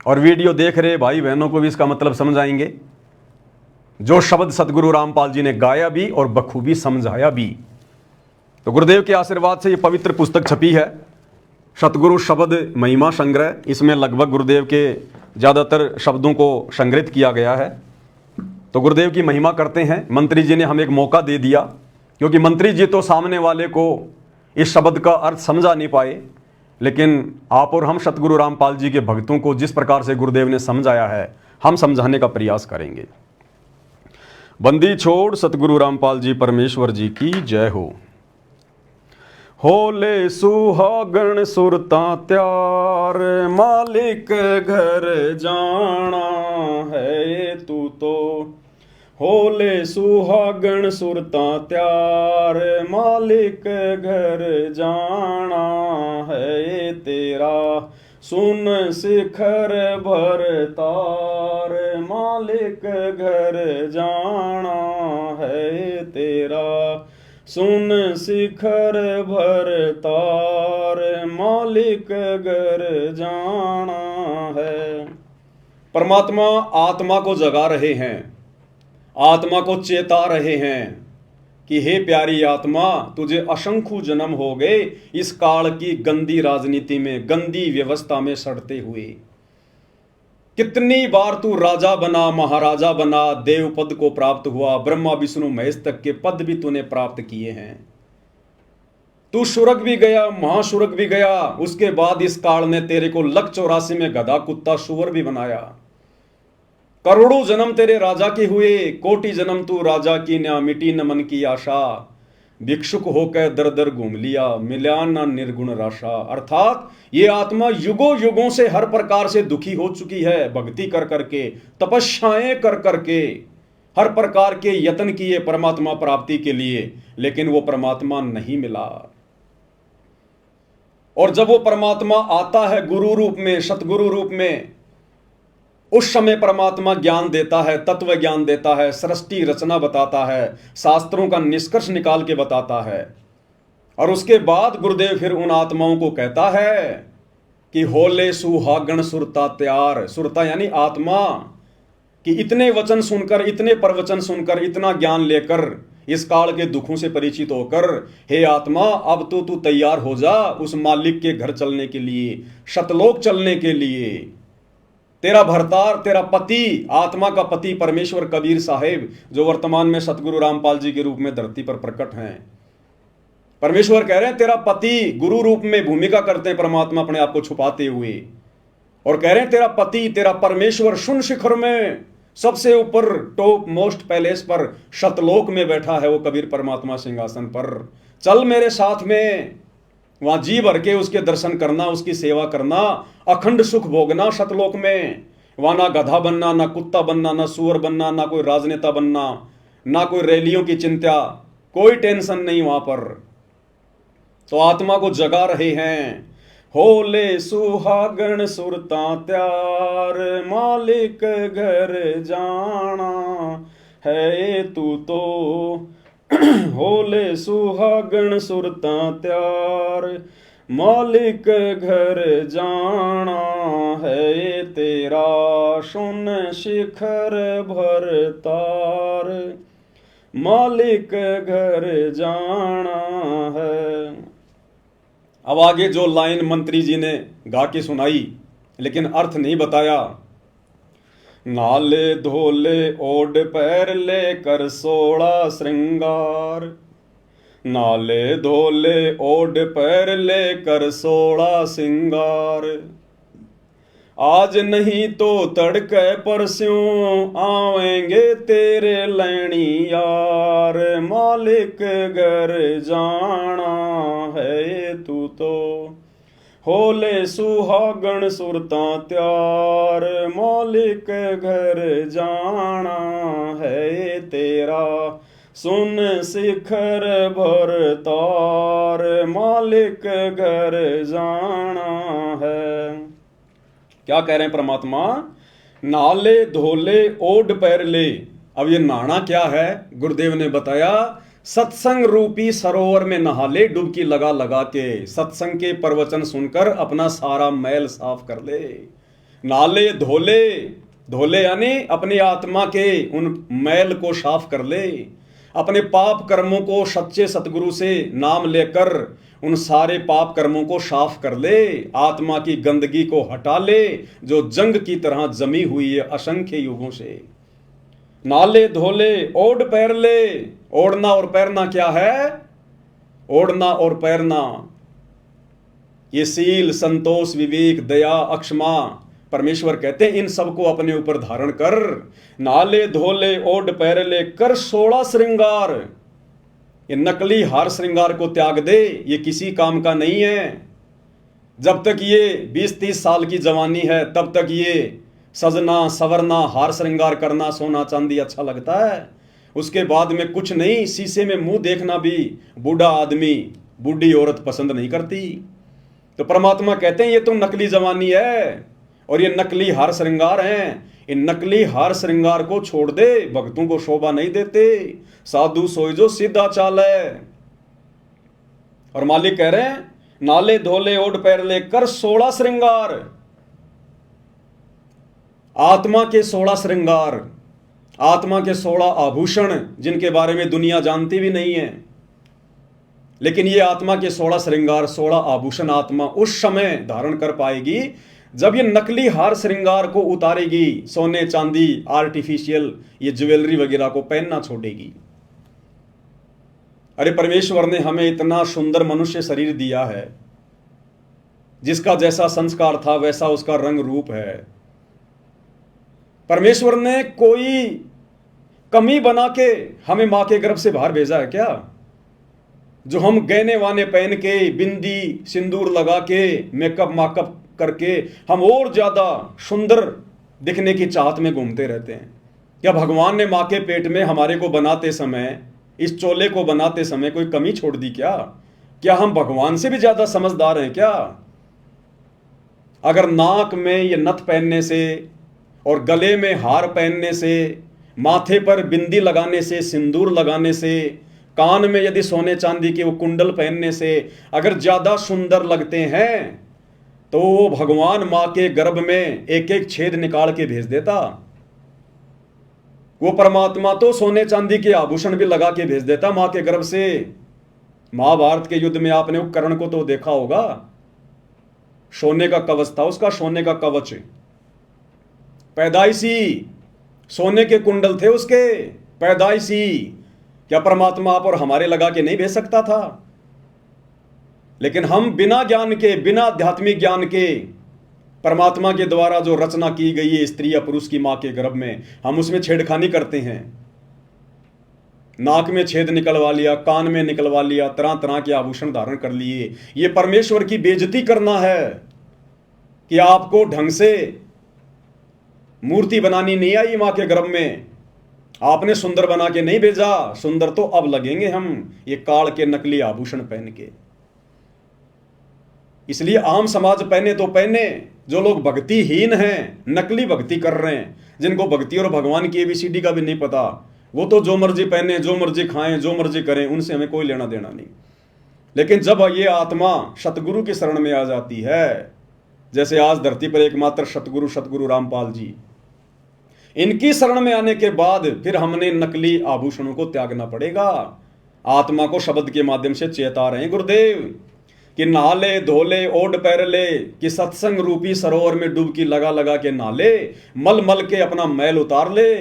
Speaker 1: और वीडियो देख रहे भाई बहनों को भी इसका मतलब समझाएंगे, जो शब्द सतगुरु रामपाल जी ने गाया भी और बखूबी समझाया भी। तो गुरुदेव के आशीर्वाद से ये पवित्र पुस्तक छपी है, सतगुरु शब्द महिमा संग्रह। इसमें लगभग गुरुदेव के ज़्यादातर शब्दों को संग्रहित किया गया है। तो गुरुदेव की महिमा करते हैं। मंत्री जी ने हमें एक मौका दे दिया, क्योंकि मंत्री जी तो सामने वाले को इस शब्द का अर्थ समझा नहीं पाए, लेकिन आप और हम सतगुरु रामपाल जी के भक्तों को जिस प्रकार से गुरुदेव ने समझाया है, हम समझाने का प्रयास करेंगे। बंदी छोड़ सतगुरु रामपाल जी परमेश्वर जी की जय हो। होले सुहागन सुरता त्यार मालिक घर जाना है तू तो, होले सुहागन सुरता त्यार मालिक घर जाना है तेरा, सुन शिखर भर तार मालिक घर जाना है तेरा, सुन शिखर भर तार मालिक घर जाना है। परमात्मा आत्मा को जगा रहे हैं, आत्मा को चेता रहे हैं कि हे प्यारी आत्मा, तुझे असंख्य जन्म हो गए इस काल की गंदी राजनीति में, गंदी व्यवस्था में सड़ते हुए। कितनी बार तू राजा बना, महाराजा बना, देव पद को प्राप्त हुआ, ब्रह्मा विष्णु महेश तक के पद भी तूने प्राप्त किए हैं। तू सुरग भी गया, महासुरग भी गया। उसके बाद इस काल ने तेरे को लक 84 में गधा कुत्ता सुअर भी बनाया। करोड़ों जन्म तेरे राजा के हुए, कोटि जन्म तू राजा की न मिटी न मन की आशा, भिक्षुक होकर दर दर घूम लिया, मिला न निर्गुण राशा। अर्थात ये आत्मा युगों युगों से हर प्रकार से दुखी हो चुकी है, भक्ति कर करके, तपस्याएं कर करके, हर प्रकार के यत्न किए परमात्मा प्राप्ति के लिए, लेकिन वो परमात्मा नहीं मिला। और जब वो परमात्मा आता है गुरु रूप में, सतगुरु रूप में, उस समय परमात्मा ज्ञान देता है, तत्व ज्ञान देता है, सृष्टि रचना बताता है, शास्त्रों का निष्कर्ष निकाल के बताता है। और उसके बाद गुरुदेव फिर उन आत्माओं को कहता है कि होले सुहागण सुरता त्यार, सुरता यानी आत्मा, कि इतने वचन सुनकर, इतने प्रवचन सुनकर, इतना ज्ञान लेकर, इस काल के दुखों से परिचित होकर, हे आत्मा अब तो तू तैयार हो जा उस मालिक के घर चलने के लिए, शतलोक चलने के लिए। तेरा भरतार, तेरा पति, आत्मा का पति परमेश्वर कबीर साहेब, जो वर्तमान में सतगुरु रामपाल जी के रूप में धरती पर प्रकट हैं। परमेश्वर कह रहे हैं तेरा पति गुरु रूप में भूमिका करते हैं परमात्मा अपने आप को छुपाते हुए, और कह रहे हैं तेरा पति, तेरा परमेश्वर शून्य शिखर में, सबसे ऊपर टॉप मोस्ट पैलेस पर, शतलोक में बैठा है वो कबीर परमात्मा सिंहासन पर। चल मेरे साथ में, वहां जी भर के उसके दर्शन करना, उसकी सेवा करना, अखंड सुख भोगना शतलोक में। वहां ना गधा बनना, ना कुत्ता बनना, ना सुअर बनना, ना कोई राजनेता बनना, ना कोई रैलियों की चिंता, कोई टेंशन नहीं वहां पर। तो आत्मा को जगा रहे हैं। होले सुहागण सुरता त्यार, मालिक घर जाना है तू तो। होले सुहागण सुरता त्यार, मालिक घर जाना है तेरा, सुन शिखर भर तार, मालिक घर जाना है। अब आगे जो लाइन मंत्री जी ने गा के सुनाई लेकिन अर्थ नहीं बताया। नाले धोले ओड पैर लेकर 16 श्रृंगार, नाले धोले ओड पैर लेकर 16 श्रृंगार, आज नहीं तो तड़के परस्यों आवेंगे तेरे लैणी यार, मालिक घर जाना है तू तो। होले सुहागण सुरता त्यार, मालिक घर जाना है तेरा, सुन शिखर भर तार, मालिक घर जाना है। क्या कह रहे हैं परमात्मा? नाले धोले ओड पैर ले। अब ये नहाना क्या है? गुरुदेव ने बताया, सत्संग रूपी सरोवर में नहा ले डुबकी लगा लगा के। सत्संग के प्रवचन सुनकर अपना सारा मैल साफ कर ले। नाले धोले, धोले यानी अपनी आत्मा के उन मैल को साफ कर ले। अपने पाप कर्मों को सच्चे सतगुरु से नाम लेकर उन सारे पाप कर्मों को साफ कर ले। आत्मा की गंदगी को हटा ले जो जंग की तरह जमी हुई है असंख्य युगों से। नाले धोले ओढ़ पैर ले। ओढ़ना और पैरना क्या है? ओढ़ना और पैरना ये सील, संतोष, विवेक, दया, अक्षमा, परमेश्वर कहते हैं इन सबको अपने ऊपर धारण कर। नाले धोले ओढ़ पैर ले कर 16 श्रृंगार। ये नकली हार श्रृंगार को त्याग दे, ये किसी काम का नहीं है। जब तक ये 20-30 साल की जवानी है तब तक ये सजना सवरना, हार श्रृंगार करना, सोना चांदी अच्छा लगता है। उसके बाद में कुछ नहीं। शीशे में मुंह देखना भी बूढ़ा आदमी, बूढ़ी औरत पसंद नहीं करती। तो परमात्मा कहते हैं ये तो नकली जवानी है और ये नकली हार श्रृंगार हैं। इन नकली हार श्रृंगार को छोड़ दे, भक्तों को शोभा नहीं देते। साधु सोई जो सीधा चाल है। और मालिक कह रहे हैं नाले धोले ओढ़ पैर ले कर 16 श्रृंगार। आत्मा के 16 श्रृंगार, आत्मा के 16 आभूषण जिनके बारे में दुनिया जानती भी नहीं है। लेकिन ये आत्मा के 16 श्रृंगार, 16 आभूषण आत्मा उस समय धारण कर पाएगी जब ये नकली हार श्रृंगार को उतारेगी, सोने चांदी आर्टिफिशियल ये ज्वेलरी वगैरह को पहनना छोड़ेगी। अरे परमेश्वर ने हमें इतना सुंदर मनुष्य शरीर दिया है, जिसका जैसा संस्कार था वैसा उसका रंग रूप है। परमेश्वर ने कोई कमी बना के हमें मां के गर्भ से बाहर भेजा है क्या? जो हम गहने वाने पहन के, बिंदी सिंदूर लगा के, मेकअप माकअप करके हम और ज्यादा सुंदर दिखने की चाहत में घूमते रहते हैं। क्या भगवान ने मां के पेट में हमारे को बनाते समय, इस चोले को बनाते समय कोई कमी छोड़ दी क्या? क्या हम भगवान से भी ज्यादा समझदार हैं क्या? अगर नाक में ये नथ पहनने से और गले में हार पहनने से, माथे पर बिंदी लगाने से, सिंदूर लगाने से, कान में यदि सोने चांदी के वो कुंडल पहनने से अगर ज्यादा सुंदर लगते हैं तो वो भगवान मां के गर्भ में एक एक छेद निकाल के भेज देता। वो परमात्मा तो सोने चांदी के आभूषण भी लगा के भेज देता मां के गर्भ से। महाभारत के युद्ध में आपने वो कर्ण को तो देखा होगा, सोने का कवच था उसका, सोने का कवच, पैदाइशी सोने के कुंडल थे उसके, पैदाइशी। क्या परमात्मा आप और हमारे लगा के नहीं भेज सकता था? लेकिन हम बिना ज्ञान के, बिना आध्यात्मिक ज्ञान के, परमात्मा के द्वारा जो रचना की गई है स्त्री या पुरुष की मां के गर्भ में, हम उसमें छेड़खानी करते हैं। नाक में छेद निकलवा लिया, कान में निकलवा लिया, तरह तरह के आभूषण धारण कर लिए। ये परमेश्वर की बेइज्जती करना है कि आपको ढंग से मूर्ति बनानी नहीं आई मां के गर्भ में, आपने सुंदर बना के नहीं भेजा। सुंदर तो अब लगेंगे हम ये काल के नकली आभूषण पहन के। इसलिए आम समाज पहने तो पहने, जो लोग भक्तिहीन हैं, नकली भक्ति कर रहे हैं, जिनको भक्ति और भगवान की ABCD का भी नहीं पता, वो तो जो मर्जी पहने, जो मर्जी खाएं, जो मर्जी करें, उनसे हमें कोई लेना देना नहीं। लेकिन जब ये आत्मा सतगुरु की शरण में आ जाती है, जैसे आज धरती पर एकमात्र सतगुरु रामपाल जी, इनकी शरण में आने के बाद फिर हमने नकली आभूषणों को त्यागना पड़ेगा। आत्मा को शब्द के माध्यम से चेता रहे गुरुदेव कि नहा ले, धो ले, ओढ़ पैर ले, कि सत्संग रूपी सरोवर में डुबकी लगा लगा के नहा ले, मल मल के अपना मैल उतार ले।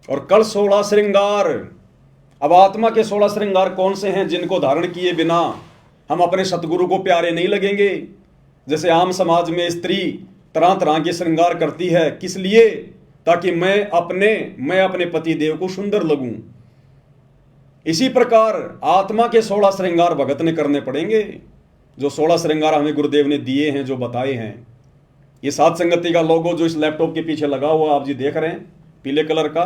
Speaker 1: और कल 16 श्रृंगार। अब आत्मा के 16 श्रृंगार कौन से हैं जिनको धारण किए बिना हम अपने सतगुरु को प्यारे नहीं लगेंगे। जैसे आम समाज में स्त्री तरह तरह के श्रृंगार करती है, किस लिए? ताकि मैं अपने पति देव को सुंदर लगूं। इसी प्रकार आत्मा के 16 श्रृंगार भगत ने करने पड़ेंगे, जो 16 श्रृंगार हमें गुरुदेव ने दिए हैं, जो बताए हैं। ये साध संगति का लोगो जो इस लैपटॉप के पीछे लगा हुआ आप जी देख रहे हैं, पीले कलर का,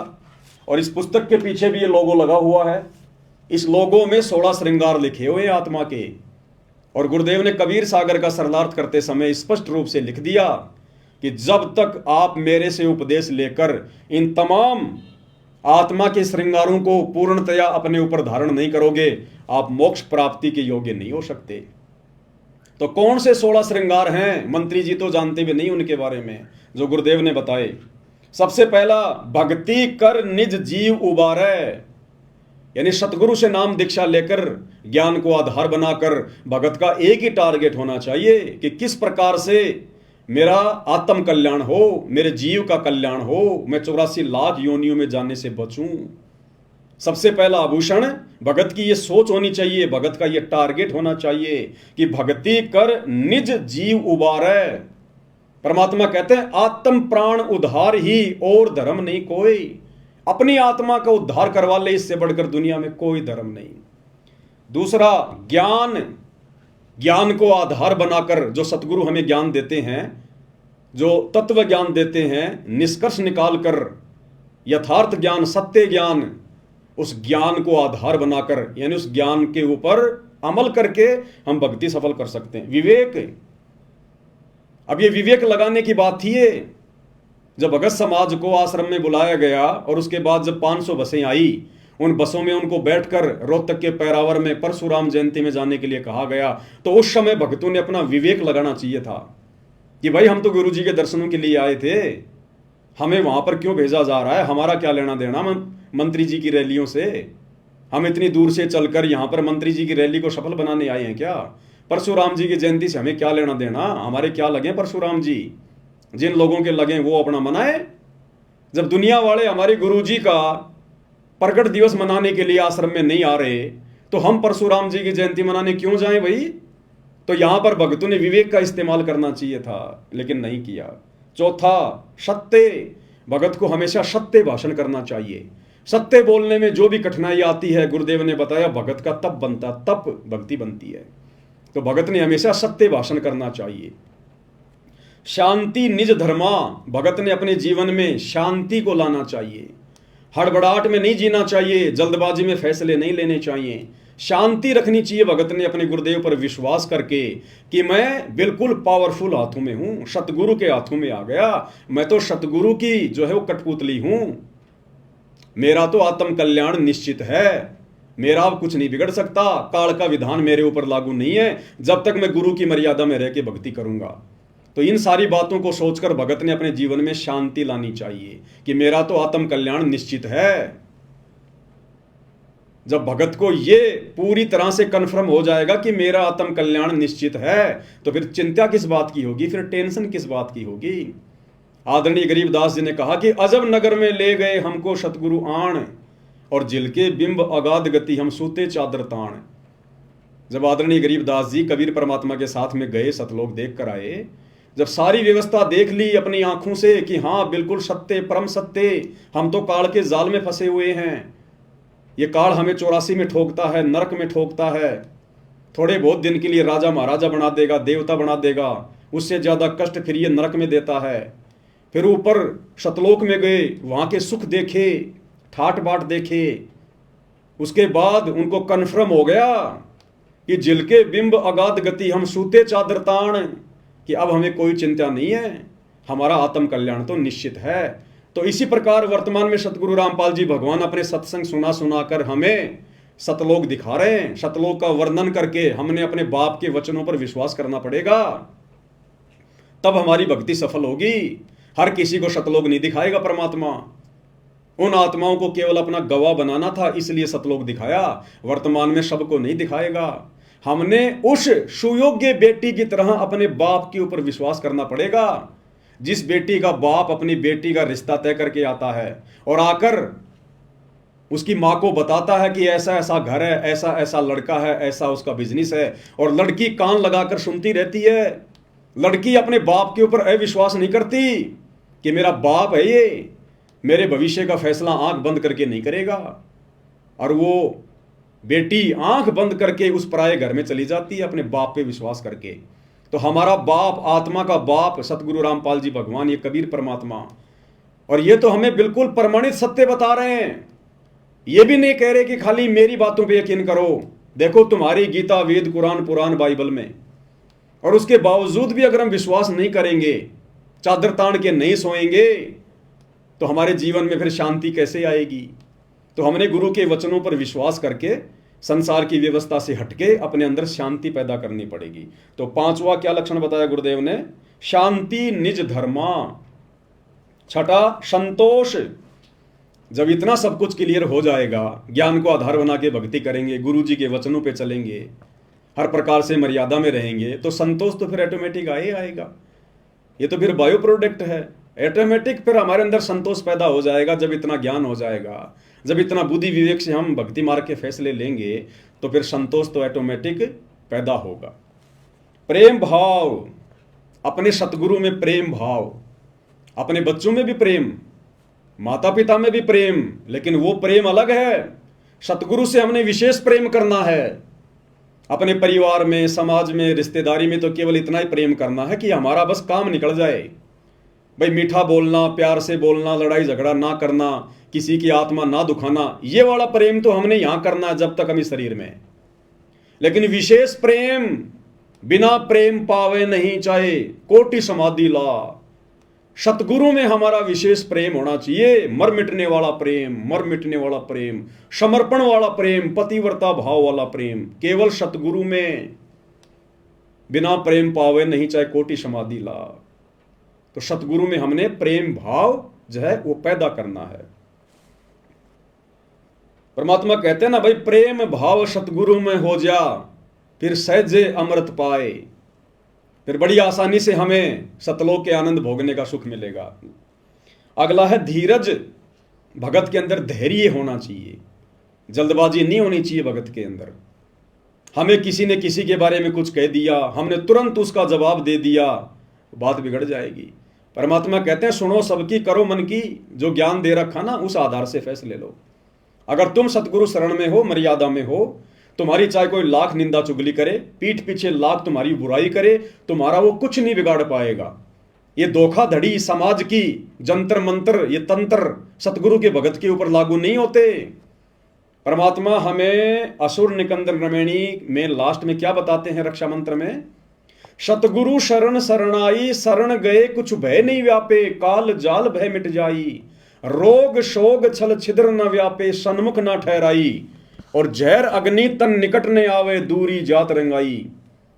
Speaker 1: और इस पुस्तक के पीछे भी ये लोगो लगा हुआ है। इस लोगो में 16 श्रृंगार लिखे हुए हैं आत्मा के। और गुरुदेव ने कबीर सागर का सरलार्थ करते समय स्पष्ट रूप से लिख दिया कि जब तक आप मेरे से उपदेश लेकर इन तमाम आत्मा के श्रृंगारों को पूर्णतया अपने ऊपर धारण नहीं करोगे, आप मोक्ष प्राप्ति के योग्य नहीं हो सकते। तो कौन से 16 श्रृंगार हैं? मंत्री जी तो जानते भी नहीं उनके बारे में, जो गुरुदेव ने बताए। सबसे पहला, भक्ति कर निज जीव उबारे, यानी सतगुरु से नाम दीक्षा लेकर ज्ञान को आधार बनाकर भगत का एक ही टारगेट होना चाहिए कि किस प्रकार से मेरा आत्म कल्याण हो, मेरे जीव का कल्याण हो, मैं 84 लाख योनियों में जाने से बचूं। सबसे पहला आभूषण भगत की ये सोच होनी चाहिए, भगत का ये टारगेट होना चाहिए कि भक्ति कर निज जीव उबारे। परमात्मा कहते हैं आत्म प्राण उद्धार ही और धर्म नहीं कोई। अपनी आत्मा का उद्धार करवा ले, इससे बढ़कर दुनिया में कोई धर्म नहीं। दूसरा, ज्ञान को आधार बनाकर जो सतगुरु हमें ज्ञान देते हैं, जो तत्व ज्ञान देते हैं, निष्कर्ष निकालकर यथार्थ ज्ञान, सत्य ज्ञान, उस ज्ञान को आधार बनाकर, यानी उस ज्ञान के ऊपर अमल करके हम भक्ति सफल कर सकते हैं। विवेक, अब ये विवेक लगाने की बात थी। ये जब भगत समाज को आश्रम में बुलाया गया और उसके बाद जब 500 बसें आई, उन बसों में उनको बैठकर रोहतक के पैरावर में परशुराम जयंती में जाने के लिए कहा गया, तो उस समय भक्तों ने अपना विवेक लगाना चाहिए था कि भाई हम तो गुरु जी के दर्शनों के लिए आए थे, हमें वहां पर क्यों भेजा जा रहा है, हमारा क्या लेना देना मंत्री जी की रैलियों से। हम इतनी दूर से चलकर यहाँ पर मंत्री जी की रैली को सफल बनाने आए हैं क्या? परशुराम जी की जयंती से हमें क्या लेना देना? हमारे क्या लगे परशुराम जी? जिन लोगों के लगे वो अपना मनाए। जब दुनिया वाले हमारे गुरु जी का प्रकट दिवस मनाने के लिए आश्रम में नहीं आ रहे, तो हम परशुराम जी की जयंती मनाने क्यों जाएं भाई? तो यहां पर भक्तों ने विवेक का इस्तेमाल करना चाहिए था, लेकिन नहीं किया। चौथा, सत्य। भगत को हमेशा सत्य भाषण करना चाहिए। सत्य बोलने में जो भी कठिनाई आती है, गुरुदेव ने बताया, भगत का तप बनता, तप भक्ति बनती है। तो भगत ने हमेशा सत्य भाषण करना चाहिए। शांति निज धर्मा, भगत ने अपने जीवन में शांति को लाना चाहिए। हड़बड़ाहट में नहीं जीना चाहिए, जल्दबाजी में फैसले नहीं लेने चाहिए। शांति रखनी चाहिए भगत ने अपने गुरुदेव पर विश्वास करके कि मैं बिल्कुल पावरफुल हाथों में हूं, सतगुरु के हाथों में आ गया, मैं तो सतगुरु की जो है वो कठपुतली हूं, मेरा तो आत्म कल्याण निश्चित है, मेरा अब कुछ नहीं बिगड़ सकता, काल का विधान मेरे ऊपर लागू नहीं है जब तक मैं गुरु की मर्यादा में रह के भक्ति करूंगा। तो इन सारी बातों को सोचकर भगत ने अपने जीवन में शांति लानी चाहिए कि मेरा तो आत्म कल्याण निश्चित है। जब भगत को ये पूरी तरह से कन्फर्म हो जाएगा कि मेरा आत्म कल्याण निश्चित है, तो फिर चिंता किस बात की होगी, फिर टेंशन किस बात की होगी। आदरणीय गरीबदास जी ने कहा कि अजब नगर में ले गए हमको सतगुरु आण, और जिलके बिंब अगाध गति हम सूते चादर ताण। जब आदरणीय गरीबदास जी कबीर परमात्मा के साथ में गए, सतलोक देख कर आए, जब सारी व्यवस्था देख ली अपनी आंखों से कि हाँ बिल्कुल सत्य, परम सत्य, हम तो काल के जाल में फंसे हुए हैं, ये काल हमें 84 में ठोकता है, नरक में ठोकता है, थोड़े बहुत दिन के लिए राजा महाराजा बना देगा, देवता बना देगा, उससे ज़्यादा कष्ट फिर ये नरक में देता है। फिर ऊपर सतलोक में गए, वहाँ के सुख देखे, ठाट बाट देखे। उसके बाद उनको कन्फर्म हो गया कि जिल के बिंब अगाध गति, हम सूते चादर ताण, कि अब हमें कोई चिंता नहीं है, हमारा आत्म कल्याण तो निश्चित है। तो इसी प्रकार वर्तमान में सतगुरु रामपाल जी भगवान अपने सत्संग सुना सुनाकर हमें सतलोक दिखा रहे हैं। सतलोक का वर्णन करके हमने अपने बाप के वचनों पर विश्वास करना पड़ेगा, तब हमारी भक्ति सफल होगी। हर किसी को सतलोक नहीं दिखाएगा परमात्मा। उन आत्माओं को केवल अपना गवाह बनाना था, इसलिए सतलोक दिखाया। वर्तमान में सबको नहीं दिखाएगा। हमने उस सुयोग्य बेटी की तरह अपने बाप के ऊपर विश्वास करना पड़ेगा। जिस बेटी का बाप अपनी बेटी का रिश्ता तय करके आता है और आकर उसकी माँ को बताता है कि ऐसा ऐसा घर है, ऐसा ऐसा लड़का है, ऐसा उसका बिजनेस है, और लड़की कान लगाकर सुनती रहती है। लड़की अपने बाप के ऊपर अविश्वास नहीं करती कि मेरा बाप है, ये मेरे भविष्य का फैसला आंख बंद करके नहीं करेगा। और वो बेटी आंख बंद करके उस पराये घर में चली जाती है अपने बाप पे विश्वास करके। तो हमारा बाप, आत्मा का बाप सतगुरु रामपाल जी भगवान, ये कबीर परमात्मा, और ये तो हमें बिल्कुल प्रमाणित सत्य बता रहे हैं। ये भी नहीं कह रहे कि खाली मेरी बातों पे यकीन करो। देखो तुम्हारी गीता, वेद, कुरान, पुराण, बाइबल में, और उसके बावजूद भी अगर हम विश्वास नहीं करेंगे, चादर तान के नहीं सोएंगे, तो हमारे जीवन में फिर शांति कैसे आएगी। तो हमने गुरु के वचनों पर विश्वास करके संसार की व्यवस्था से हटके अपने अंदर शांति पैदा करनी पड़ेगी। तो पांचवा क्या लक्षण बताया गुरुदेव ने? शांति निज धर्मा। छठा संतोष। जब इतना सब कुछ क्लियर हो जाएगा, ज्ञान को आधार बना के भक्ति करेंगे, गुरु जी के वचनों पे चलेंगे, हर प्रकार से मर्यादा में रहेंगे, तो संतोष तो फिर ऑटोमेटिक आएगा। ये तो फिर बायो प्रोडक्ट है, ऑटोमेटिक फिर हमारे अंदर संतोष पैदा हो जाएगा। जब इतना ज्ञान हो जाएगा, जब इतना बुद्धि विवेक से हम भक्ति मार्ग के फैसले लेंगे, तो फिर संतोष तो ऑटोमेटिक पैदा होगा। प्रेम भाव, अपने सतगुरु में प्रेम भाव, अपने बच्चों में भी प्रेम, माता पिता में भी प्रेम, लेकिन वो प्रेम अलग है। सतगुरु से हमने विशेष प्रेम करना है। अपने परिवार में, समाज में, रिश्तेदारी में तो केवल इतना ही प्रेम करना है कि हमारा बस काम निकल जाए। भाई मीठा बोलना, प्यार से बोलना, लड़ाई झगड़ा ना करना, किसी की आत्मा ना दुखाना, ये वाला प्रेम तो हमने यहां करना है जब तक हम इस शरीर में। लेकिन विशेष प्रेम, बिना प्रेम पावे नहीं चाहे कोटि समाधि ला। सतगुरु में हमारा विशेष प्रेम होना चाहिए। मर मिटने वाला प्रेम, मर मिटने वाला प्रेम, समर्पण वाला प्रेम, पतिव्रता भाव वाला प्रेम, केवल सतगुरु में। बिना प्रेम पावे नहीं चाहे कोटि समाधि ला। तो सतगुरु में हमने प्रेम भाव जो है वो पैदा करना है। परमात्मा कहते हैं ना भाई, प्रेम भाव सतगुरु में हो जा, फिर सहजे अमृत पाए। फिर बड़ी आसानी से हमें सतलोक के आनंद भोगने का सुख मिलेगा। अगला है धीरज। भगत के अंदर धैर्य होना चाहिए, जल्दबाजी नहीं होनी चाहिए भगत के अंदर। हमें किसी ने किसी के बारे में कुछ कह दिया, हमने तुरंत उसका जवाब दे दिया, बात बिगड़ जाएगी। परमात्मा कहते हैं सुनो सबकी, करो मन की, जो ज्ञान दे रखा ना उस आधार से फैसले लो। अगर तुम सतगुरु शरण में हो, मर्यादा में हो, तुम्हारी चाहे कोई लाख निंदा चुगली करे, पीठ पीछे लाख तुम्हारी बुराई करे, तुम्हारा वो कुछ नहीं बिगाड़ पाएगा। ये धोखाधड़ी समाज की, जंतर मंत्र, ये तंत्र सतगुरु के भगत के ऊपर लागू नहीं होते। परमात्मा हमें असुर निकंदन रमणी में लास्ट में क्या बताते हैं रक्षा मंत्र में? सतगुरु शरण शरणाई, शरण गए कुछ भय नहीं व्यापे, काल जाल भय मिट जाई, रोग शोग छल छिद्र न व्यापे, सन्मुख न ठहराई, और जहर अग्नि तन निकट ने आवे, दूरी जात रंगाई,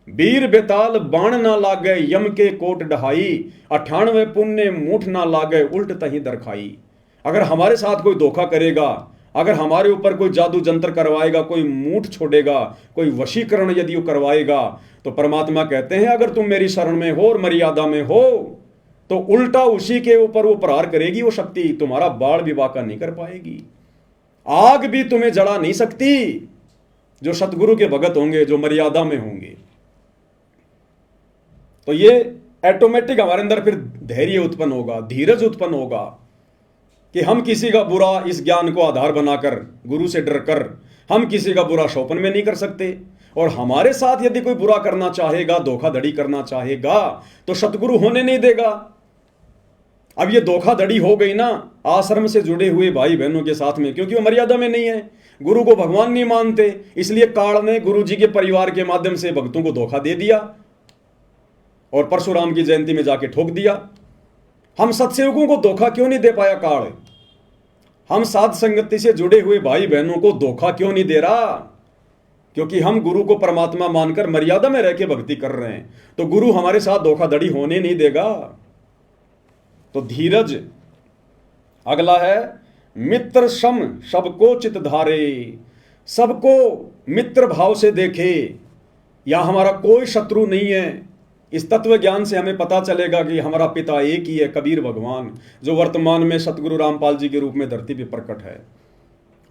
Speaker 1: वीर बेताल बाण ना लागे, यम के कोट डहाई, 98 पुण्य मूठ ना लागे, उल्ट तही दरखाई। अगर हमारे साथ कोई धोखा करेगा, अगर हमारे ऊपर कोई जादू जंतर करवाएगा, कोई मूठ छोड़ेगा, कोई वशीकरण यदि वो करवाएगा, तो परमात्मा कहते हैं अगर तुम मेरी शरण में हो और मर्यादा में हो, तो उल्टा उसी के ऊपर वो प्रहार करेगी। वो शक्ति तुम्हारा बाढ़ भी वाका नहीं कर पाएगी, आग भी तुम्हें जला नहीं सकती। जो सतगुरु के भगत होंगे, जो मर्यादा में होंगे, तो ये ऑटोमेटिक हमारे अंदर फिर धैर्य उत्पन्न होगा, धीरज उत्पन्न होगा कि हम किसी का बुरा, इस ज्ञान को आधार बनाकर, गुरु से डरकर हम किसी का बुरा शोपन में नहीं कर सकते। और हमारे साथ यदि कोई बुरा करना चाहेगा, धोखाधड़ी करना चाहेगा, तो सतगुरु होने नहीं देगा। अब ये धोखाधड़ी हो गई ना आश्रम से जुड़े हुए भाई बहनों के साथ में, क्योंकि वो मर्यादा में नहीं है, गुरु को भगवान नहीं मानते, इसलिए काल ने गुरु जी के परिवार के माध्यम से भक्तों को धोखा दे दिया और परशुराम की जयंती में जाके ठोक दिया। हम सत्सेवकों को धोखा क्यों नहीं दे पाया काल? हम साध संगति से जुड़े हुए भाई बहनों को धोखा क्यों नहीं दे रहा? क्योंकि हम गुरु को परमात्मा मानकर मर्यादा में रह के भक्ति कर रहे हैं, तो गुरु हमारे साथ धोखाधड़ी होने नहीं देगा। तो धीरज। अगला है मित्र सम सबको चित धारे, सबको मित्र भाव से देखे। यहां हमारा कोई शत्रु नहीं है। इस तत्व ज्ञान से हमें पता चलेगा कि हमारा पिता एक ही है, कबीर भगवान, जो वर्तमान में सतगुरु रामपाल जी के रूप में धरती पर प्रकट है।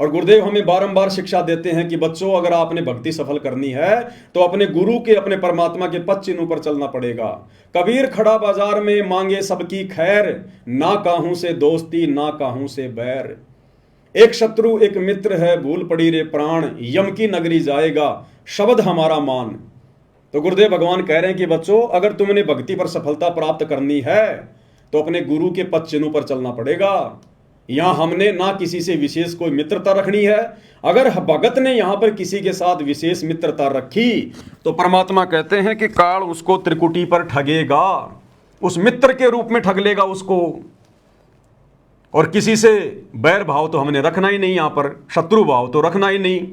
Speaker 1: और गुरुदेव हमें बारंबार शिक्षा देते हैं कि बच्चों, अगर आपने भक्ति सफल करनी है तो अपने गुरु के, अपने परमात्मा के पद चिन्हों पर चलना पड़ेगा। कबीर खड़ा बाजार में मांगे सबकी खैर, ना काहू से दोस्ती ना काहू से बैर। एक शत्रु एक मित्र है, भूल पड़ी रे प्राण, यम की नगरी जाएगा शब्द हमारा मान। तो गुरुदेव भगवान कह रहे हैं कि बच्चों, अगर तुमने भक्ति पर सफलता प्राप्त करनी है तो अपने गुरु के पद चिन्हों पर चलना पड़ेगा। यहां हमने ना किसी से विशेष कोई मित्रता रखनी है। अगर भगत ने यहां पर किसी के साथ विशेष मित्रता रखी तो परमात्मा कहते हैं कि काल उसको त्रिकुटी पर ठगेगा, उस मित्र के रूप में ठग लेगा उसको। और किसी से बैर भाव तो हमने रखना ही नहीं, यहां पर शत्रु भाव तो रखना ही नहीं।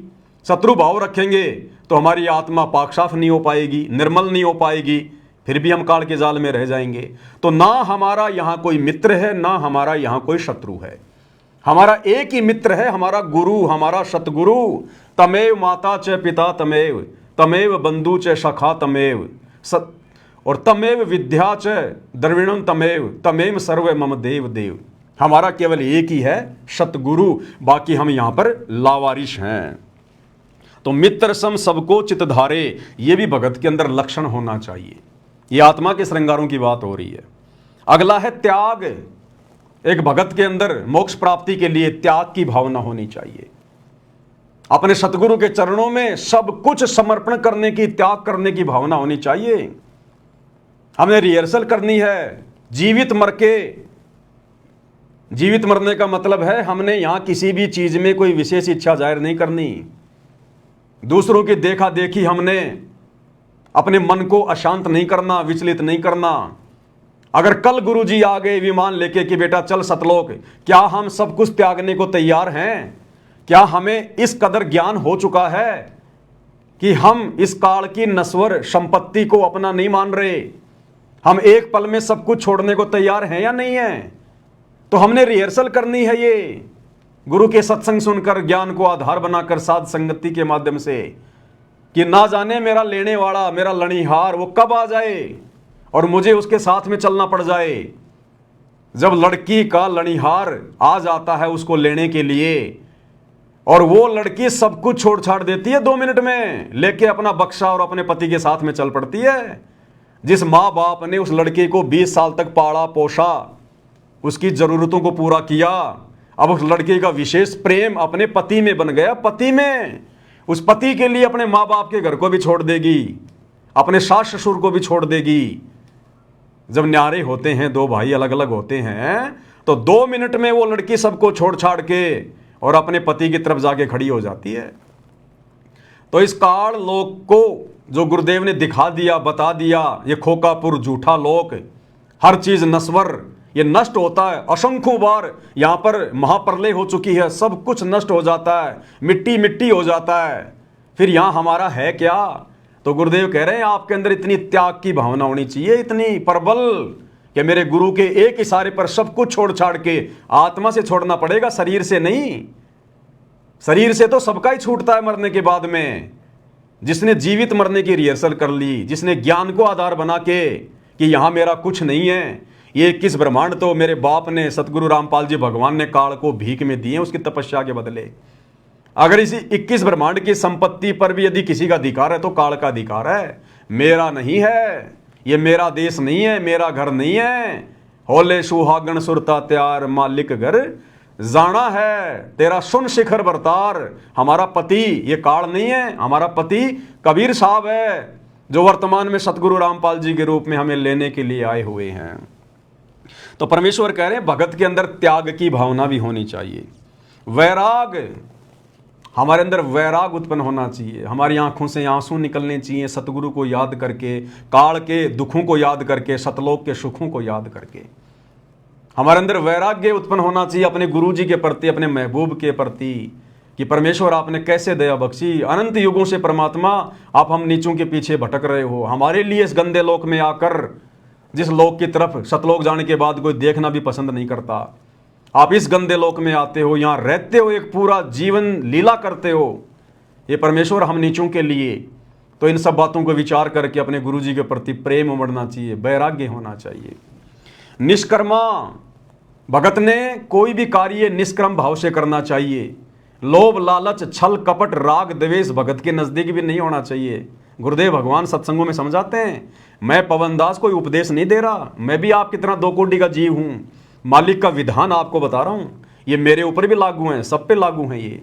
Speaker 1: शत्रु भाव रखेंगे तो हमारी आत्मा पाक साफ नहीं हो पाएगी, निर्मल नहीं हो पाएगी, फिर भी हम काल के जाल में रह जाएंगे। तो ना हमारा यहां कोई मित्र है, ना हमारा यहां कोई शत्रु है। हमारा एक ही मित्र है, हमारा गुरु, हमारा सतगुरु। तमेव माता च पिता तमेव, तमेव बंधु च सखा तमेव, और तमेव विद्या च द्रविणम तमेव, तमेव सर्व मम देव देव। हमारा केवल एक ही है, सतगुरु, बाकी हम यहां पर लावारिश हैं। तो मित्र सम सबको चित धारे, ये भी भगत के अंदर लक्षण होना चाहिए। ये आत्मा के श्रृंगारों की बात हो रही है। अगला है त्याग। एक भगत के अंदर मोक्ष प्राप्ति के लिए त्याग की भावना होनी चाहिए। अपने सतगुरु के चरणों में सब कुछ समर्पण करने की, त्याग करने की भावना होनी चाहिए। हमने रिहर्सल करनी है जीवित मर के। जीवित मरने का मतलब है हमने यहां किसी भी चीज में कोई विशेष इच्छा जाहिर नहीं करनी। दूसरों की देखा देखी हमने अपने मन को अशांत नहीं करना, विचलित नहीं करना। अगर कल गुरुजी आ गए विमान लेके कि बेटा चल सतलोक, क्या हम सब कुछ त्यागने को तैयार हैं? क्या हमें इस कदर ज्ञान हो चुका है कि हम इस काल की नश्वर संपत्ति को अपना नहीं मान रहे? हम एक पल में सब कुछ छोड़ने को तैयार हैं या नहीं है? तो हमने रिहर्सल करनी है ये, गुरु के सत्संग सुनकर, ज्ञान को आधार बनाकर, साध संगति के माध्यम से, कि ना जाने मेरा लेने वाला, मेरा लणिहार वो कब आ जाए और मुझे उसके साथ में चलना पड़ जाए। जब लड़की का लणिहार आ जाता है उसको लेने के लिए और वो लड़की सब कुछ छोड़ छाड़ देती है 2 मिनट में, लेके अपना बक्सा और अपने पति के साथ में चल पड़ती है। जिस माँ बाप ने उस लड़के को 20 साल तक पाला पोसा, उसकी जरूरतों को पूरा किया, अब उस लड़के का विशेष प्रेम अपने पति में बन गया। पति में, उस पति के लिए अपने माँ बाप के घर को भी छोड़ देगी, अपने सास ससुर को भी छोड़ देगी। जब न्यारे होते हैं, 2 भाई अलग अलग होते हैं, तो 2 मिनट में वो लड़की सबको छोड़ छाड़ के और अपने पति की तरफ जाके खड़ी हो जाती है। तो इस काल लोक को जो गुरुदेव ने दिखा दिया, बता दिया, ये खोकापुर झूठा लोक, हर चीज नश्वर, ये नष्ट होता है। असंख्यों बार यहां पर महाप्रलय हो चुकी है, सब कुछ नष्ट हो जाता है, मिट्टी मिट्टी हो जाता है। फिर यहां हमारा है क्या? तो गुरुदेव कह रहे हैं आपके अंदर इतनी त्याग की भावना होनी चाहिए, इतनी प्रबल, कि मेरे गुरु के एक इशारे पर सब कुछ छोड़ छाड़ के, आत्मा से छोड़ना पड़ेगा, शरीर से नहीं। शरीर से तो सबका ही छूटता है मरने के बाद में। जिसने जीवित मरने की रिहर्सल कर ली, जिसने ज्ञान को आधार बना के कि यहां मेरा कुछ नहीं है, ये 21 ब्रह्मांड तो मेरे बाप ने, सतगुरु रामपाल जी भगवान ने काल को भीख में दिए उसकी तपस्या के बदले। अगर इसी 21 ब्रह्मांड की संपत्ति पर भी यदि किसी का अधिकार है तो काल का अधिकार है, मेरा नहीं है। ये मेरा देश नहीं है, मेरा घर नहीं है। होले सुहागण सुरता त्यार मालिक घर, जाना है तेरा सुन शिखर बरतार। हमारा पति ये काल नहीं है, हमारा पति कबीर साहब है, जो वर्तमान में सतगुरु रामपाल जी के रूप में हमें लेने के लिए आए हुए हैं। तो परमेश्वर कह रहे हैं भगत के अंदर त्याग की भावना भी होनी चाहिए, वैराग, हमारे अंदर वैराग उत्पन्न होना चाहिए, हमारी आंखों से आंसू निकलने चाहिए सतगुरु को याद करके, काल के दुखों को याद करके, सतलोक के सुखों को याद करके। हमारे अंदर वैराग्य उत्पन्न होना चाहिए अपने गुरु जी के प्रति, अपने महबूब के प्रति, कि परमेश्वर आपने कैसे दया बख्शी, अनंत युगों से परमात्मा आप हम नीचों के पीछे भटक रहे हो, हमारे लिए इस गंदे लोक में आकर, जिस लोक की तरफ सतलोक जाने के बाद कोई देखना भी पसंद नहीं करता, आप इस गंदे लोक में आते हो, यहाँ रहते हो, एक पूरा जीवन लीला करते हो, ये परमेश्वर हम नीचों के लिए। तो इन सब बातों को विचार करके अपने गुरु जी के प्रति प्रेम उमड़ना चाहिए, वैराग्य होना चाहिए। निष्कर्मा, भगत ने कोई भी कार्य निष्क्रम भाव से करना चाहिए। लोभ, लालच, छल, कपट, राग, द्वेष भगत के नजदीक भी नहीं होना चाहिए। गुरुदेव भगवान सत्संगों में समझाते हैं, मैं पवनदास कोई उपदेश नहीं दे रहा, मैं भी आपकी तरह दो कोटि का जीव हूं, मालिक का विधान आपको बता रहा हूं, ये मेरे ऊपर भी लागू है, सब पे लागू है। ये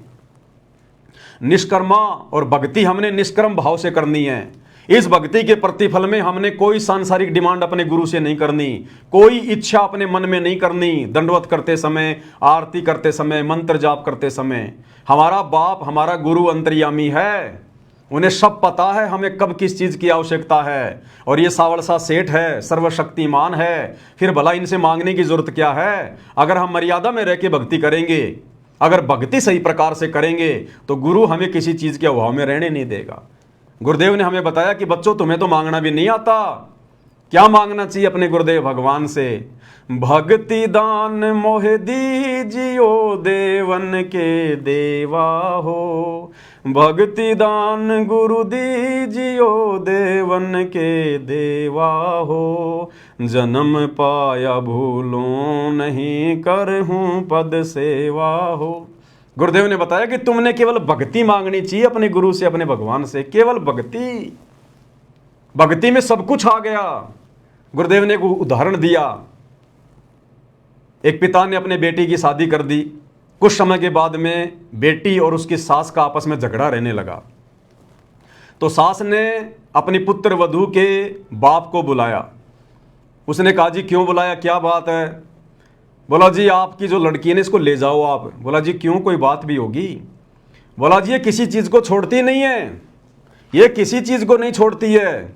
Speaker 1: निष्कर्मा और भक्ति हमने निष्कर्म भाव से करनी है। इस भक्ति के प्रतिफल में हमने कोई सांसारिक डिमांड अपने गुरु से नहीं करनी, कोई इच्छा अपने मन में नहीं करनी। दंडवत करते समय, आरती करते समय, मंत्र जाप करते समय, हमारा बाप, हमारा गुरु अंतर्यामी है, उन्हें सब पता है हमें कब किस चीज की आवश्यकता है। और ये सावड़सा सेठ है, सर्वशक्तिमान है, फिर भला इनसे मांगने की जरूरत क्या है। अगर हम मर्यादा में रह के भक्ति करेंगे, अगर भक्ति सही प्रकार से करेंगे, तो गुरु हमें किसी चीज के अभाव में रहने नहीं देगा। गुरुदेव ने हमें बताया कि बच्चों तुम्हें तो मांगना भी नहीं आता, क्या मांगना चाहिए अपने गुरुदेव भगवान से? भक्ति दान मोह दीजियो देवन के देवा हो, भक्ति दान गुरु दीजियो देवन के देवा हो, जन्म पाया भूलों नहीं करहूं पद सेवा हो। गुरुदेव ने बताया कि तुमने केवल भक्ति मांगनी चाहिए अपने गुरु से, अपने भगवान से, केवल भक्ति। भक्ति में सब कुछ आ गया। गुरुदेव ने एक उदाहरण दिया, एक पिता ने अपने बेटी की शादी कर दी, कुछ समय के बाद में बेटी और उसकी सास का आपस में झगड़ा रहने लगा। तो सास ने अपनी पुत्र वधू के बाप को बुलाया। उसने कहा जी क्यों बुलाया, क्या बात है? बोला जी आपकी जो लड़की है ना इसको ले जाओ आप। बोला जी क्यों, कोई बात भी होगी? बोला जी ये किसी चीज को छोड़ती नहीं है, ये किसी चीज को नहीं छोड़ती है।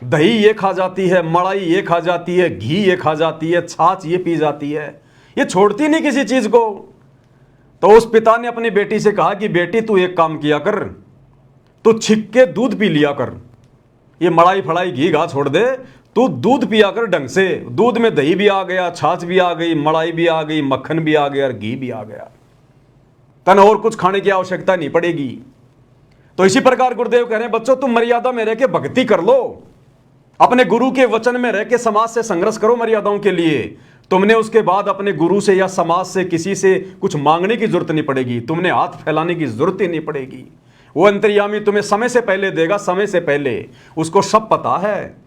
Speaker 1: दही ये खा जाती है, मलाई ये खा जाती है, घी ये खा जाती है, छाछ ये पी जाती है, ये छोड़ती नहीं किसी चीज को। तो उस पिता ने अपनी बेटी से कहा कि बेटी तू एक काम किया कर, तू छिक के दूध पी लिया कर, ये मलाई फलाई घी घा छोड़ दे, तू दूध पिया कर ढंग से। दूध में दही भी आ गया, छाछ भी आ गई, मलाई भी आ गई, मक्खन भी आ गया और घी भी आ गया, तन और कुछ खाने की आवश्यकता नहीं पड़ेगी। तो इसी प्रकार गुरुदेव कह रहे हैं बच्चों तुम मर्यादा में रह के भक्ति कर लो, अपने गुरु के वचन में रह के समाज से संघर्ष करो मर्यादाओं के लिए। तुमने उसके बाद अपने गुरु से या समाज से किसी से कुछ मांगने की जरूरत नहीं पड़ेगी, तुमने हाथ फैलाने की जरूरत ही नहीं पड़ेगी। वो अंतर्यामी तुम्हें समय से पहले देगा, समय से पहले, उसको सब पता है।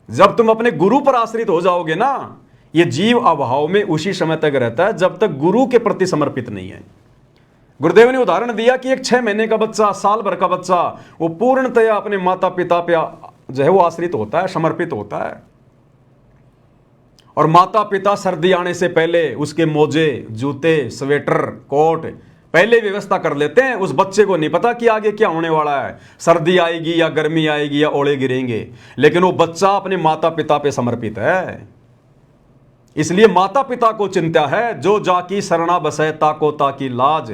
Speaker 1: जब तुम अपने गुरु पर आश्रित हो जाओगे ना, ये जीव अभाव में उसी समय तक रहता है जब तक गुरु के प्रति समर्पित नहीं है। गुरुदेव ने उदाहरण दिया कि एक 6 महीने का बच्चा, साल भर का बच्चा, वो पूर्णतया अपने माता पिता पे जो है वो आश्रित होता है, समर्पित होता है। और माता पिता सर्दी आने से पहले उसके मोजे, जूते, स्वेटर, कोट पहले व्यवस्था कर लेते हैं। उस बच्चे को नहीं पता कि आगे क्या होने वाला है, सर्दी आएगी या गर्मी आएगी या ओले गिरेंगे, लेकिन वो बच्चा अपने माता पिता पे समर्पित है। इसलिए माता पिता को चिंता है, जो जाकी शरणा बसै ताको ताकी लाज,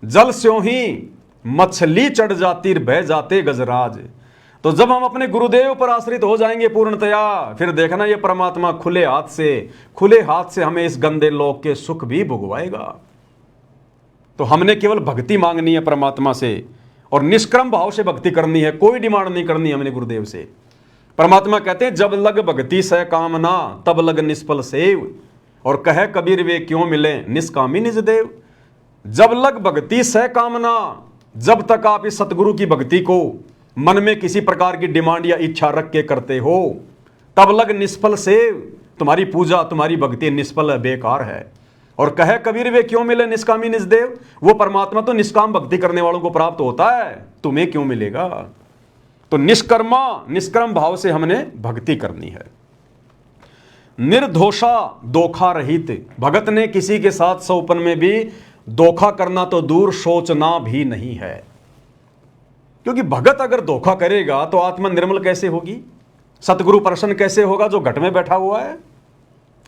Speaker 1: जल स्यों ही मछली चढ़ जाती बह जाते गजराज। तो जब हम अपने गुरुदेव पर आश्रित हो जाएंगे पूर्णतया, फिर देखना ये परमात्मा खुले हाथ से हमें इस गंदे लोक के सुख भी भुगवाएगा। तो हमने केवल भक्ति मांगनी है परमात्मा से, और निष्क्रम भाव से भक्ति करनी है, कोई डिमांड नहीं करनी हमने गुरुदेव से। परमात्मा कहते हैं जब लग भक्ति सह कामना तब लग निष्फल सेव, और कहे कबीर वे क्यों मिले निष्कामी निज देव। जब लग भक्ति सह कामना, जब तक आप इस सतगुरु की भक्ति को मन में किसी प्रकार की डिमांड या इच्छा रख के करते हो, तब लग निष्फल सेव, तुम्हारी पूजा तुम्हारी भक्ति निष्फल है, बेकार है। और कहे कबीर वे क्यों मिले निष्कामी निजदेव, वो परमात्मा तो निष्काम भक्ति करने वालों को प्राप्त होता है, तुम्हें क्यों मिलेगा। तो निष्कर्म भाव से हमने भक्ति करनी है। निर्दोषा धोखा रहित, भगत ने किसी के साथ सौपन में भी धोखा करना तो दूर सोचना भी नहीं है, क्योंकि भगत अगर धोखा करेगा तो आत्मा निर्मल कैसे होगी, सतगुरु प्रसन्न कैसे होगा जो घट में बैठा हुआ है।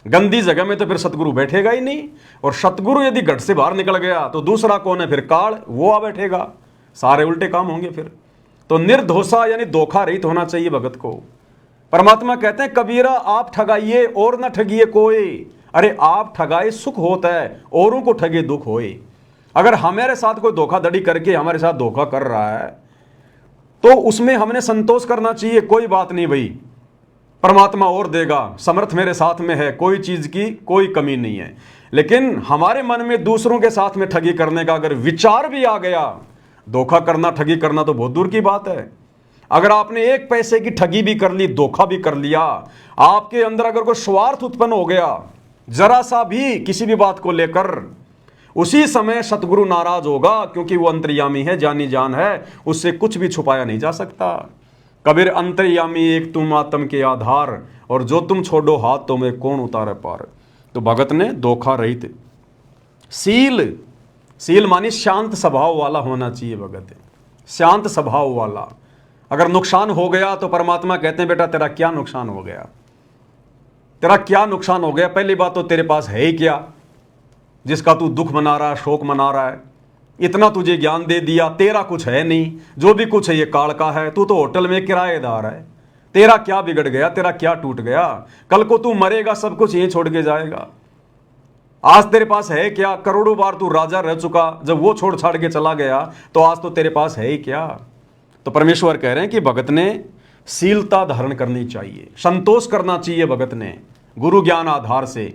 Speaker 1: गंदी जगह में तो फिर सतगुरु बैठेगा ही नहीं, और सतगुरु यदि घट से बाहर निकल गया तो दूसरा कौन है फिर, काल, वो आ बैठेगा, सारे उल्टे काम होंगे फिर। तो निर्दोषा यानी धोखा रहित होना चाहिए भगत को। परमात्मा कहते हैं कबीरा आप ठगाइए और न ठगिए कोई, अरे आप ठगाए सुख होता है, औरों को ठगे दुख होए। अगर हमारे साथ कोई धोखाधड़ी करके हमारे साथ धोखा कर रहा है तो उसमें हमने संतोष करना चाहिए, कोई बात नहीं भाई, परमात्मा और देगा, समर्थ मेरे साथ में है, कोई चीज की कोई कमी नहीं है। लेकिन हमारे मन में दूसरों के साथ में ठगी करने का अगर विचार भी आ गया, धोखा करना ठगी करना तो बहुत दूर की बात है। अगर आपने एक पैसे की ठगी भी कर ली, धोखा भी कर लिया, आपके अंदर अगर कोई स्वार्थ उत्पन्न हो गया जरा सा भी किसी भी बात को लेकर, उसी समय सतगुरु नाराज होगा, क्योंकि वो अंतर्यामी है, जानी जान है, उससे कुछ भी छुपाया नहीं जा सकता। कबीर अंतर्यामी एक तुम आत्म के आधार, और जो तुम छोड़ो हाथ तो मैं कौन उतारे पार। तो भगत ने धोखा रहित सील मानी शांत स्वभाव वाला होना चाहिए भगत, शांत स्वभाव वाला। अगर नुकसान हो गया तो परमात्मा कहते हैं बेटा तेरा क्या नुकसान हो गया, तेरा क्या नुकसान हो गया। पहली बात तो तेरे पास है ही क्या जिसका तू दुख मना रहा है, शोक मना रहा है। इतना तुझे ज्ञान दे दिया, तेरा कुछ है नहीं, जो भी कुछ है ये काल का है, तू तो होटल में किराएदार है। तेरा क्या बिगड़ गया, तेरा क्या टूट गया, कल को तू मरेगा सब कुछ यहीं छोड़ के जाएगा। आज तेरे पास है क्या, करोड़ों बार तू राजा रह चुका, जब वो छोड़ छाड़ के चला गया तो आज तो तेरे पास है ही क्या। तो परमेश्वर कह रहे हैं कि भगत ने शीलता धारण करनी चाहिए, संतोष करना चाहिए भगत ने गुरु ज्ञान आधार से,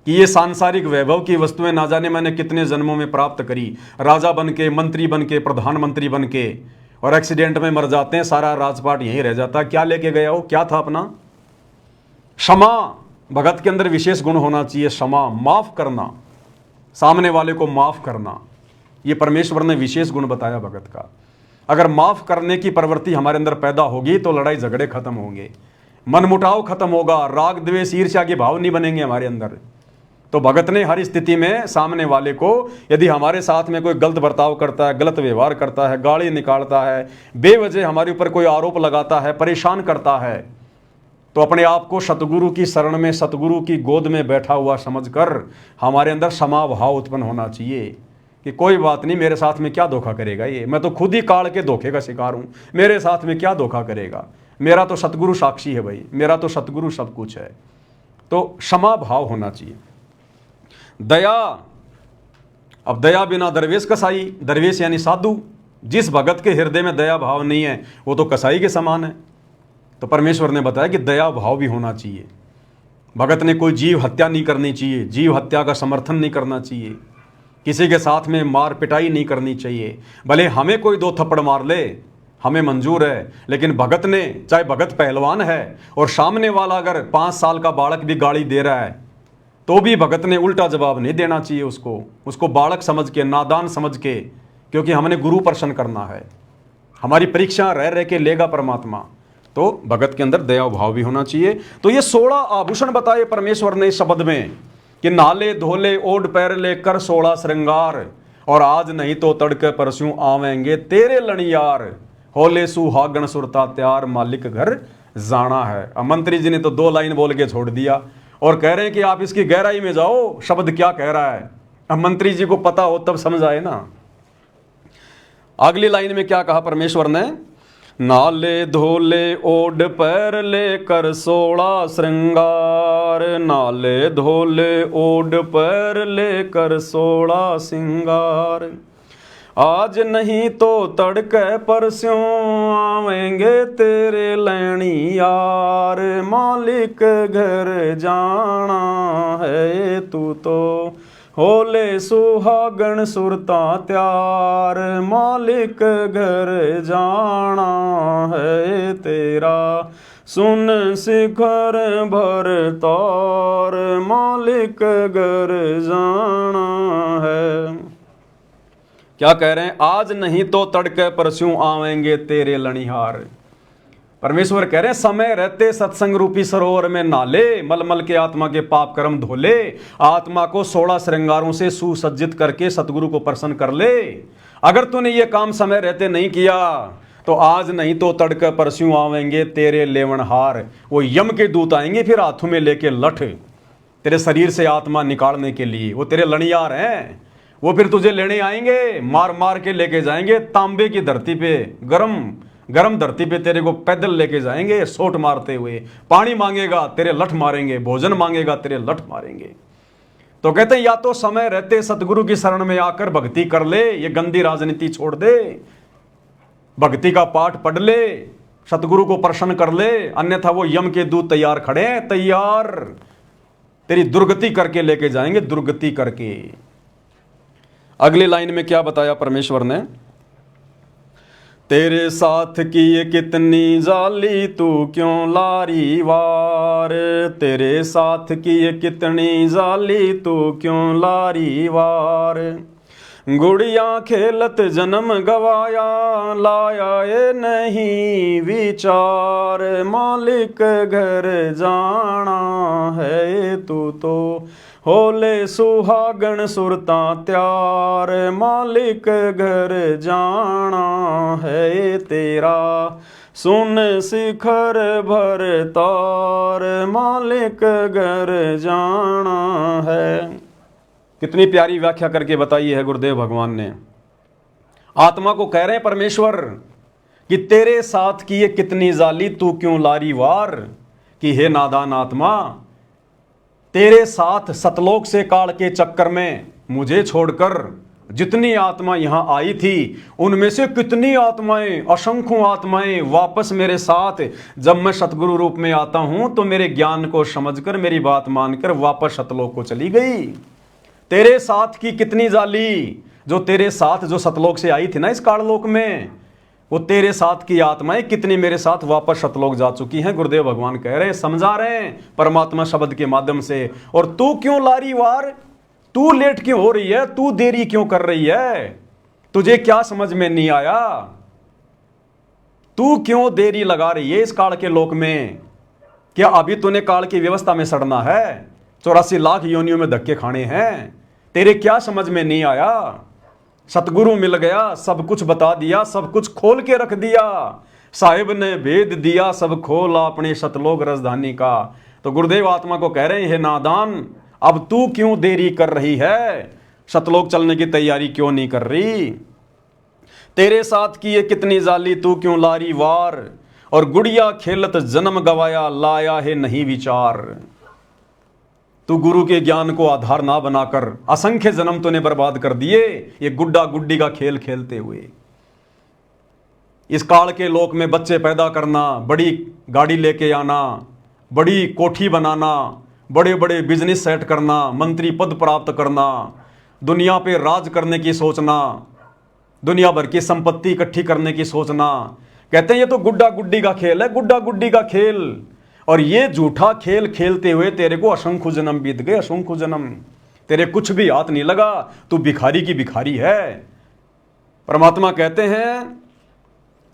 Speaker 1: कि ये सांसारिक वैभव की वस्तुएं ना जाने मैंने कितने जन्मों में प्राप्त करी, राजा बन के, मंत्री बन के, प्रधानमंत्री बन के, और एक्सीडेंट में मर जाते हैं, सारा राजपाट यहीं रह जाता। क्या लेके गया हो, क्या था अपना। क्षमा, भगत के अंदर विशेष गुण होना चाहिए, क्षमा, माफ करना, सामने वाले को माफ करना, ये परमेश्वर ने विशेष गुण बताया भगत का। अगर माफ करने की प्रवृत्ति हमारे अंदर पैदा होगी तो लड़ाई झगड़े खत्म होंगे, मनमुटाव खत्म होगा, राग द्वेष ईर्ष्या के भाव नहीं बनेंगे हमारे अंदर। तो भगत ने हर स्थिति में सामने वाले को, यदि हमारे साथ में कोई गलत बर्ताव करता है, गलत व्यवहार करता है, गाली निकालता है, बेवजह हमारे ऊपर कोई आरोप लगाता है, परेशान करता है, तो अपने आप को सतगुरु की शरण में, सतगुरु की गोद में बैठा हुआ समझकर हमारे अंदर क्षमा भाव उत्पन्न होना चाहिए कि कोई बात नहीं, मेरे साथ में क्या धोखा करेगा ये, मैं तो खुद ही काल के धोखे का शिकार हूँ, मेरे साथ में क्या धोखा करेगा, मेरा तो सतगुरु साक्षी है भाई, मेरा तो सतगुरु सब कुछ है। तो क्षमा भाव होना चाहिए। दया, अब दया बिना दरवेश कसाई, दरवेश यानी साधु, जिस भगत के हृदय में दया भाव नहीं है वो तो कसाई के समान है। तो परमेश्वर ने बताया कि दया भाव भी होना चाहिए। भगत ने कोई जीव हत्या नहीं करनी चाहिए, जीव हत्या का समर्थन नहीं करना चाहिए, किसी के साथ में मार पिटाई नहीं करनी चाहिए। भले हमें कोई दो थप्पड़ मार ले हमें मंजूर है, लेकिन भगत ने, चाहे भगत पहलवान है और सामने वाला अगर 5 साल का बालक भी गाली दे रहा है तो भी भगत ने उल्टा जवाब नहीं देना चाहिए उसको बालक समझ के, नादान समझ के, क्योंकि हमने गुरु प्रसन्न करना है, हमारी परीक्षा रह रह के लेगा परमात्मा। तो भगत के अंदर दया भाव भी होना चाहिए। तो ये 16 आभूषण बताए परमेश्वर ने इस शब्द में कि नाले धोले ओढ़ पैर ले कर 16 श्रृंगार, और आज नहीं तो तड़के परसों आवेंगे तेरे लणियार, होले सुहागण सुरता त्यार, मालिक घर जाना है। अब मंत्री जी ने तो 2 लाइन बोल के छोड़ दिया और कह रहे हैं कि आप इसकी गहराई में जाओ, शब्द क्या कह रहा है। अब मंत्री जी को पता हो तब समझ आए ना। अगली लाइन में क्या कहा परमेश्वर ने, नाले धोले ओढ़ पैर लेकर 16 श्रृंगार, नाले धोले ओढ़ पैर लेकर 16 श्रृंगार, आज नहीं तो तड़के परसों आवेंगे तेरे लैणी यार, मालिक घर जाना है तू तो होले सुहागण सुरता त्यार, मालिक घर जाना है तेरा सुन शिखर भर तार, मालिक घर जाना है। क्या कह रहे हैं? आज नहीं तो तड़के परस्यों आवेंगे तेरे लनिहार। परमेश्वर कह रहे हैं समय रहते सत्संग रूपी सरोवर में नाले, मलमल के आत्मा के पाप कर्म धोले, आत्मा को 16 श्रृंगारों से सुसज्जित करके सतगुरु को प्रसन्न कर ले। अगर तूने ये काम समय रहते नहीं किया तो आज नहीं तो तड़के परस्यों आवेंगे तेरे लेवनहार। वो यम के दूत आएंगे फिर हाथों में लेके लठ, तेरे शरीर से आत्मा निकालने के लिए। वो तेरे लनियार हैं, वो फिर तुझे लेने आएंगे, मार मार के लेके जाएंगे तांबे की धरती पे, गरम गरम धरती पे तेरे को पैदल लेके जाएंगे सोट मारते हुए। पानी मांगेगा तेरे लठ मारेंगे, भोजन मांगेगा तेरे लठ मारेंगे। तो कहते हैं या तो समय रहते सतगुरु की शरण में आकर भक्ति कर ले, ये गंदी राजनीति छोड़ दे, भक्ति का पाठ पढ़ ले, सतगुरु को प्रसन्न कर ले, अन्यथा वो यम के दूत तैयार खड़े हैं, तैयार तेरी दुर्गति करके लेके जाएंगे, दुर्गति करके। अगली लाइन में क्या बताया परमेश्वर ने? तेरे साथ की ये कितनी जाली तू क्यों लारी वार, तेरे साथ की ये कितनी जाली तू क्यों लारी वार। गुड़िया खेलत जन्म गवाया, लाया ये नहीं विचार, मालिक घर जाना है तू तो होले सुहागण सुरता त्यार, मालिक घर जाना है तेरा, सुन शिखर भर तार, मालिक घर जाना है। कितनी प्यारी व्याख्या करके बताई है गुरुदेव भगवान ने। आत्मा को कह रहे हैं परमेश्वर कि तेरे साथ की ये कितनी जाली तू क्यों लारी वार, कि हे नादान आत्मा, तेरे साथ सतलोक से काल के चक्कर में मुझे छोड़कर जितनी आत्मा यहां आई थी उनमें से कितनी आत्माएं, असंख्यों आत्माएं वापस मेरे साथ जब मैं सतगुरु रूप में आता हूं तो मेरे ज्ञान को समझकर मेरी बात मानकर वापस सतलोक को चली गई। तेरे साथ की कितनी जाली, जो तेरे साथ जो सतलोक से आई थी ना इस काललोक में, वो तेरे साथ की आत्माएं कितनी मेरे साथ वापस सतलोक जा चुकी हैं। गुरुदेव भगवान कह रहे हैं, समझा रहे हैं परमात्मा शब्द के माध्यम से। और तू क्यों लारी वार, तू लेट क्यों हो रही है, तू देरी क्यों कर रही है, तुझे क्या समझ में नहीं आया, तू क्यों देरी लगा रही है इस काल के लोक में? क्या अभी तूने काल की व्यवस्था में सड़ना है? 84 लाख योनियों में धक्के खाने हैं, तेरे क्या समझ में नहीं आया? सतगुरु मिल गया, सब कुछ बता दिया, सब कुछ खोल के रख दिया, साहिब ने भेद दिया सब खोला अपने सतलोक राजधानी का। तो गुरुदेव आत्मा को कह रहे हैं, हे नादान, अब तू क्यों देरी कर रही है, सतलोक चलने की तैयारी क्यों नहीं कर रही? तेरे साथ की ये कितनी जाली तू क्यों लारी वार, और गुड़िया खेलत जन्म गवाया, लाया है नहीं विचार। तू गुरु के ज्ञान को आधार ना बनाकर असंख्य जन्म तूने बर्बाद कर दिए ये गुड्डा गुड्डी का खेल खेलते हुए। इस काल के लोक में बच्चे पैदा करना, बड़ी गाड़ी लेके आना, बड़ी कोठी बनाना, बड़े बड़े बिजनेस सेट करना, मंत्री पद प्राप्त करना, दुनिया पे राज करने की सोचना, दुनिया भर की संपत्ति इकट्ठी करने की सोचना। कहते हैं ये तो गुड्डा गुड्डी का खेल है, गुड्डा गुड्डी का खेल। और ये झूठा खेल खेलते हुए तेरे को असंख्य जन्म बीत गए, असंख्य जन्म, तेरे कुछ भी हाथ नहीं लगा, तू भिखारी की भिखारी है। परमात्मा कहते हैं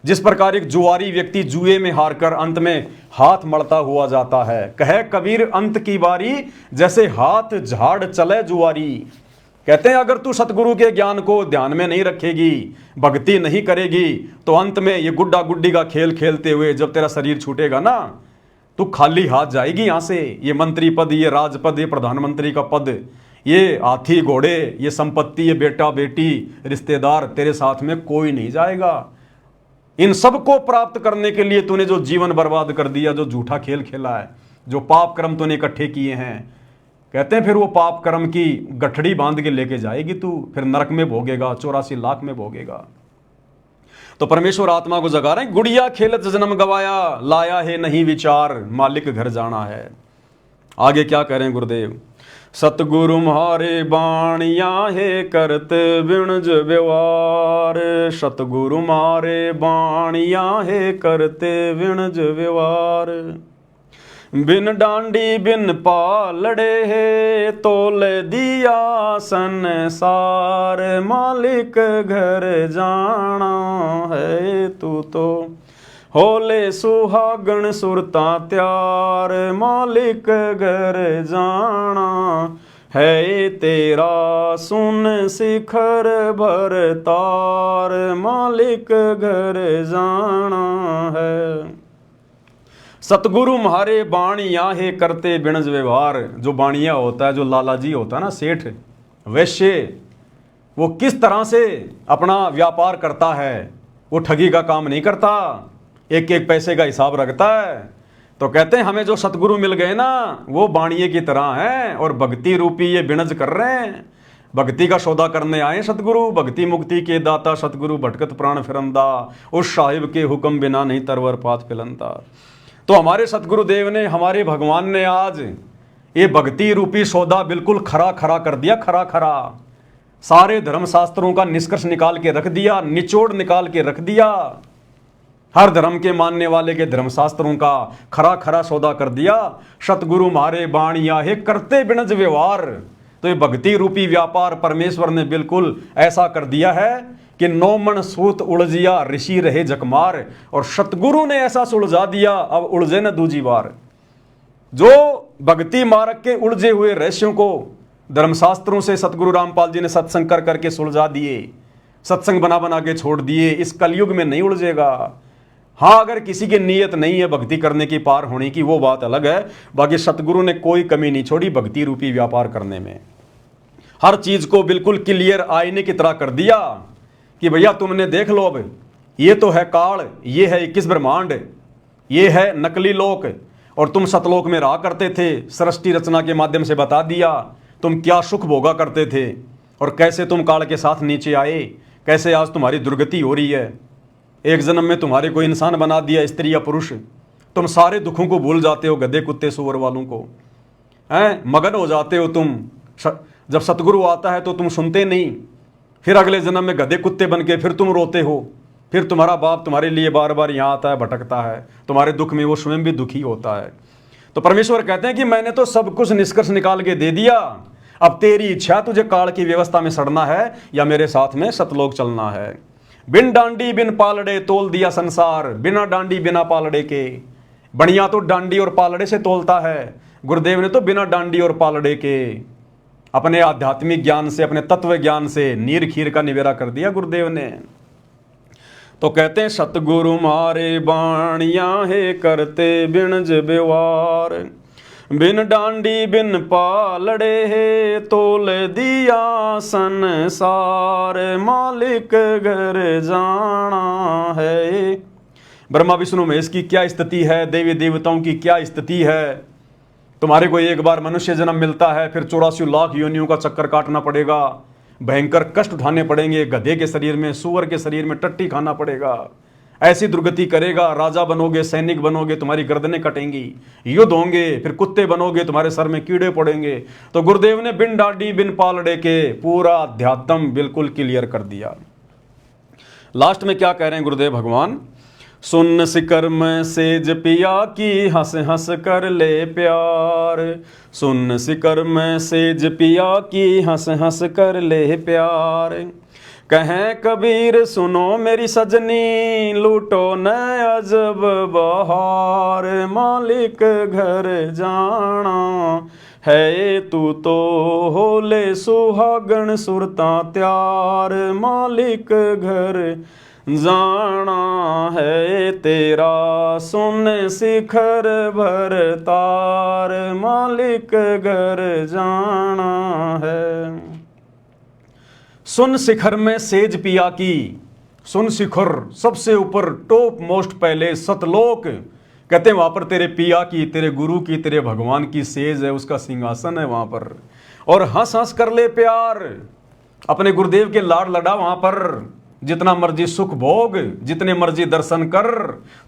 Speaker 1: जिस प्रकार एक जुआरी व्यक्ति जुए में हारकर अंत में हाथ मलता हुआ जाता है, कहे कबीर अंत की बारी जैसे हाथ झाड़ चले जुआरी। कहते हैं अगर तू सतगुरु के ज्ञान को ध्यान में नहीं रखेगी, भक्ति नहीं करेगी, तो अंत में ये गुड्डा गुड्डी का खेल खेलते हुए जब तेरा शरीर छूटेगा ना, तू खाली हाथ जाएगी यहां से। ये मंत्री पद, ये राजपद, ये प्रधानमंत्री का पद, ये हाथी घोड़े, ये संपत्ति, ये बेटा बेटी, रिश्तेदार, तेरे साथ में कोई नहीं जाएगा। इन सब को प्राप्त करने के लिए तूने जो जीवन बर्बाद कर दिया, जो झूठा खेल खेला है, जो पाप कर्म तूने इकट्ठे किए हैं, कहते हैं फिर वो पाप कर्म की गठड़ी बांध के लेके जाएगी तू, फिर नरक में भोगेगा, 84 लाख में भोगेगा। तो परमेश्वर आत्मा को जगा रहे हैं, गुड़िया खेलत जन्म गवाया, लाया है नहीं विचार, मालिक घर जाना है। आगे क्या कह रहे हैं गुरुदेव? सतगुरु म्हारे बाणिया है करते बिणज व्यवहार। सतगुरु म्हारे बाणिया है करते बिणज व्यवहार। बिन डांडी बिन पालड़े है तोल दिया संसार। मालिक घर जाना है तू तो होले सुहागण सुरता त्यार। मालिक घर जाना है तेरा सुन शिखर भर तार। मालिक घर जाना है। सतगुरु म्हारे बाणिया है करते बिणज व्यवहार। जो बाणिया होता है, जो लालाजी होता है ना, सेठ वैश्य, वो किस तरह से अपना व्यापार करता है। वो ठगी का काम नहीं करता, एक एक पैसे का हिसाब रखता है। तो कहते हैं हमें जो सतगुरु मिल गए ना, वो बाणिये की तरह हैं और भक्ति रूपी ये बिणज कर रहे हैं। भक्ति का सौदा करने आए सतगुरु। भक्ति मुक्ति के दाता सतगुरु भटकत प्राण फिरंदा। उस साहिब के हुक्म बिना नहीं तरवर पात फिलंदा। तो हमारे सतगुरुदेव ने, हमारे भगवान ने आज ये भक्ति रूपी सौदा बिल्कुल खरा खरा कर दिया। खरा खरा सारे धर्मशास्त्रों का निष्कर्ष निकाल के रख दिया, निचोड़ निकाल के रख दिया। हर धर्म के मानने वाले के धर्मशास्त्रों का खरा खरा सौदा कर दिया। सतगुरु म्हारे बाणिया है करते बिणज व्यवहार। तो ये भक्ति रूपी व्यापार परमेश्वर ने बिल्कुल ऐसा कर दिया है कि 9 मन सूत उलझिया ऋषि रहे जकमार। और सतगुरु ने ऐसा सुलझा दिया, अब उलझे न दूजी बार। जो भक्ति मार्ग के उलझे हुए रहस्यों को धर्मशास्त्रों से सतगुरु रामपाल जी ने सत्संग कर करके सुलझा दिए, सत्संग बना बना के छोड़ दिए। इस कलयुग में नहीं उलझेगा। हाँ, अगर किसी की नीयत नहीं है भक्ति करने की, पार होने की, वो बात अलग है। बाकी सतगुरु ने कोई कमी नहीं छोड़ी भक्ति रूपी व्यापार करने में। हर चीज को बिल्कुल क्लियर आईने की तरह कर दिया कि भैया तुमने देख लो, अब ये तो है काल, ये है 21 ब्रह्मांड, ये है नकली लोक, और तुम सतलोक में रहा करते थे। सृष्टि रचना के माध्यम से बता दिया तुम क्या सुख भोगा करते थे और कैसे तुम काल के साथ नीचे आए, कैसे आज तुम्हारी दुर्गति हो रही है। एक जन्म में तुम्हारे को इंसान बना दिया, स्त्री या पुरुष। तुम सारे दुखों को भूल जाते हो, गधे कुत्ते सुअर वालों को, हैं, मगन हो जाते हो तुम। जब सतगुरु आता है तो तुम सुनते नहीं, फिर अगले जन्म में गधे कुत्ते बन के फिर तुम रोते हो। फिर तुम्हारा बाप तुम्हारे लिए बार बार यहाँ आता है, भटकता है, तुम्हारे दुख में वो स्वयं भी दुखी होता है। तो परमेश्वर कहते हैं कि मैंने तो सब कुछ निष्कर्ष निकाल के दे दिया, अब तेरी इच्छा, तुझे काल की व्यवस्था में सड़ना है या मेरे साथ में सतलोक चलना है। बिन डांडी बिन पालड़े तोल दिया संसार। बिना डांडी बिना पालड़े के। बढ़िया तो डांडी और पालड़े से तोलता है, गुरुदेव ने तो बिना डांडी और पालड़े के अपने आध्यात्मिक ज्ञान से, अपने तत्व ज्ञान से नीर खीर का निवेरा कर दिया गुरुदेव ने। तो कहते हैं सतगुरु म्हारे बाणिया है करते बिणज व्यवहार। बिन डांडी बिन पालड़े है तोल दिया संसार। मालिक घर जाना है। ब्रह्मा विष्णु महेश की क्या स्थिति है, देवी देवताओं की क्या स्थिति है। तुम्हारे को एक बार मनुष्य जन्म मिलता है, फिर 84 लाख योनियों का चक्कर काटना पड़ेगा, भयंकर कष्ट उठाने पड़ेंगे, गधे के शरीर में, सुअर के शरीर में टट्टी खाना पड़ेगा। ऐसी दुर्गति करेगा, राजा बनोगे, सैनिक बनोगे, तुम्हारी गर्दनें कटेंगी, युद्ध होंगे, फिर कुत्ते बनोगे, तुम्हारे सर में कीड़े पड़ेंगे। तो गुरुदेव ने बिन डांडी बिन पालड़े के पूरा अध्यात्म बिल्कुल क्लियर कर दिया। लास्ट में क्या कह रहे हैं गुरुदेव भगवान, सुन सिकर में सेज पिया की हंस हंस कर ले प्यार। सुन सिकर में सेज पिया की हंस हंस कर ले प्यार। कहें कबीर सुनो मेरी सजनी, लूटो न अजब बहार। मालिक घर जाना है तू तो होले सुहागण सुरता त्यार। मालिक घर जाना है तेरा सुन शिखर भर तार। मालिक घर जाना है। सुन शिखर में सेज पिया की। सुन शिखर सबसे ऊपर, टॉप मोस्ट पहले सतलोक, कहते हैं वहां पर तेरे पिया की, तेरे गुरु की, तेरे भगवान की सेज है, उसका सिंहासन है वहां पर। और हंस हंस कर ले प्यार, अपने गुरुदेव के लाड लड़ा वहां पर। जितना मर्जी सुख भोग, जितने मर्जी दर्शन कर,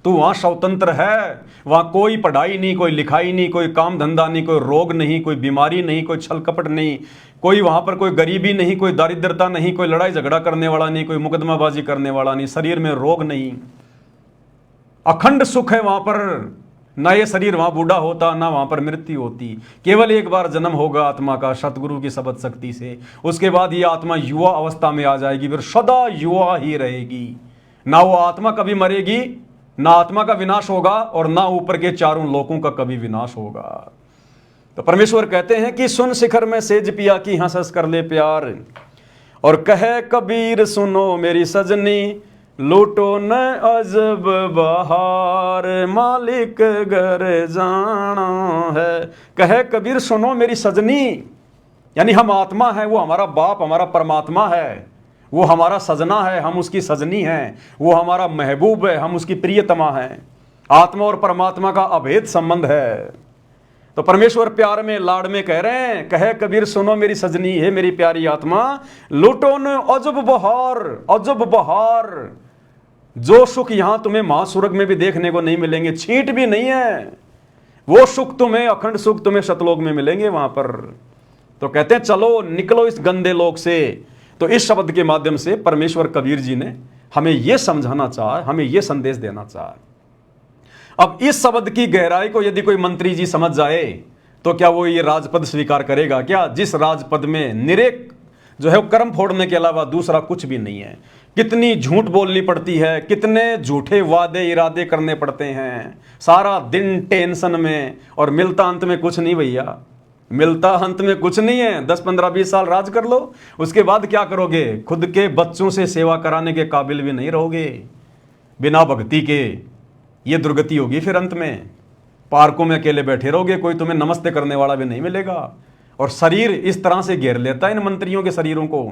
Speaker 1: तू वहां स्वतंत्र है। वहां कोई पढ़ाई नहीं, कोई लिखाई नहीं, कोई काम धंधा नहीं, कोई रोग नहीं, कोई बीमारी नहीं, कोई छल कपट नहीं, कोई वहां पर कोई गरीबी नहीं, कोई दारिद्रता नहीं, कोई लड़ाई झगड़ा करने वाला नहीं, कोई मुकदमाबाजी करने वाला नहीं, शरीर में रोग नहीं, अखंड सुख है वहां पर। ना ये शरीर वहां बूढ़ा होता, ना वहां पर मृत्यु होती। केवल एक बार जन्म होगा आत्मा का सतगुरु की शब्द शक्ति से, उसके बाद ये आत्मा युवा अवस्था में आ जाएगी, फिर सदा युवा ही रहेगी। ना वो आत्मा कभी मरेगी, ना आत्मा का विनाश होगा, और ना ऊपर के चारों लोकों का कभी विनाश होगा। तो परमेश्वर कहते हैं कि सुन शिखर में सेज पिया की हंस हंस कर ले प्यार, और कहे कबीर सुनो मेरी सजनी, लूटो न अजब बहार, मालिक घर जाना है। कहे कबीर सुनो मेरी सजनी, यानी हम आत्मा है, वो हमारा बाप, हमारा परमात्मा है, वो हमारा सजना है, हम उसकी सजनी हैं, वो हमारा महबूब है, हम उसकी प्रियतमा हैं। आत्मा और परमात्मा का अभेद संबंध है। तो परमेश्वर प्यार में, लाड़ में कह रहे हैं, कहे कबीर सुनो मेरी सजनी, है मेरी प्यारी आत्मा, लूटो न अजब बहार, अजब बहार। जो सुख यहां तुम्हें महासुरग में भी देखने को नहीं मिलेंगे, छींट भी नहीं है, वो सुख तुम्हें, अखंड सुख तुम्हें सतलोक में मिलेंगे वहां पर। तो कहते हैं चलो निकलो इस गंदे लोक से। तो इस शब्द के माध्यम से परमेश्वर कबीर जी ने हमें यह समझाना चाहा, हमें यह संदेश देना चाहा। अब इस शब्द की गहराई को यदि कोई मंत्री जी समझ जाए तो क्या वो ये राजपद स्वीकार करेगा क्या, जिस राजपद में निरेक जो है वो कर्म फोड़ने के अलावा दूसरा कुछ भी नहीं है। कितनी झूठ बोलनी पड़ती है, कितने झूठे वादे इरादे करने पड़ते हैं, सारा दिन टेंशन में, और मिलता अंत में कुछ नहीं भैया, मिलता अंत में कुछ नहीं है। 10 15 20 साल राज कर लो, उसके बाद क्या करोगे, खुद के बच्चों से सेवा कराने के काबिल भी नहीं रहोगे बिना भक्ति के। ये दुर्गति होगी फिर अंत में। पार्कों में अकेले बैठे रहोगे, कोई तुम्हें नमस्ते करने वाला भी नहीं मिलेगा। और शरीर इस तरह से घेर लेता है इन मंत्रियों के शरीरों को।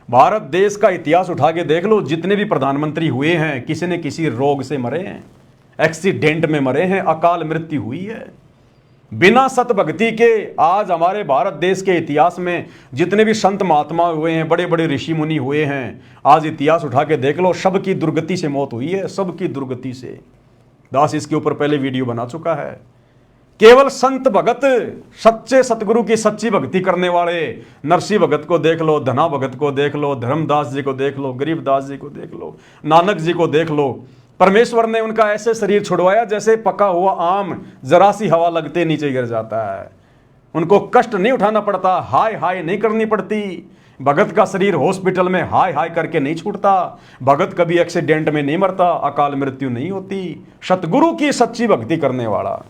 Speaker 1: भारत देश का इतिहास उठा के देख लो, जितने भी प्रधानमंत्री हुए हैं किसी न किसी रोग से मरे हैं, एक्सीडेंट में मरे हैं, अकाल मृत्यु हुई है। बिना सत भक्ति के आज हमारे भारत देश के इतिहास में जितने भी संत महात्मा हुए हैं, बड़े बड़े ऋषि मुनि हुए हैं, आज इतिहास उठा के देख लो, सबकी दुर्गति से मौत हुई है, सबकी दुर्गति से। दास इसके ऊपर पहले वीडियो बना चुका है। केवल संत भगत, सच्चे सतगुरु की सच्ची भक्ति करने वाले, नरसिंह भगत को देख लो, धना भगत को देख लो, धर्मदास जी को देख लो, गरीबदास जी को देख लो, नानक जी को देख लो। परमेश्वर ने उनका ऐसे शरीर छुड़वाया जैसे पका हुआ आम जरा सी हवा लगते नीचे गिर जाता है। उनको कष्ट नहीं उठाना पड़ता, हाय हाय नहीं करनी पड़ती। भगत का शरीर हॉस्पिटल में हाय हाय करके नहीं छूटता, भगत कभी एक्सीडेंट में नहीं मरता, अकाल मृत्यु नहीं होती। सतगुरु की सच्ची भक्ति करने वाला।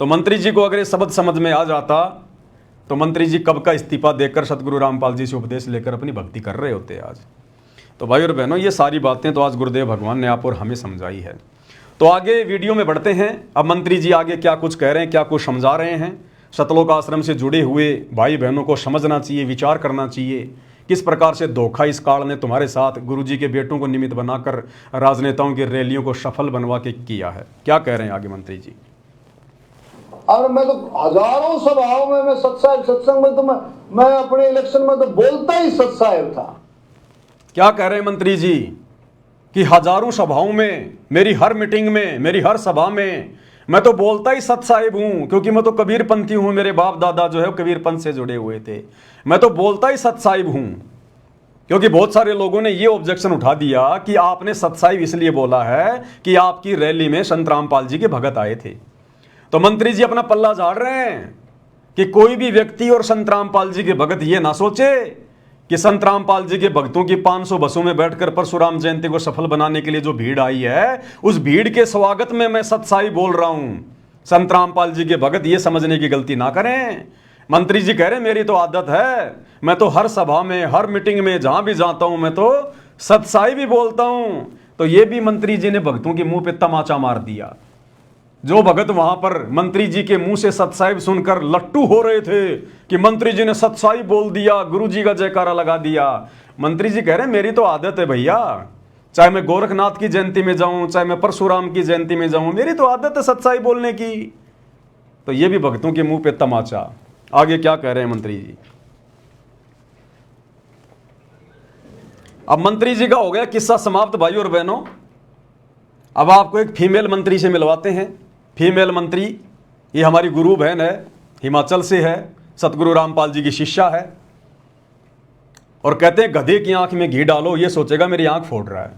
Speaker 1: तो मंत्री जी को अगर ये शब्द समझ में आ जाता तो मंत्री जी कब का इस्तीफा देकर सतगुरु रामपाल जी से उपदेश लेकर अपनी भक्ति कर रहे होते आज। तो भाई और बहनों, ये सारी बातें तो आज गुरुदेव भगवान ने आप और हमें समझाई है। तो आगे वीडियो में बढ़ते हैं। अब मंत्री जी आगे क्या कुछ कह रहे हैं, क्या कुछ समझा रहे हैं। सतलोक आश्रम से जुड़े हुए भाई बहनों को समझना चाहिए, विचार करना चाहिए, किस प्रकार से धोखा इस काल ने तुम्हारे साथ गुरु जी के बेटों को निमित्त बनाकर राजनेताओं की रैलियों को सफल बनवा के किया है। क्या कह रहे हैं आगे मंत्री जी।
Speaker 5: और मैं तो हजारों सभाओं में, मैं सत्संग में तो मैं अपने इलेक्शन में तो बोलता ही सत्साहेब था।
Speaker 1: क्या कह रहे हैं मंत्री जी कि हजारों सभाओं में, मेरी हर मीटिंग में, मेरी हर सभा में मैं तो बोलता ही सत साहिब हूं, क्योंकि मैं तो कबीर पंथी हूं, मेरे बाप दादा जो है कबीर पंथ से जुड़े हुए थे। मैं तो बोलता ही सत साहिब हूं। क्योंकि बहुत सारे लोगों ने ये ऑब्जेक्शन उठा दिया कि आपने सत साहिब इसलिए बोला है कि आपकी रैली में संत रामपाल जी के भगत आए थे। तो मंत्री जी अपना पल्ला झाड़ रहे हैं कि कोई भी व्यक्ति और संत रामपाल जी के भगत ये ना सोचे कि संत रामपाल जी के भक्तों की 500 बसों में बैठकर परशुराम जयंती को सफल बनाने के लिए जो भीड़ आई है, उस भीड़ के स्वागत में मैं सत्साई बोल रहा हूं। संत रामपाल जी के भगत ये समझने की गलती ना करें। मंत्री जी कह रहे हैं मेरी तो आदत है, मैं तो हर सभा में, हर मीटिंग में, जहां भी जाता हूं मैं तो सत्साई भी बोलता हूं। तो ये भी मंत्री जी ने भक्तों के मुंह पे तमाचा मार दिया। जो भगत वहां पर मंत्री जी के मुंह से सतसाहिब सुनकर लट्टू हो रहे थे कि मंत्री जी ने सतसाहिब बोल दिया, गुरु जी का जयकारा लगा दिया। मंत्री जी कह रहे हैं मेरी तो आदत है भैया, चाहे मैं गोरखनाथ की जयंती में जाऊं, चाहे मैं परशुराम की जयंती में जाऊं, मेरी तो आदत है सतसाहिब बोलने की। तो ये भी भक्तों के मुंह पे तमाचा। आगे क्या कह रहे हैं मंत्री जी, अब मंत्री जी का हो गया किस्सा समाप्त भाई और बहनों। अब आपको एक फीमेल मंत्री से मिलवाते हैं। फीमेल मंत्री ये हमारी गुरु बहन है, हिमाचल से है, सतगुरु रामपाल जी की शिष्या है। और कहते हैं गधे की आंख में घी डालो ये सोचेगा मेरी आंख फोड़ रहा है।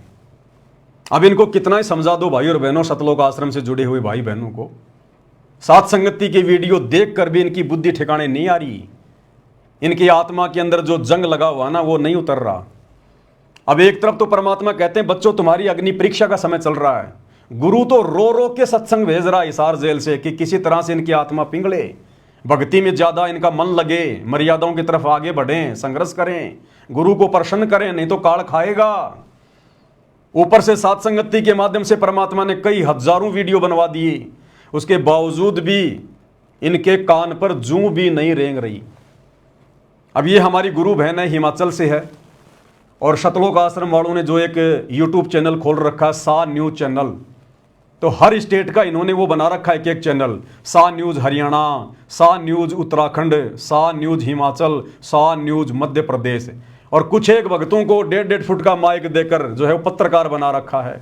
Speaker 1: अब इनको कितना ही समझा दो भाई और बहनों, सतलोक आश्रम से जुड़े हुए भाई बहनों को, सात संगति की वीडियो देखकर भी इनकी बुद्धि ठिकाने नहीं आ रही। इनकी आत्मा के अंदर जो जंग लगा हुआ ना वो नहीं उतर रहा। अब एक तरफ तो परमात्मा कहते हैं बच्चों तुम्हारी अग्नि परीक्षा का समय चल रहा है, गुरु तो रो रो के सत्संग भेज रहा है हिसार जेल से कि किसी तरह से इनकी आत्मा पिघले, भक्ति में ज्यादा इनका मन लगे, मर्यादाओं की तरफ आगे बढ़ें, संघर्ष करें, गुरु को प्रसन्न करें, नहीं तो काल खाएगा। ऊपर से सात संगति के माध्यम से परमात्मा ने कई हजारों वीडियो बनवा दिए, उसके बावजूद भी इनके कान पर जूं भी नहीं रेंग रही। अब ये हमारी गुरु बहन है, हिमाचल से है, और सतलोक आश्रम वालों ने जो एक यूट्यूब चैनल खोल रखा है सा न्यूज चैनल, तो हर स्टेट का इन्होंने वो बना रखा है एक एक चैनल। सा न्यूज हरियाणा, सा न्यूज उत्तराखंड, सा न्यूज हिमाचल, सा न्यूज मध्य प्रदेश, और कुछ एक भक्तों को 1.5 फुट का माइक देकर जो है वो पत्रकार बना रखा है।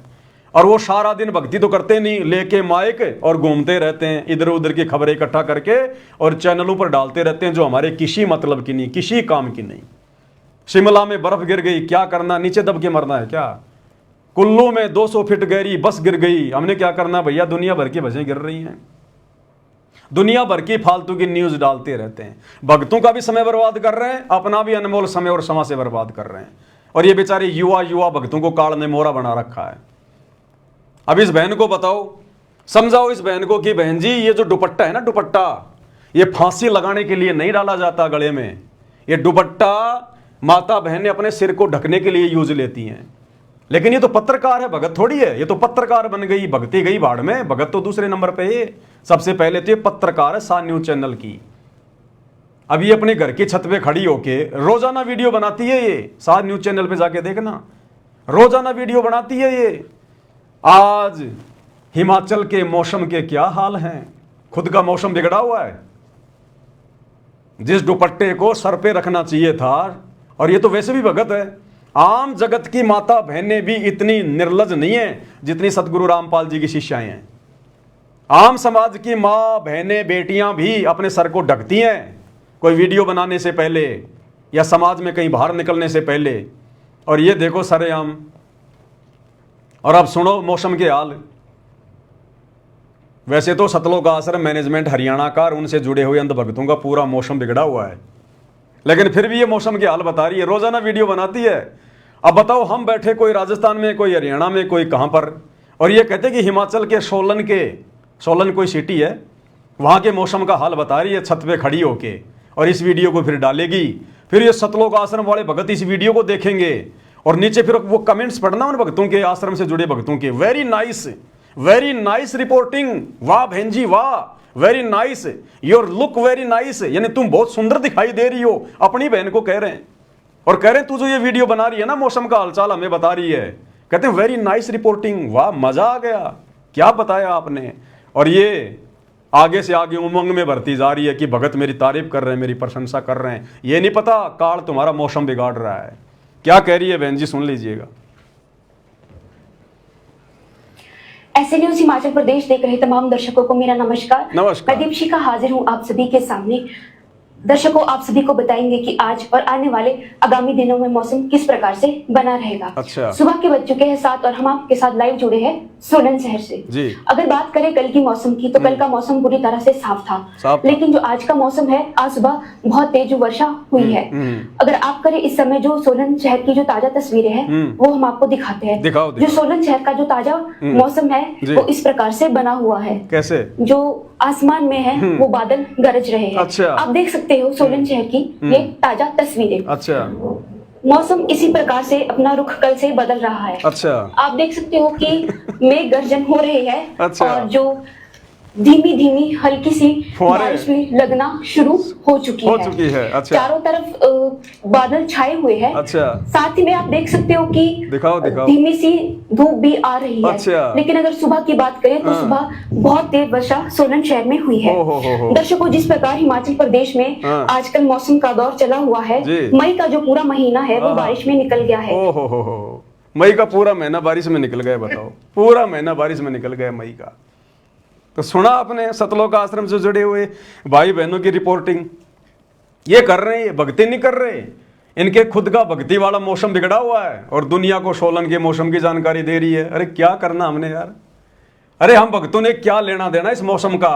Speaker 1: और वो सारा दिन भक्ति तो करते नहीं, लेके माइक और घूमते रहते हैं, इधर उधर की खबरें इकट्ठा करके और चैनलों पर डालते रहते हैं जो हमारे किसी मतलब की नहीं, किसी काम की नहीं। शिमला में बर्फ गिर गई, क्या करना, नीचे दब के मरना है क्या? कुल्लू में 200 फीट गहरी बस गिर गई, हमने क्या करना भैया? दुनिया भर की बसें गिर रही हैं, दुनिया भर की फालतू की न्यूज डालते रहते हैं, भक्तों का भी समय बर्बाद कर रहे हैं, अपना भी अनमोल समय और समाज से बर्बाद कर रहे हैं। और ये बेचारे युवा भक्तों को काल ने मोरा बना रखा है। अब इस बहन को बताओ, समझाओ इस बहन को कि बहन जी ये जो दुपट्टा है ना, दुपट्टा ये फांसी लगाने के लिए नहीं डाला जाता गले में, ये दुपट्टा माता बहन ने अपने सिर को ढकने के लिए यूज लेती हैं। लेकिन ये तो पत्रकार है, भगत थोड़ी है, ये तो पत्रकार बन गई, भगती गई भाड़ में, भगत तो दूसरे नंबर पे है। सबसे पहले तो ये पत्रकार है सा न्यूज चैनल की। अब ये अपने घर की छत पे खड़ी होके रोजाना वीडियो बनाती है, ये सा न्यूज चैनल पे जाके देखना, रोजाना वीडियो बनाती है ये। आज हिमाचल के मौसम के क्या हाल हैं, खुद का मौसम बिगड़ा हुआ है। जिस दुपट्टे को सर पे रखना चाहिए था, और ये तो वैसे भी भगत है, आम जगत की माता बहनें भी इतनी निर्लज नहीं है जितनी सतगुरु रामपाल जी की शिष्याएं हैं। आम समाज की माँ बहनें बेटियां भी अपने सर को ढकती हैं कोई वीडियो बनाने से पहले या समाज में कहीं बाहर निकलने से पहले, और ये देखो सरेआम। और अब सुनो मौसम के हाल। वैसे तो सतलोक आश्रम मैनेजमेंट हरियाणा का और उनसे जुड़े हुए अंध भक्तों का पूरा मौसम बिगड़ा हुआ है, लेकिन फिर भी ये मौसम के हाल बता रही है, रोजाना वीडियो बनाती है। अब बताओ हम बैठे कोई राजस्थान में, कोई हरियाणा में, कोई कहां पर, और ये कहते कि हिमाचल के सोलन कोई सिटी है, वहां के मौसम का हाल बता रही है छत पे खड़ी होके, और इस वीडियो को फिर डालेगी। फिर ये सतलोक आश्रम वाले भगत इस वीडियो को देखेंगे और नीचे फिर वो कमेंट्स पढ़ना उन भक्तों के, आश्रम से जुड़े भक्तों के, वेरी नाइस रिपोर्टिंग, वाह बहन जी वाह, very nice, your look very nice, यानी तुम बहुत सुंदर दिखाई दे रही हो, अपनी बहन को कह रहे हैं। और कह रहे हैं तू जो ये वीडियो बना रही है ना, मौसम का हालचाल हमें बता रही है, कहते हैं वेरी नाइस रिपोर्टिंग, वाह मजा आ गया, क्या बताया आपने। और ये आगे से आगे उमंग में बढ़ती जा रही है कि भगत मेरी तारीफ कर रहे हैं, मेरी प्रशंसा कर रहे हैं। ये नहीं पता काल तुम्हारा मौसम बिगाड़ रहा है। क्या कह रही है बहन जी, सुन लीजिएगा।
Speaker 6: ऐसे न्यूज हिमाचल प्रदेश देख रहे तमाम दर्शकों को मेरा नमस्कार।
Speaker 1: नमस्कार।
Speaker 6: मैं दीपशिखा हाजिर हूं आप सभी के सामने। दर्शकों, आप सभी को बताएंगे कि आज और आने वाले आगामी दिनों में मौसम किस प्रकार से बना रहेगा।
Speaker 1: अच्छा।
Speaker 6: सुबह के बज चुके हैं 7 और हम आपके साथ लाइव जुड़े हैं सोलन शहर से
Speaker 1: जी।
Speaker 6: अगर बात करें कल की मौसम की, तो कल का मौसम पूरी तरह से साफ था, लेकिन जो आज का मौसम है, आज सुबह बहुत तेज वर्षा हुई है। अगर आप करें इस समय जो सोलन शहर की जो ताजा तस्वीरें हैं वो हम आपको दिखाते हैं।
Speaker 1: दिखाओ।
Speaker 6: जो सोलन शहर का जो ताजा मौसम है वो इस प्रकार से बना हुआ है।
Speaker 1: कैसे?
Speaker 6: जो आसमान में है वो बादल गरज रहे हैं।
Speaker 1: अच्छा।
Speaker 6: आप देख सकते हो सोलन शहर की ये ताजा तस्वीरें।
Speaker 1: अच्छा।
Speaker 6: मौसम इसी प्रकार से अपना रुख कल से बदल रहा है।
Speaker 1: अच्छा।
Speaker 6: आप देख सकते हो कि मेघ गर्जन हो रही है।
Speaker 1: अच्छा।
Speaker 6: और जो धीमी धीमी हल्की सी
Speaker 1: फुहारे
Speaker 6: बारिश भी लगना शुरू हो चुकी है।
Speaker 1: अच्छा।
Speaker 6: चारों तरफ बादल छाए हुए हैं।
Speaker 1: अच्छा।
Speaker 6: साथ ही में आप देख सकते हो कि
Speaker 1: दिखाओ।
Speaker 6: धीमी सी धूप भी आ रही है।
Speaker 1: अच्छा।
Speaker 6: लेकिन अगर सुबह की बात करें तो सुबह बहुत तेज वर्षा सोलन शहर में हुई है। दर्शकों, जिस प्रकार हिमाचल प्रदेश में आजकल मौसम का दौर चला हुआ है, मई का जो पूरा महीना है वो बारिश में निकल गया है।
Speaker 1: मई का पूरा महीना बारिश में निकल गया। बताओ, पूरा महीना बारिश में निकल गया मई का। तो सुना आपने सतलोक आश्रम से जुड़े हुए भाई बहनों की रिपोर्टिंग। ये कर रहे हैं, ये भक्ति नहीं कर रहे। इनके खुद का भक्ति वाला मौसम बिगड़ा हुआ है और दुनिया को सोलन के मौसम की जानकारी दे रही है। अरे क्या करना हमने यार। अरे हम भक्तों ने क्या लेना देना इस मौसम का।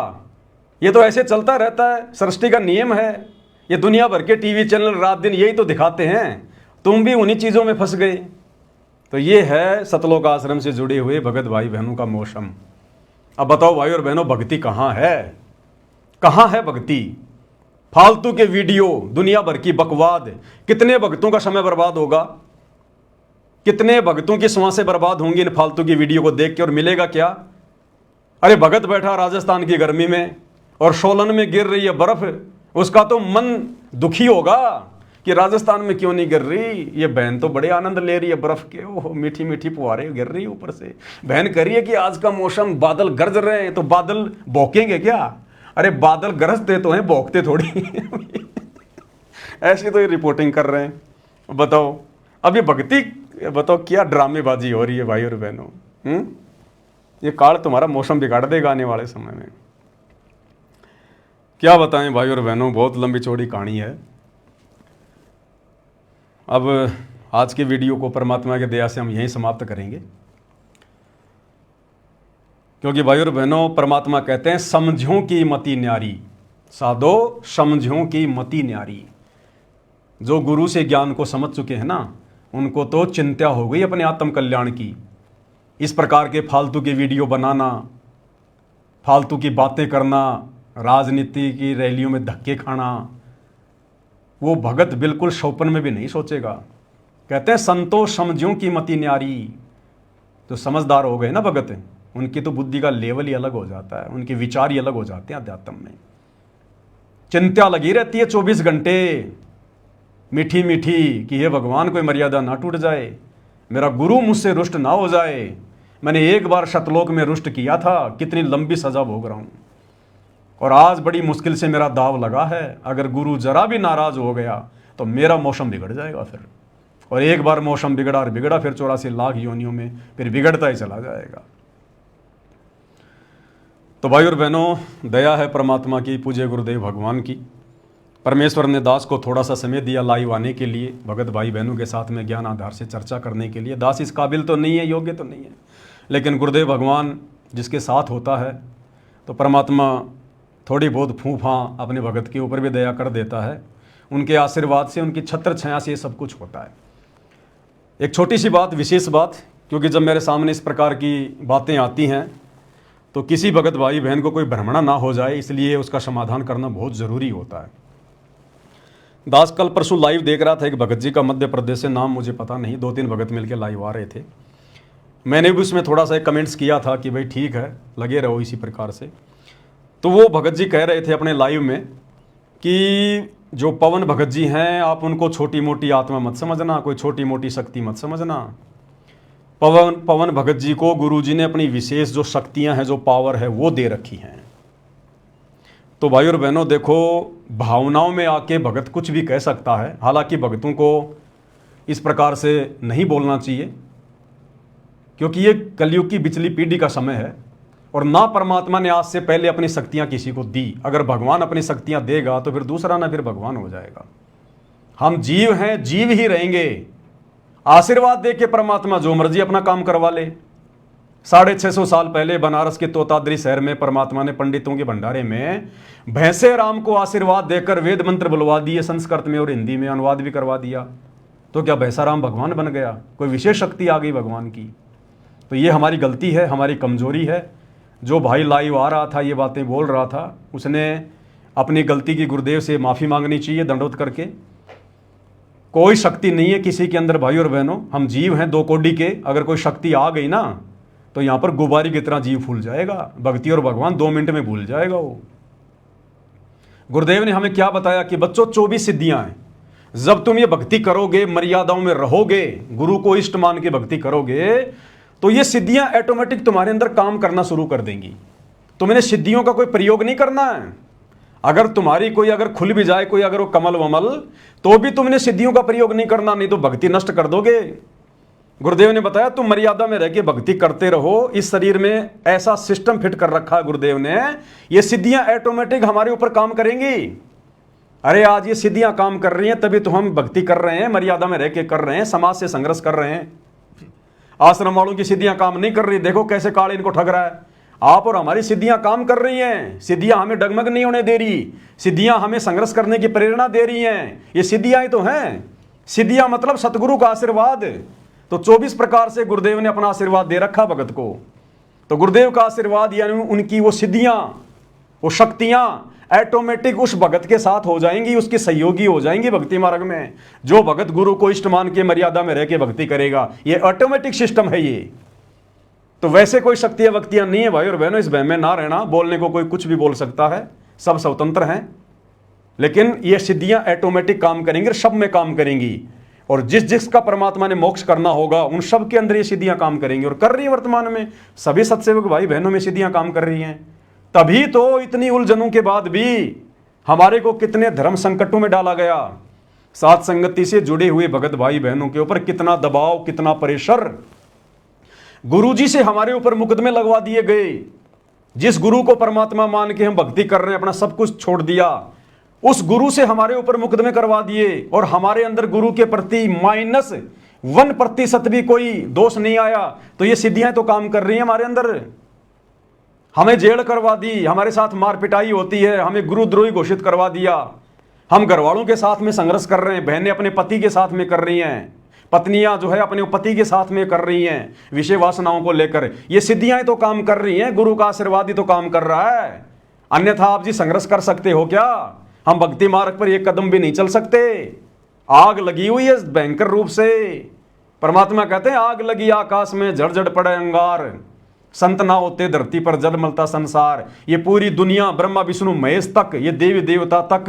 Speaker 1: ये तो ऐसे चलता रहता है, सृष्टि का नियम है। ये दुनिया भर के टीवी चैनल रात दिन यही तो दिखाते हैं। तुम भी उन्हीं चीजों में फंस गए। तो ये है सतलोक आश्रम से जुड़े हुए भगत भाई बहनों का मौसम। अब बताओ भाई और बहनों, भक्ति कहाँ है? कहाँ है भक्ति? फालतू के वीडियो, दुनिया भर की बकवाद। कितने भक्तों का समय बर्बाद होगा, कितने भक्तों की सांसें बर्बाद होंगी इन फालतू की वीडियो को देख के, और मिलेगा क्या? अरे भगत बैठा राजस्थान की गर्मी में और सोलन में गिर रही है बर्फ, उसका तो मन दुखी होगा कि राजस्थान में क्यों नहीं गिर रही। ये बहन तो बड़े आनंद ले रही है बर्फ के। ओह, मीठी मीठी फुहारे गिर रही है ऊपर से। बहन कह रही है कि आज का मौसम बादल गरज रहे हैं, तो बादल भौंकेंगे क्या? अरे बादल गरजते तो हैं, भौंकते थोड़ी। ऐसी तो ये रिपोर्टिंग कर रहे हैं। बताओ, अभी भक्ति, बताओ क्या ड्रामेबाजी हो रही है भाई और बहनों। ये काल तुम्हारा मौसम बिगाड़ देगा आने वाले समय में। क्या बताएं भाई और बहनों, बहुत लंबी चौड़ी कहानी है। अब आज की वीडियो को परमात्मा की दया से हम यहीं समाप्त करेंगे, क्योंकि भाई और बहनों, परमात्मा कहते हैं समझों की मति न्यारी, साधो समझों की मति न्यारी। जो गुरु से ज्ञान को समझ चुके हैं ना, उनको तो चिंता हो गई अपने आत्म कल्याण की। इस प्रकार के फालतू की वीडियो बनाना, फालतू की बातें करना, राजनीति की रैलियों में धक्के खाना, वो भगत बिल्कुल शौपन में भी नहीं सोचेगा। कहते हैं संतो समझों की मति न्यारी। जो समझदार हो गए ना भगत, उनकी तो बुद्धि का लेवल ही अलग हो जाता है, उनके विचार ही अलग हो जाते हैं अध्यात्म में। चिंता लगी रहती है 24 घंटे, मीठी मीठी, कि हे भगवान कोई मर्यादा ना टूट जाए, मेरा गुरु मुझसे रुष्ट ना हो जाए। मैंने एक बार सतलोक में रुष्ट किया था, कितनी लंबी सजा भोग रहा हूं, और आज बड़ी मुश्किल से मेरा दाव लगा है। अगर गुरु जरा भी नाराज हो गया तो मेरा मौसम बिगड़ जाएगा फिर। और एक बार मौसम बिगड़ा और बिगड़ा, फिर 84 लाख योनियों में फिर बिगड़ता ही चला जाएगा। तो भाई और बहनों, दया है परमात्मा की, पूज्य गुरुदेव भगवान की। परमेश्वर ने दास को थोड़ा सा समय दिया लाइव आने के लिए, भगत भाई बहनों के साथ में ज्ञान आधार से चर्चा करने के लिए। दास इस काबिल तो नहीं है, योग्य तो नहीं है, लेकिन गुरुदेव भगवान जिसके साथ होता है तो परमात्मा थोड़ी बहुत फूफा अपने भगत के ऊपर भी दया कर देता है। उनके आशीर्वाद से, उनकी छत्र छाया से ये सब कुछ होता है। एक छोटी सी बात, विशेष बात, क्योंकि जब मेरे सामने इस प्रकार की बातें आती हैं तो किसी भगत भाई बहन को कोई भ्रमणा ना हो जाए, इसलिए उसका समाधान करना बहुत ज़रूरी होता है। दास कल परसों लाइव देख रहा था एक भगत जी का, मध्य प्रदेश से, नाम मुझे पता नहीं, 2-3 भगत मिलकर लाइव आ रहे थे। मैंने भी उसमें थोड़ा सा कमेंट्स किया था कि भाई ठीक है, लगे रहो इसी प्रकार से। तो वो भगत जी कह रहे थे अपने लाइव में कि जो पवन भगत जी हैं, आप उनको छोटी मोटी आत्मा मत समझना, कोई छोटी मोटी शक्ति मत समझना। पवन भगत जी को गुरुजी ने अपनी विशेष जो शक्तियां हैं, जो पावर है, वो दे रखी हैं। तो भाई और बहनों देखो, भावनाओं में आके भगत कुछ भी कह सकता है। हालांकि भगतों को इस प्रकार से नहीं बोलना चाहिए, क्योंकि ये कलयुग की बिचली पीढ़ी का समय है और ना परमात्मा ने आज से पहले अपनी शक्तियां किसी को दी। अगर भगवान अपनी शक्तियां देगा तो फिर दूसरा ना फिर भगवान हो जाएगा। हम जीव हैं, जीव ही रहेंगे। आशीर्वाद दे के परमात्मा जो मर्जी अपना काम करवा ले। 650 साल पहले बनारस के तोताद्री शहर में परमात्मा ने पंडितों के भंडारे में भैंसे राम को आशीर्वाद देकर वेद मंत्र बुलवा दिए, संस्कृत में और हिंदी में अनुवाद भी करवा दिया। तो क्या भैंसा राम भगवान बन गया? कोई विशेष शक्ति आ गई भगवान की? तो ये हमारी गलती है, हमारी कमजोरी है। जो भाई लाइव आ रहा था, ये बातें बोल रहा था, उसने अपनी गलती की गुरुदेव से माफ़ी मांगनी चाहिए दंडोत करके। कोई शक्ति नहीं है किसी के अंदर भाई और बहनों, हम जीव हैं 2 कोड़ी के। अगर कोई शक्ति आ गई ना तो यहाँ पर गुब्बारे की तरह जीव फूल जाएगा, भक्ति और भगवान 2 मिनट में भूल जाएगा वो। गुरुदेव ने हमें क्या बताया कि बच्चों 24 सिद्धियां हैं, जब तुम ये भक्ति करोगे, मर्यादाओं में रहोगे, गुरु को इष्ट मान के भक्ति करोगे, तो ये सिद्धियां ऑटोमेटिक तुम्हारे अंदर काम करना शुरू कर देंगी। तुमने सिद्धियों का कोई प्रयोग नहीं करना है। अगर तुम्हारी कोई अगर खुल भी जाए कोई अगर वो कमल वमल, तो भी तुमने सिद्धियों का प्रयोग नहीं करना, नहीं तो भक्ति नष्ट कर दोगे। गुरुदेव ने बताया तुम मर्यादा में रह के भक्ति करते रहो। इस शरीर में ऐसा सिस्टम फिट कर रखा है गुरुदेव ने, ये सिद्धियां ऑटोमेटिक हमारे ऊपर काम करेंगी। अरे आज ये सिद्धियां काम कर रही हैं तभी तो हम भक्ति कर रहे हैं, मर्यादा में रह के कर रहे हैं, समाज से संघर्ष कर रहे हैं। आश्रम वालों की सिद्धियां काम नहीं कर रही, देखो कैसे काल इनको ठग रहा है। आप और हमारी सिद्धियां काम कर रही हैं, सिद्धियां हमें डगमग नहीं होने दे रही, सिद्धियां हमें संघर्ष करने की प्रेरणा दे रही हैं। ये सिद्धियां तो हैं, सिद्धियां मतलब सतगुरु का आशीर्वाद। तो 24 प्रकार से गुरुदेव ने अपना आशीर्वाद दे रखा भगत को। तो गुरुदेव का आशीर्वाद यानी उनकी वो सिद्धियां, वो शक्तियां ऑटोमेटिक उस भगत के साथ हो जाएंगी, उसकी सहयोगी हो जाएंगी भक्ति मार्ग में। जो भगत गुरु को इष्ट मान के मर्यादा में रह के भक्ति करेगा, ये ऑटोमेटिक सिस्टम है ये। तो वैसे कोई शक्तियां वक्तियां नहीं है भाई और बहनों, इस बहम में ना रहना। बोलने को कोई कुछ भी बोल सकता है, सब स्वतंत्र हैं, लेकिन ये सिद्धियां ऑटोमेटिक काम करेंगी, सब में काम करेंगी। और जिस जिसका परमात्मा ने मोक्ष करना होगा उन सब के अंदर ये सिद्धियां काम करेंगी और कर रही है वर्तमान में। सभी सत्सेवक भाई बहनों में सिद्धियां काम कर रही हैं। तभी तो इतनी उलझनों के बाद भी हमारे को कितने धर्म संकटों में डाला गया। साथ संगति से जुड़े हुए भगत भाई बहनों के ऊपर कितना दबाव, कितना प्रेशर, गुरुजी से हमारे ऊपर मुकदमे लगवा दिए गए। जिस गुरु को परमात्मा मान के हम भक्ति कर रहे हैं, अपना सब कुछ छोड़ दिया, उस गुरु से हमारे ऊपर मुकदमे करवा दिए और हमारे अंदर गुरु के प्रति -1% भी कोई दोष नहीं आया। तो ये सिद्धियां तो काम कर रही हैं हमारे अंदर। हमें जेल करवा दी, हमारे साथ मार पिटाई होती है, हमें गुरुद्रोही घोषित करवा दिया। हम घर वालों के साथ में संघर्ष कर रहे हैं, बहनें अपने पति के साथ में कर रही हैं, पत्नियां जो है अपने पति के साथ में कर रही हैं विषय वासनाओं को लेकर। ये सिद्धियां तो काम कर रही हैं, गुरु का आशीर्वाद ही तो काम कर रहा है। अन्यथा आप जी संघर्ष कर सकते हो क्या? हम भक्ति मार्ग पर एक कदम भी नहीं चल सकते। आग लगी हुई है भयंकर रूप से। परमात्मा कहते हैं आग लगी आकाश में, झड़ पड़े अंगार, संत ना होते धरती पर जल मलता संसार। ये पूरी दुनिया ब्रह्मा विष्णु महेश तक, ये देवी देवता तक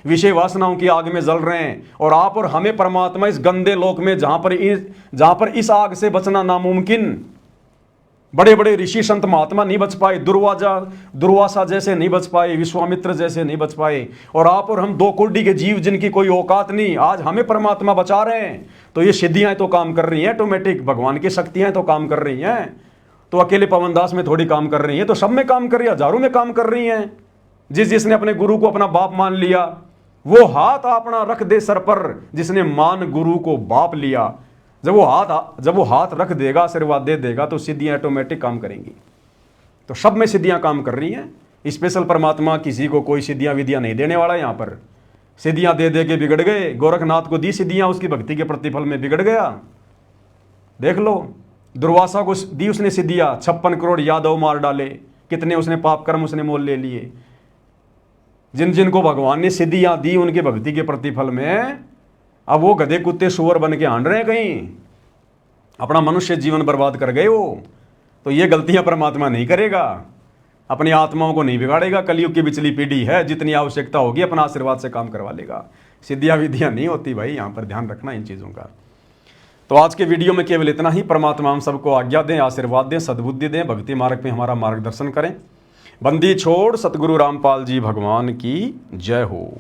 Speaker 1: विषय वासनाओं की आग में जल रहे हैं। और आप और हमें परमात्मा इस गंदे लोक में जहां पर इस आग से बचना नामुमकिन, बड़े बड़े ऋषि संत महात्मा नहीं बच पाए, दुर्वासा जैसे नहीं बच पाए, विश्वामित्र जैसे नहीं बच पाए, और आप और हम 2 कोटि के जीव जिनकी कोई औकात नहीं, आज हमें परमात्मा बचा रहे हैं। तो ये सिद्धियां तो काम कर रही हैं ऑटोमेटिक, भगवान की शक्तियां तो काम कर रही हैं। तो अकेले पवनदास में थोड़ी काम कर रही हैं, तो सब में काम कर रही है, हजारों में काम कर रही हैं। जिसने अपने गुरु को अपना बाप मान लिया वो हाथ अपना रख दे सर पर, जिसने मान गुरु को बाप लिया। जब वो हाथ रख देगा, आशीर्वाद दे देगा, तो सिद्धियां ऑटोमेटिक काम करेंगी। तो सब में सिद्धियां काम कर रही हैं। स्पेशल परमात्मा किसी को कोई सिद्धियां विधियां नहीं देने वाला। यहाँ पर सिद्धियां दे दे के बिगड़ गए। गोरखनाथ को दी सिद्धियां, उसकी भक्ति के प्रतिफल में बिगड़ गया। देख लो, दुर्वासा को दी उसने सिद्धियां, 56 करोड़ यादव मार डाले, कितने उसने पाप कर्म उसने मोल ले लिए। जिन जिनको भगवान ने सिद्धियां दी उनके भक्ति के प्रतिफल में अब वो गधे कुत्ते सुअर बन के हांड रहे हैं, कहीं अपना मनुष्य जीवन बर्बाद कर गए वो। तो ये गलतियां परमात्मा नहीं करेगा, अपनी आत्माओं को नहीं बिगाड़ेगा। कलयुग की बिचली पीढ़ी है, जितनी आवश्यकता होगी अपना आशीर्वाद से काम करवा लेगा। सिद्धियां विधियां नहीं होती भाई, यहाँ पर ध्यान रखना इन चीज़ों का। तो आज के वीडियो में केवल इतना ही। परमात्मा हम सबको आज्ञा दें, आशीर्वाद दें, सद्बुद्धि दें, भक्ति मार्ग में हमारा मार्गदर्शन करें। बंदी छोड़ सतगुरु रामपाल जी भगवान की जय हो।